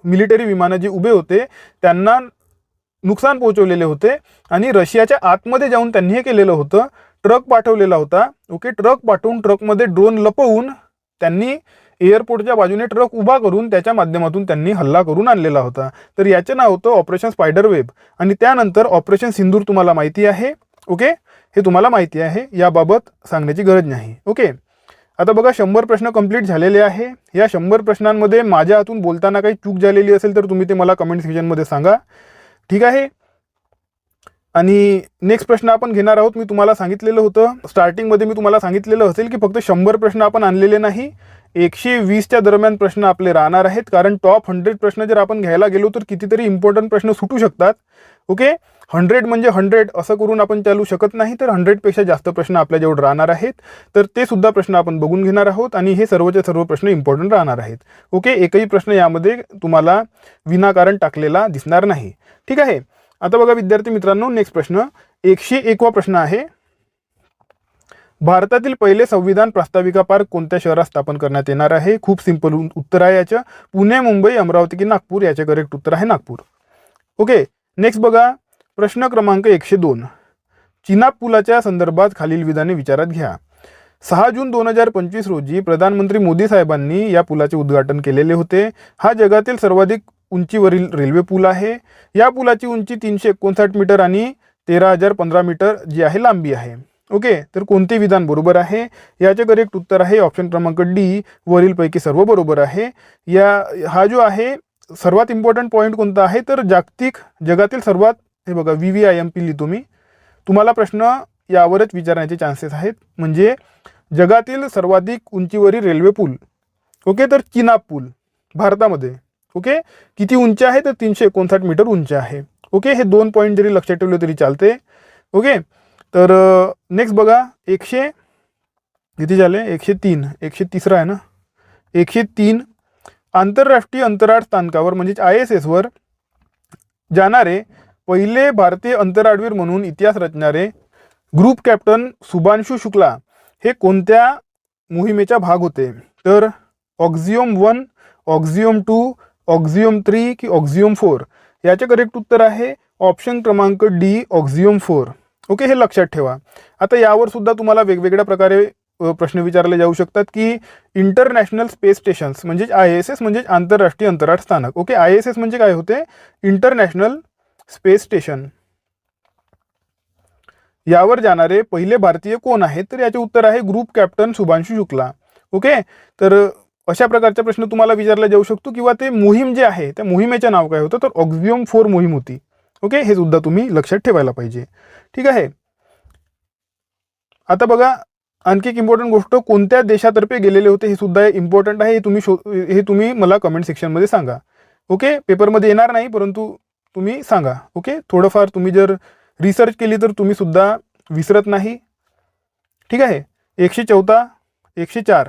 Speaker 1: मिलिटरी विमानं जे उभे होते, त्यांना नुकसान पोहोचवलेले होते. आणि रशियाच्या आतमध्ये जाऊन त्यांनी हे केलेलं होतं, ट्रक पाठवलेला होता. ओके. ट्रक पाठवून ट्रकमध्ये ड्रोन लपवून त्यांनी एअरपोर्टच्या बाजूने ट्रक उभा करून त्याच्या माध्यमातून त्यांनी हल्ला करून आणलेला होता. तर याचे नाव होतं ऑपरेशन स्पायडर वेब. आणि त्यानंतर ऑपरेशन सिंदूर तुम्हाला माहिती आहे. ओके. हे तुम्हाला माहिती आहे, याबाबत सांगण्याची गरज नाही. ओके. आता बघा 100 प्रश्न कंप्लीट झालेले आहे. या 100 प्रश्नांमध्ये माझ्या हातून बोलताना काही चूक झालेली असेल तर तुम्ही ते मला कमेंट सेक्शनमध्ये सांगा. ठीक आहे. आणि नेक्स्ट प्रश्न आपण घेणार आहोत. मी तुम्हाला सांगितलेलं होतं स्टार्टिंगमध्ये, मी तुम्हाला सांगितलेलं असेल की फक्त 100 प्रश्न आपण आणलेले नाही, 120च्या दरम्यान प्रश्न आपले राहणार आहेत, कारण टॉप 100 प्रश्न जर आपण घ्यायला गेलो तर कितीतरी इम्पॉर्टंट प्रश्न सुटू शकतात. ओके, 100 म्हणजे 100 असं करून आपण चालू शकत नाही, तर 100पेक्षा जास्त प्रश्न आपल्याजवळ राहणार आहेत. तर ते सुद्धा प्रश्न आपण बघून घेणार आहोत आणि हे सर्वचे सर्व प्रश्न इम्पॉर्टंट राहणार आहेत. ओके, एकही प्रश्न यामध्ये तुम्हाला विनाकारण टाकलेला दिसणार नाही. ठीक आहे. आता बघा विद्यार्थी मित्रांनो, नेक्स्ट प्रश्न 101वा प्रश्न आहे. भारतातील पहिले संविधान प्रास्ताविका पार्क कोणत्या शहरात स्थापन करण्यात येणार आहे? खूप सिंपल उत्तर आहे याचं. पुणे, मुंबई, अमरावती की नागपूर? याचे करेक्ट उत्तर आहे नागपूर. ओके, नेक्स्ट बघा प्रश्न क्रमांक 102. चिनाब पुलाच्या संदर्भात खालील विधाने विचारात घ्या. 6 जून 2025 रोजी प्रधानमंत्री मोदी साहेबांनी या पुलाचे उद्घाटन केलेले होते. हा जगातील सर्वाधिक उंचीवरील रेल्वे पूल आहे. या पुलाची उंची 359 मीटर आणि 13,015 मीटर जी आहे लांबी आहे. ओके, तर कोणते विधान बरोबर आहे? याचे करेक्ट उत्तर आहे ऑप्शन क्रमांक डी, वरीलपैकी सर्व बरोबर आहे. हा जो आहे सर्वात इम्पॉर्टंट पॉईंट कोणता आहे, तर जगातील सर्वात, हे बघा VVIMP लिहितो मी, तुम्हाला प्रश्न यावरच विचारण्याचे चान्सेस आहेत. म्हणजे जगातील सर्वाधिक उंचीवरील रेल्वे पूल. ओके, तर चिनाब पूल भारतामध्ये. ओके, किती उंच आहे? तर 359 मीटर उंच आहे. ओके, हे 2 पॉईंट जरी लक्षात ठेवले तरी चालते. ओके, तर नेक्स्ट बघा किती झाले? 103. 103 आहे ना? 103. आंतरराष्ट्रीय अंतराळ स्थानकावर म्हणजेच ISS वर जाणारे पहिले भारतीय अंतराळवीर म्हणून इतिहास रचणारे ग्रुप कॅप्टन शुभांशु शुक्ला हे कोणत्या मोहिमेचा भाग होते? तर ऑक्झिओम 1, ऑक्झिओम 2, ऑक्झिओम 3 की ऑक्झिओम 4? याचे करेक्ट उत्तर आहे ऑप्शन क्रमांक डी, ऑक्झिओम 4. ओके, हे लक्षात ठेवा. आता यावर सुद्धा तुम्हाला वेगवेगळ्या प्रकारे प्रश्न विचारले जाऊ शकतात की इंटरनॅशनल स्पेस स्टेशन्स म्हणजेच ISS म्हणजेच आंतरराष्ट्रीय अंतराळ स्थानक. ओके, ISS म्हणजे काय होते? International space station. यावर जाणारे पहिले भारतीय कोण आहेत? तर याचे उत्तर आहे group captain Shubhanshu Shukla. Okay, तर अशा प्रकारचा प्रश्न तुम्हाला विचारला जाऊ शकतो. किंवा ते मोहीम जे आहे त्या मोहिमेचे नाव काय होतं? तर ऑक्झिओम 4 मोहीम होती. ओके, हे सुद्धा तुम्ही लक्षात ठेवायला पाहिजे. ठीक आहे. आता बघा आणखी एक इम्पॉर्टंट गोष्ट, कोणत्या देशातर्फे गेलेले होते हे सुद्धा इम्पॉर्टंट आहे. हे तुम्ही मला कमेंट सेक्शनमध्ये सांगा. ओके, पेपरमध्ये येणार नाही परंतु तुम्ही सांगा. ओके, थोडंफार तुम्ही जर रिसर्च केली तर तुम्ही सुद्धा विसरत नाही. ठीक आहे. 104.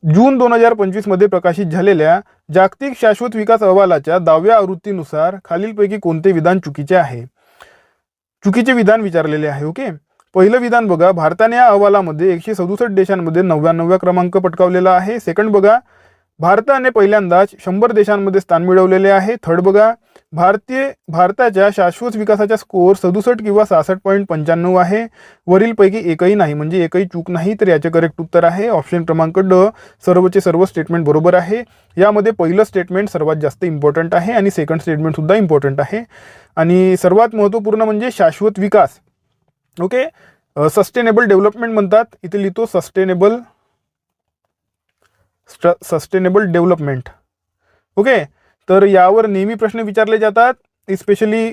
Speaker 1: जून 2025 मध्ये प्रकाशित झालेल्या जागतिक शाश्वत विकास अहवालाच्या 10व्या आवृत्तीनुसार खालीलपैकी कोणते विधान चुकीचे आहे? चुकीचे विधान विचारलेले आहे. ओके, पहिलं विधान बघा, भारताने या अहवालामध्ये 167 देशांमध्ये 99व्या क्रमांक पटकावलेला आहे. सेकंड बघा, भारताने पहिल्यांदाच 100 देशांमध्ये स्थान मिळवलेले आहे. थर्ड बघा, भारताच्या शाश्वत विकासाचा स्कोअर 67 किंवा 66.95 आहे. वरीलपैकी एकही नाही, म्हणजे एकही चूक नाही. तर याचे करेक्ट उत्तर आहे ऑप्शन क्रमांक ड, सर्वचे सर्व स्टेटमेंट बरोबर आहे. यामध्ये पहिलं स्टेटमेंट सर्वात जास्त इम्पॉर्टंट आहे आणि सेकंड स्टेटमेंट सुद्धा इम्पॉर्टंट आहे. आणि सर्वात महत्त्वपूर्ण म्हणजे शाश्वत विकास. ओके, सस्टेनेबल डेव्हलपमेंट म्हणतात. इथे लिहितो सस्टेनेबल डेव्हलपमेंट. ओके, तर यावर नेहमी प्रश्न विचारले जातात, स्पेशली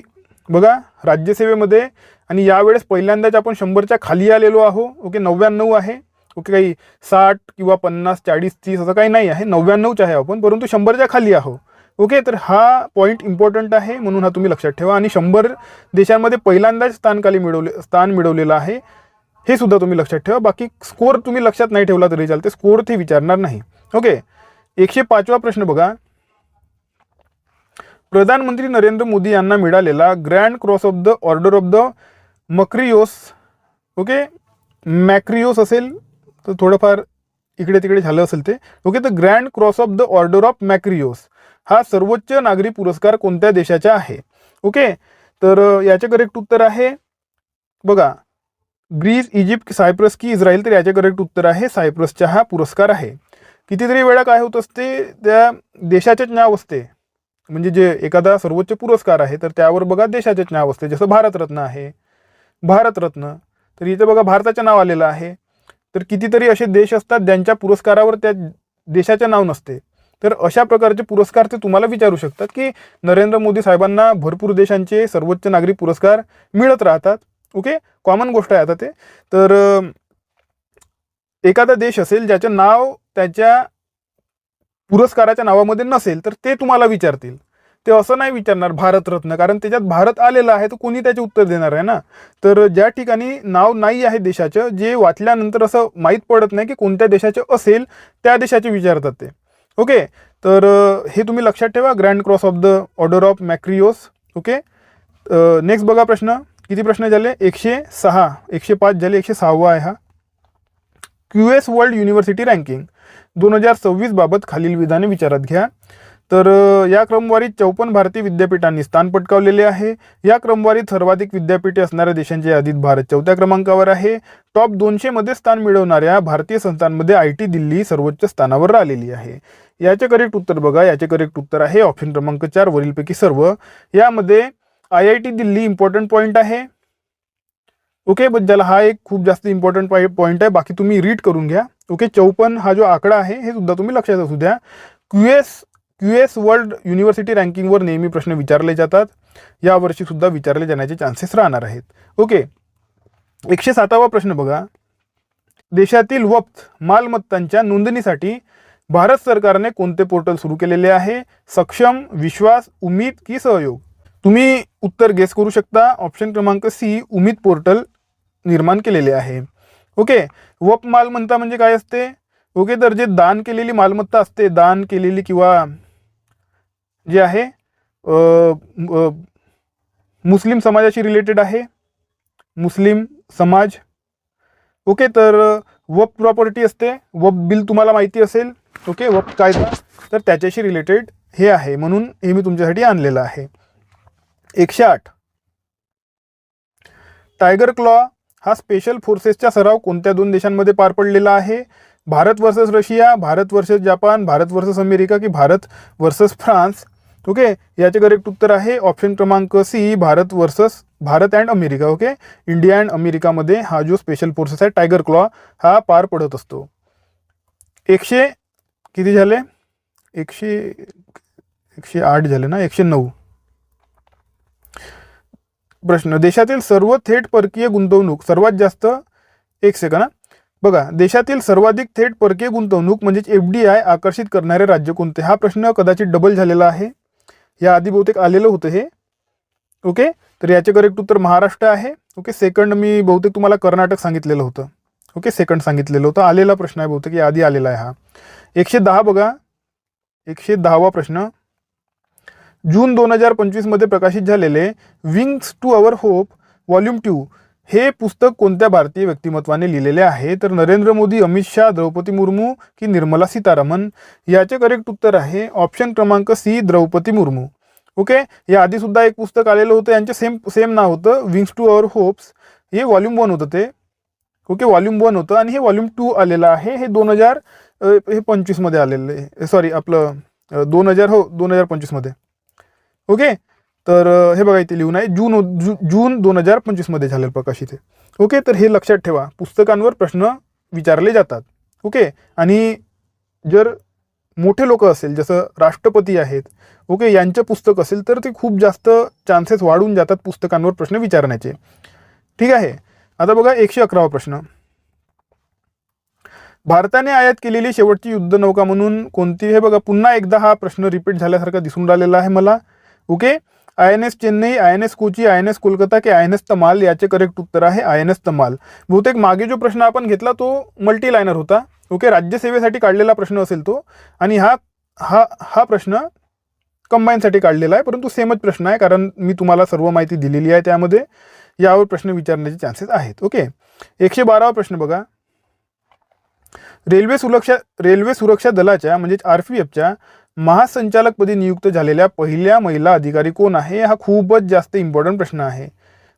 Speaker 1: बघा राज्यसेवेमध्ये. आणि यावेळेस पहिल्यांदाच आपण 100च्या खाली आलेलो आहो. ओके, 99 आहे. ओके, काही 60 किंवा 50, 40, 30 असं काही नाही आहे. 99च आहे आपण, परंतु 100च्या खाली आहो. ओके, तर हा पॉईंट इम्पॉर्टंट आहे म्हणून हा तुम्ही लक्षात ठेवा. आणि 100 देशांमध्ये पहिल्यांदाच स्थान मिळवलेलं आहे हे सुद्धा तुम्ही लक्षात ठेवा. बाकी स्कोअर तुम्ही लक्षात नाही ठेवला तरी चालते, स्कोअर ते विचारणार नाही. ओके, 105वा प्रश्न बघा, प्रधानमंत्री नरेंद्र मोदी यांना मिळालेला grand cross of the order of the Makarios. Okay, Makarios असेल तर थोडंफार इकडे तिकडे झालं असेल ते. ओके, तर grand cross of the order of Makarios हा सर्वोच्च नागरी पुरस्कार कोणत्या देशाचा आहे? ओके, तर याचे करेक्ट उत्तर आहे बघा ग्रीस, इजिप्त, सायप्रस की इस्रायल? तर याचे करेक्ट उत्तर आहे सायप्रसचा हा पुरस्कार आहे. कितीतरी वेळा काय होत असते, त्या देशाचेच नाव असते. म्हणजे जे एखादा सर्वोच्च पुरस्कार आहे तर त्यावर बघा देशाचेच नाव असते. जसं भारतरत्न आहे, भारतरत्न, तर इथे बघा भारताचे नाव आलेलं आहे. तर कितीतरी असे देश असतात ज्यांच्या पुरस्कारावर त्या देशाचे नाव नसते. तर अशा प्रकारचे पुरस्कार ते तुम्हाला विचारू शकतात की नरेंद्र मोदी साहेबांना भरपूर देशांचे सर्वोच्च नागरी पुरस्कार मिळत राहतात. ओके, कॉमन गोष्ट आहे आता ते. तर एखादा देश असेल ज्याचं नाव त्याच्या पुरस्काराच्या नावामध्ये नसेल तर ते तुम्हाला विचारतील. ते असं नाही विचारणार भारतरत्न, कारण त्याच्यात भारत आलेला आहे तर कोणी त्याचे उत्तर देणार आहे ना. तर ज्या ठिकाणी नाव नाही आहे देशाचं, जे वाचल्यानंतर असं माहीत पडत नाही की कोणत्या देशाचं असेल, त्या देशाचे विचारतात ते. ओके, तर हे तुम्ही लक्षात ठेवा, grand cross of the order of Makarios. Okay, next बघा प्रश्न. किती प्रश्न झाले? 106. 105 झाले, 106वा आहे हा. QS वर्ल्ड युनिव्हर्सिटी रँकिंग 2026 बाबत खालील विधाने विचारात घ्या. तर या क्रमवारीत 54 भारतीय विद्यापीठांनी स्थान पटकावलेले आहे. या क्रमवारीत सर्वाधिक विद्यापीठे असणाऱ्या देशांच्या यादीत भारत 4थ्या क्रमांकावर आहे. टॉप 200 मध्ये स्थान मिळवणाऱ्या भारतीय संस्थांमध्ये IT दिल्ली सर्वोच्च स्थानावर आलेली आहे. याचे करेक्ट उत्तर बघा. याचे करेक्ट उत्तर आहे ऑप्शन क्रमांक 4 वरीलपैकी सर्व. यामध्ये IIT दिल्ली इम्पॉर्टंट पॉईंट आहे. ओके, ज्याला हा एक खूप जास्त इम्पॉर्टंट पॉईंट आहे, बाकी तुम्ही रीड करून घ्या. ओके, 54 हा जो आकडा आहे हे सुद्धा तुम्ही लक्षात असू द्या. QS वर्ल्ड युनिव्हर्सिटी रँकिंगवर नेहमी प्रश्न विचारले जातात. यावर्षी सुद्धा विचारले जाण्याचे चान्सेस राहणार आहेत. ओके, 107वा प्रश्न बघा. देशातील वक्फ मालमत्तांच्या नोंदणीसाठी भारत सरकारने कोणते पोर्टल सुरू केलेले आहे? सक्षम, विश्वास, उम्मीद की सहयोग? तुम्ही उत्तर गेस करू शकता. ऑप्शन क्रमांक C, उम्मीद पोर्टल निर्माण केलेले आहे. ओके, वक्फ मालमत्ता म्हणजे काय असते? ओके, तर जे दान केलेली मालमत्ता असते, दान केलेली किंवा जे आहे मुस्लिम समाजाशी रिलेटेड आहे, मुस्लिम समाज. ओके, तर वक्फ प्रॉपर्टी असते, वक्फ बिल तुम्हाला माहिती असेल. ओके, वक्फ कायदा, तर त्याच्याशी रिलेटेड हे आहे, म्हणून हे मी तुमच्यासाठी आणलेलं आहे. 108. टायगर क्लॉ हा स्पेशल फोर्सेसचा सराव कोणत्या 2 देशांमध्ये पार पडलेला आहे? Bharat versus Russia, Bharat versus Japan, Bharat versus America की भारत वर्सेस फ्रान्स? ओके, याचे करेक्ट उत्तर आहे ऑप्शन क्रमांक C, Bharat and America. Okay, India and अमेरिकामध्ये हा जो स्पेशल फोर्सेस आहे टायगर क्लॉ हा पार पडत असतो. 100 किती झाले? 108 झाले ना. 109 प्रश्न. देशातील सर्व थेट परकीय गुंतवणूक सर्वात जास्त, एक सेकंड बघा, देशातील सर्वाधिक थेट परकीय गुंतवणूक म्हणजेच FDI आकर्षित करणारे राज्य कोणते? हा प्रश्न कदाचित डबल झालेला आहे, या आधी बहुतेक आलेलं होतं हे. ओके, तर याचे करेक्ट उत्तर महाराष्ट्र आहे. ओके, सेकंड मी बहुतेक तुम्हाला कर्नाटक सांगितलेलं होतं. ओके, सेकंड सांगितलेलं होतं, आलेला प्रश्न आहे बहुतेक, या आधी आलेला आहे हा. 110 बघा. 110वा प्रश्न. जून 2025 मध्ये प्रकाशित झालेले wings to our hope volume 2 हे पुस्तक कोणत्या भारतीय व्यक्तिमत्वाने लिहिलेले आहे? तर नरेंद्र मोदी, अमित शाह, द्रौपदी मुर्मू की निर्मला सीतारामन? याचे करेक्ट उत्तर आहे ऑप्शन क्रमांक C, द्रौपदी मुर्मू. ओके, या आधी सुद्धा एक पुस्तक आलेलं होतं, यांचे सेम नाव होतं, विंग्स टू अवर होप्स. हे व्हॉल्यूम 1 होतं ते. ओके, व्हॉल्यूम 1 होतं आणि हे व्हॉल्यूम 2 आलेलं आहे. हे 2025 मध्ये आलेलं आहे, सॉरी आपलं 2025 मध्ये. ओके, तर हे बघा इथे लिहून आहे जून 2025 मध्ये झालेलं प्रकाशित आहे. ओके, तर हे लक्षात ठेवा, पुस्तकांवर प्रश्न विचारले जातात. ओके, आणि जर मोठे लोक असेल, जसं राष्ट्रपती आहेत, ओके, यांचं पुस्तक असेल तर ते खूप जास्त चान्सेस वाढून जातात पुस्तकांवर प्रश्न विचारण्याचे. ठीक आहे, आता बघा 111वा प्रश्न. भारताने आयात केलेली शेवटची युद्धनौका म्हणून कोणती? हे बघा, पुन्हा एकदा हा प्रश्न रिपीट झाल्यासारखा दिसून राहिलेला आहे मला. Okay, INS Chennai, INS Kochi, INS Kolkata की INS तमाल? याचे करेक्ट उत्तर आहे INS तमाल. बहुतेक मागे जो प्रश्न आपण घेतला तो मल्टी लायनर होता. ओके, राज्यसेवेसाठी काढलेला प्रश्न असेल तो, आणि हा प्रश्न कंबाईनसाठी काढलेला आहे, परंतु सेमच प्रश्न आहे, कारण मी तुम्हाला सर्व माहिती दिलेली आहे त्यामध्ये. यावर प्रश्न विचारण्याचे चान्सेस आहेत. ओके, 112वा प्रश्न बघा. रेल्वे सुरक्षा दलाच्या म्हणजेच RPFच्या महासंचालकपदी नियुक्त झालेल्या पहिल्या महिला अधिकारी कोण आहे? हा खूपच जास्त इम्पॉर्टंट प्रश्न आहे.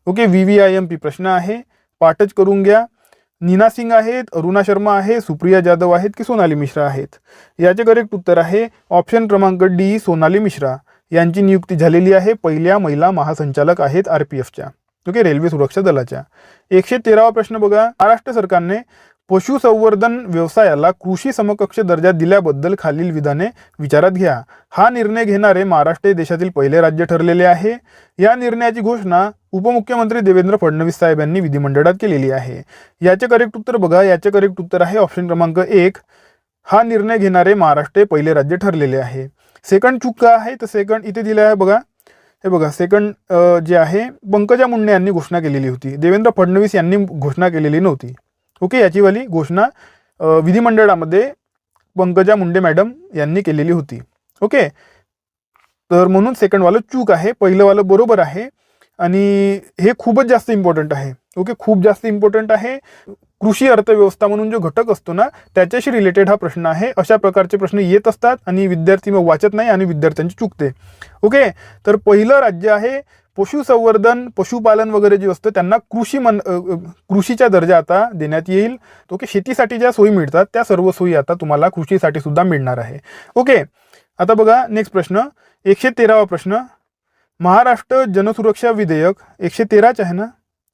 Speaker 1: ओके, VVIMP प्रश्न आहे, पाठच करून घ्या. नीना सिंग आहेत, अरुणा शर्मा आहे, सुप्रिया जाधव आहेत की सोनाली मिश्रा आहेत? याचे करेक्ट उत्तर आहे ऑप्शन क्रमांक D, सोनाली मिश्रा. यांची नियुक्ती झालेली आहे, पहिल्या महिला महासंचालक आहेत RPFच्या. ओके, रेल्वे सुरक्षा दलाच्या. 113वा प्रश्न बघा. महाराष्ट्र सरकारने पशुसंवर्धन व्यवसायाला कृषी समकक्ष दर्जा दिल्याबद्दल खालील विधाने विचारात घ्या. हा निर्णय घेणारे महाराष्ट्र हे देशातील पहिले राज्य ठरलेले आहे. या निर्णयाची घोषणा उपमुख्यमंत्री देवेंद्र फडणवीस साहेब यांनी विधिमंडळात केलेली आहे? याचे करेक्ट उत्तर बघा, याचे करेक्ट उत्तर आहे ऑप्शन क्रमांक 1, हा निर्णय घेणारे महाराष्ट्र हे पहिले राज्य ठरलेले आहे. सेकंड चूक का आहे, तर सेकंड इथे दिलं आहे बघा, हे बघा सेकंड जे आहे पंकजा मुंडे यांनी घोषणा केलेली होती, देवेंद्र फडणवीस यांनी घोषणा केलेली नव्हती. ओके, याची वाली घोषणा विधिमंडळामध्ये पंकजा मुंडे मॅडम यांनी केलेली होती. ओके, तर म्हणून सेकंडवालं चूक आहे, पहिलंवालं बरोबर आहे. आणि हे खूपच जास्त इम्पॉर्टंट आहे. ओके, खूप जास्त इम्पॉर्टंट आहे. कृषी अर्थव्यवस्था म्हणून जो घटक असतो ना, त्याच्याशी रिलेटेड हा प्रश्न आहे. अशा प्रकारचे प्रश्न येत असतात आणि विद्यार्थी मग वाचत नाही आणि विद्यार्थ्यांची चुकते. ओके, तर पहिलं राज्य आहे पशुसंवर्धन, पशुपालन वगैरे जे असतं त्यांना कृषीचा दर्जा आता देण्यात येईल. ओके, शेतीसाठी ज्या सोयी मिळतात त्या सर्व सोयी आता तुम्हाला कृषीसाठी सुद्धा मिळणार आहे. ओके, आता बघा नेक्स्ट प्रश्न, 113वा प्रश्न. महाराष्ट्र जनसुरक्षा विधेयक 113च आहे ना,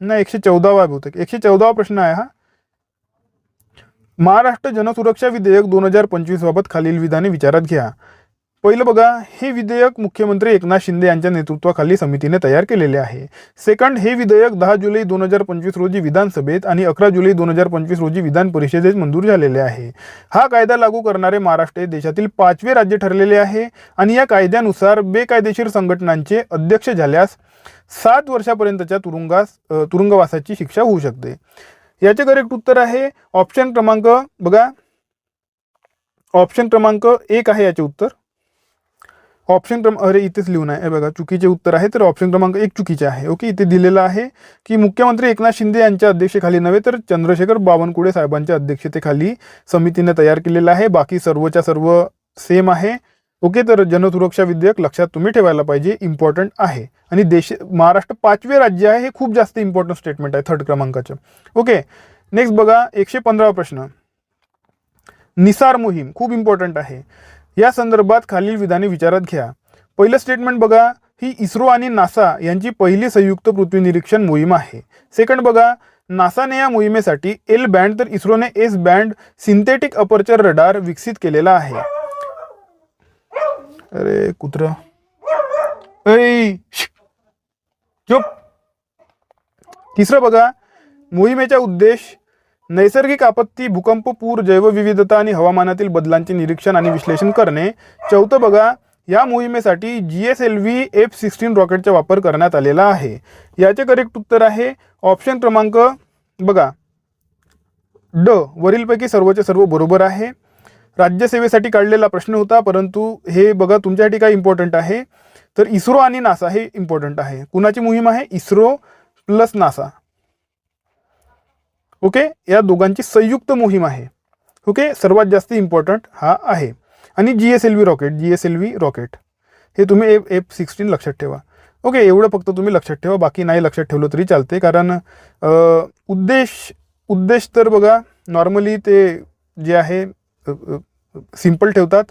Speaker 1: नाही 114वा बहुतेक, 114वा प्रश्न आहे हा. महाराष्ट्र जनसुरक्षा विधेयक 2025 बाबत खालील विधाने विचारात घ्या. पहिलं बघा, हे विधेयक मुख्यमंत्री एकनाथ शिंदे यांच्या नेतृत्वाखाली समितीने तयार केलेले आहे. सेकंड, हे विधेयक 10 जुलै 2025 रोजी विधानसभेत आणि 11 जुलै 2025 रोजी विधान परिषदेत मंजूर झालेले आहे. हा कायदा लागू करणारे महाराष्ट्र हे देशातील 5वे राज्य ठरलेले आहे आणि या कायद्यानुसार बेकायदेशीर संघटनांचे अध्यक्ष झाल्यास 7 वर्षापर्यंतच्या तुरुंगवासाची शिक्षा होऊ शकते. याचे करेक्ट उत्तर आहे ऑप्शन क्रमांक बघा, ऑप्शन क्रमांक 1 आहे याचे उत्तर. अरे इथेच लिहून आहे बघा, चुकीचे उत्तर आहे, तर ऑप्शन क्रमांक 1 चुकीचे आहे. ओके, इथे दिलेलं आहे की मुख्यमंत्री एकनाथ शिंदे यांच्या अध्यक्षतेखाली नव्हे तर चंद्रशेखर बावनकुळे साहेबांच्या अध्यक्षतेखाली समितीने तयार केलेलं आहे. बाकी सर्वच्या सर्व सेम आहे. ओके, तर जनसुरक्षा विधेयक लक्षात तुम्ही ठेवायला पाहिजे, इम्पॉर्टंट आहे. आणि महाराष्ट्र 5वे राज्य आहे, हे खूप जास्त इम्पॉर्टंट स्टेटमेंट आहे 3rd क्रमांकाचं. ओके, नेक्स्ट बघा 115वा प्रश्न. निसार मोहीम खूप इम्पॉर्टंट आहे. या संदर्भात खालील विधाने विचारात घ्या. पहिलं स्टेटमेंट बघा, ही इस्रो आणि नासा यांची पहिली संयुक्त पृथ्वी निरीक्षण मोहीम आहे. सेकंड बघा, नासाने या मोहिमेसाठी एल बँड तर इस्रोने S band synthetic aperture radar विकसित केलेला आहे. अरे कुत्रा, चुप. तिसरं बघा, मोहिमेचा उद्देश नैसर्गिक आपत्ती, भूकंप, पूर, जैवविविधता आणि हवामानातील बदलांचे निरीक्षण आणि विश्लेषण करणे. चौथं बघा, या मोहिमेसाठी GSLV F-16 रॉकेटचा वापर करण्यात आलेला आहे. याचे करेक्ट उत्तर आहे ऑप्शन क्रमांक बघा ड. वरीलपैकी सर्वचे सर्व बरोबर आहे. राज्यसेवेसाठी काढलेला प्रश्न होता, परंतु हे बघा तुमच्यासाठी काय इम्पॉर्टंट आहे, तर इस्रो आणि नासा हे इम्पॉर्टंट आहे. कुणाची मोहीम आहे, इस्रो प्लस नासा. ओके, या दोघांची संयुक्त मोहीम आहे. ओके, सर्वात जास्त इम्पॉर्टंट हा आहे. आणि GSLV रॉकेट हे तुम्ही F-16 लक्षात ठेवा. ओके, एवढं फक्त तुम्ही लक्षात ठेवा, बाकी नाही लक्षात ठेवलं तरी चालते. कारण उद्देश तर बघा नॉर्मली ते जे आहे सिंपल ठेवतात.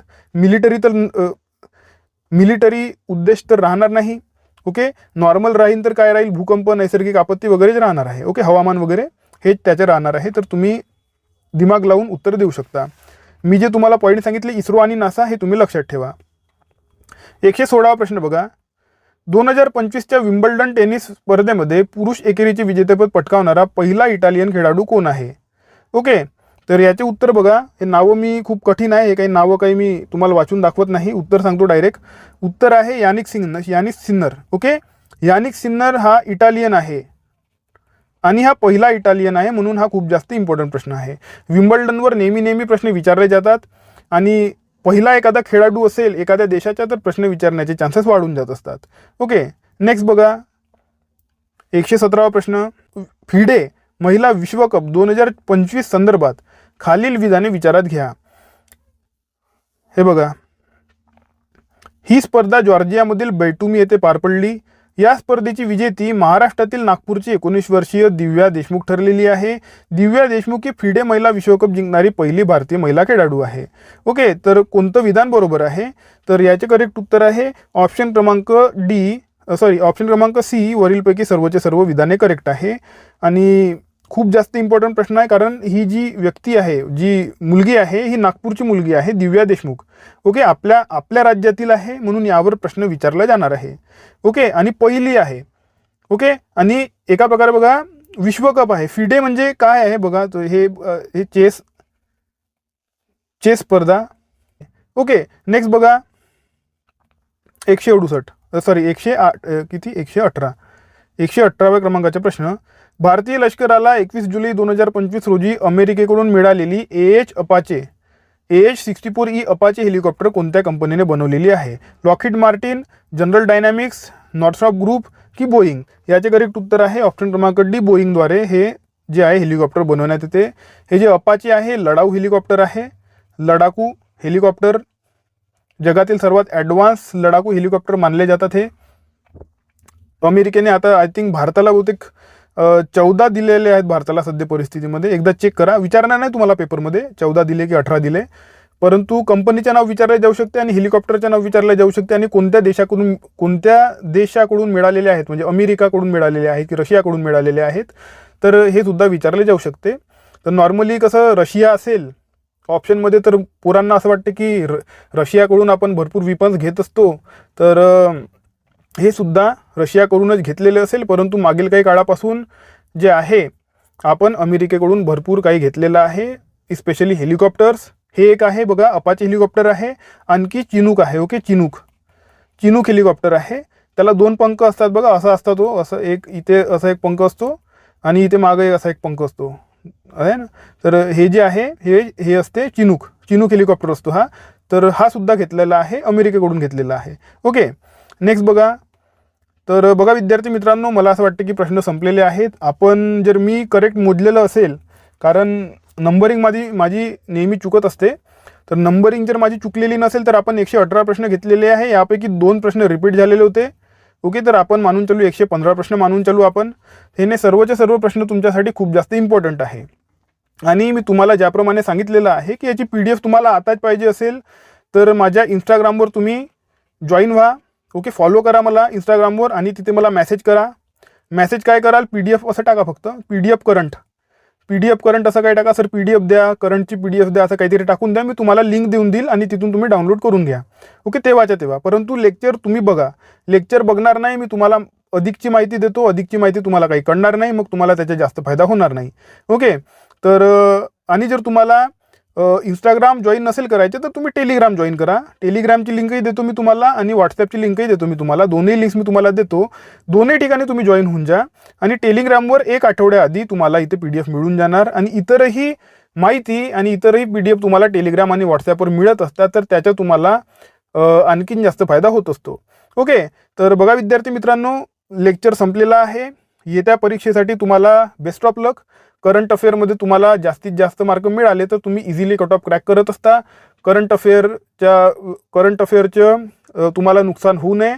Speaker 1: मिलिटरी उद्देश तर राहणार नाही. ओके, नॉर्मल राहील तर काय राहील, भूकंप, नैसर्गिक आपत्ती वगैरेच राहणार आहे. ओके, हवामान वगैरे हे त्याचे राहणार आहे. तर तुम्ही दिमाग लावून उत्तर देऊ शकता. मी जे तुम्हाला पॉईंट सांगितले इस्रो आणि नासा हे तुम्ही लक्षात ठेवा. 116वा प्रश्न बघा, 2025च्या विम्बल्डन टेनिस स्पर्धेमध्ये पुरुष एकेरीचे विजेतेपद पटकावणारा पहिला इटालियन खेळाडू कोण आहे? ओके, तर याचे उत्तर बघा. हे नावं मी खूप कठीण आहे, हे काही नावं काही मी तुम्हाला वाचून दाखवत नाही, उत्तर सांगतो डायरेक्ट. उत्तर आहे Jannik Sinner. Okay, Jannik Sinner हा इटालियन आहे आणि हा पहिला इटालियन आहे, म्हणून हा खूप जास्त इम्पॉर्टंट प्रश्न आहे. विम्बल्डनवर नेहमी प्रश्न विचारले जातात आणि पहिला एखादा खेळाडू असेल एखाद्या देशाचा तर प्रश्न विचारण्याचे चान्सेस वाढून जात असतात. ओके, नेक्स्ट बघा 117वा प्रश्न. फिडे महिला विश्वकप 2025 संदर्भात खालील विधाने विचारात घ्या. हे बघा, ही स्पर्धा जॉर्जियामधील बैटुमी येथे पार पडली. या स्पर्धेची विजेती महाराष्ट्रातील नागपूरची 19 वर्षीय दिव्या देशमुख ठरलेली आहे. दिव्या देशमुख ही फिडे महिला विश्वकप जिंकणारी पहिली भारतीय महिला खेळाडू आहे. ओके, तर कोणतं विधान बरोबर आहे, तर याचे करेक्ट उत्तर आहे ऑप्शन क्रमांक सी. वरीलपैकी सर्वचे सर्व विधाने करेक्ट आहे. आणि खूप जास्त इम्पॉर्टंट प्रश्न आहे, कारण ही जी व्यक्ती आहे, जी मुलगी आहे, ही नागपूरची मुलगी आहे, दिव्या देशमुख. ओके, आपल्या राज्यातील आहे, म्हणून यावर प्रश्न विचारला जाणार आहे. ओके, आणि पहिली आहे. ओके. आणि एका प्रकारे बघा विश्वकप आहे. फिडे म्हणजे काय आहे बघा, तो हे चेस स्पर्धा. ओके. नेक्स्ट बघा 168 सॉरी 118व्या क्रमांकाचा प्रश्न. भारतीय लष्कराला 21 जुलै 2025 रोजी अमेरिकेकडून मिळालेली AH-64E अपाचे हेलिकॉप्टर कोणत्या कंपनीने बनवलेली आहे? Lockheed Martin, General Dynamics, Northrop group की बोईंग? याचे करेक्ट उत्तर आहे ऑप्शन क्रमांक डी, बोईंगद्वारे हे जे आहे हेलिकॉप्टर बनवण्यात येते. हे जे अपाचे आहे लढाऊ हेलिकॉप्टर आहे. लढाकू हेलिकॉप्टर जगातील सर्वात ॲडव्हान्स लढाकू हेलिकॉप्टर मानले जातात. हे अमेरिकेने आता आय थिंक भारताला बहुतेक 14 दिलेले आहेत भारताला सध्या परिस्थितीमध्ये. एकदा चेक करा, विचारणार नाही तुम्हाला पेपरमध्ये 14 दिले की 18 दिले, परंतु कंपनीचे नाव विचारले जाऊ शकते आणि हेलिकॉप्टरचे नाव विचारले जाऊ शकते आणि कोणत्या देशाकडून मिळालेले आहेत, म्हणजे अमेरिकाकडून मिळालेले आहेत की रशियाकडून मिळालेले आहेत, तर हे सुद्धा विचारले जाऊ शकते. तर नॉर्मली कसं रशिया असेल ऑप्शनमध्ये, तर पोरांना असं वाटतं की रशियाकडून आपण भरपूर विपन्स घेत असतो, तर हे सुद्धा रशियाकडूनच घेतलेले असेल. परंतु मागील काही काळापासून जे आहे आपण अमेरिकेकडून भरपूर काही घेतलेलं आहे, स्पेशली हेलिकॉप्टर्स. हे एक आहे बघा अपाचे हेलिकॉप्टर आहे. आणखी चिनूक आहे. ओके, चिनूक हेलिकॉप्टर आहे. त्याला 2 पंख असतात बघा, असा असता तो, असं एक इथे असा एक पंख असतो आणि इथे मागे असा एक पंख असतो आहे ना. तर हे जे आहे हे असते चिनूक हेलिकॉप्टर असतो हा. तर हा सुद्धा घेतलेला आहे, अमेरिकेकडून घेतलेला आहे. ओके. नेक्स्ट बघा. तर बघा विद्यार्थी मित्रांनो, मला असं वाटतं की प्रश्न संपलेले आहेत. आपण जर मी करेक्ट मोजलेलं असेल, कारण नंबरिंग माझी नेहमी चुकत असते, तर नंबरिंग जर माझी चुकलेली नसेल तर आपण 118 प्रश्न घेतलेले आहे. यापैकी 2 प्रश्न रिपीट झालेले होते. ओके. तर आपण मानून चालू 115 प्रश्न मानून चालू आपण. हे सर्वचे सर्व प्रश्न तुमच्यासाठी खूप जास्त इम्पॉर्टंट आहे. आणि मी तुम्हाला ज्याप्रमाणे सांगितलेलं आहे की याची PDF तुम्हाला आताच पाहिजे असेल तर माझ्या इंस्टाग्रामवर तुम्ही जॉईन व्हा. ओके, फॉलो करा मला इंस्टाग्रामवर आणि तिथे मला मेसेज करा. मेसेज काय कराल, PDF असं टाका, फक्त PDF करंट असं काय टाका. सर PDF द्या, करंटची PDF द्या, असं काहीतरी टाकून द्या. मी तुम्हाला लिंक देऊन देईल आणि तिथून तुम्ही डाउनलोड करून घ्या. ओके, तेव्हा. परंतु लेक्चर तुम्ही बघा. लेक्चर बघणार नाही, मी तुम्हाला अधिकची माहिती देतो. अधिकची माहिती तुम्हाला काही कळणार नाही, मग तुम्हाला त्याचा जास्त फायदा होणार नाही. ओके. तर आणि जर तुम्हाला इंस्टाग्राम जॉईन नसेल करायचे तर तुम्ही टेलिग्राम जॉईन करा. टेलिग्रामची लिंकही देतो मी तुम्हाला आणि व्हॉट्सॲपची लिंकही देतो मी तुम्हाला. दोन्ही लिंक्स मी तुम्हाला देतो. दोन्ही ठिकाणी तुम्ही जॉईन होऊन जा. आणि टेलिग्रामवर 1 आठवड्याआधी तुम्हाला इथे PDF मिळून जाणार आणि इतरही माहिती आणि इतरही PDF तुम्हाला टेलिग्राम आणि व्हॉट्सॲपवर मिळत असतात. तर त्याचा तुम्हाला आणखीन जास्त फायदा होत असतो. ओके. तर बघा विद्यार्थी मित्रांनो, लेक्चर संपलेला आहे. येत्या परीक्षेसाठी तुम्हाला बेस्ट ऑफ लक. करंट अफेअरमध्ये तुम्हाला जास्तीत जास्त मार्क मिळाले तर तुम्ही इझिली कट ऑफ क्रॅक करत असता. करंट अफेअरचं तुम्हाला नुकसान होऊ नये,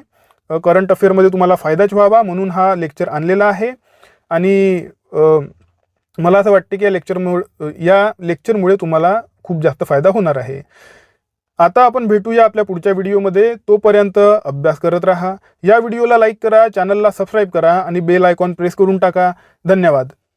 Speaker 1: करंट अफेअरमध्ये तुम्हाला फायदाच व्हावा म्हणून हा लेक्चर आणलेला आहे. आणि मला असं वाटते की या लेक्चरमुळे तुम्हाला खूप जास्त फायदा होणार आहे. आता आपण भेटूया आपल्या पुढच्या व्हिडिओमध्ये. तोपर्यंत अभ्यास करत राहा. या व्हिडिओला लाईक करा, चॅनलला सबस्क्राईब करा आणि बेल आयकॉन प्रेस करून टाका. धन्यवाद.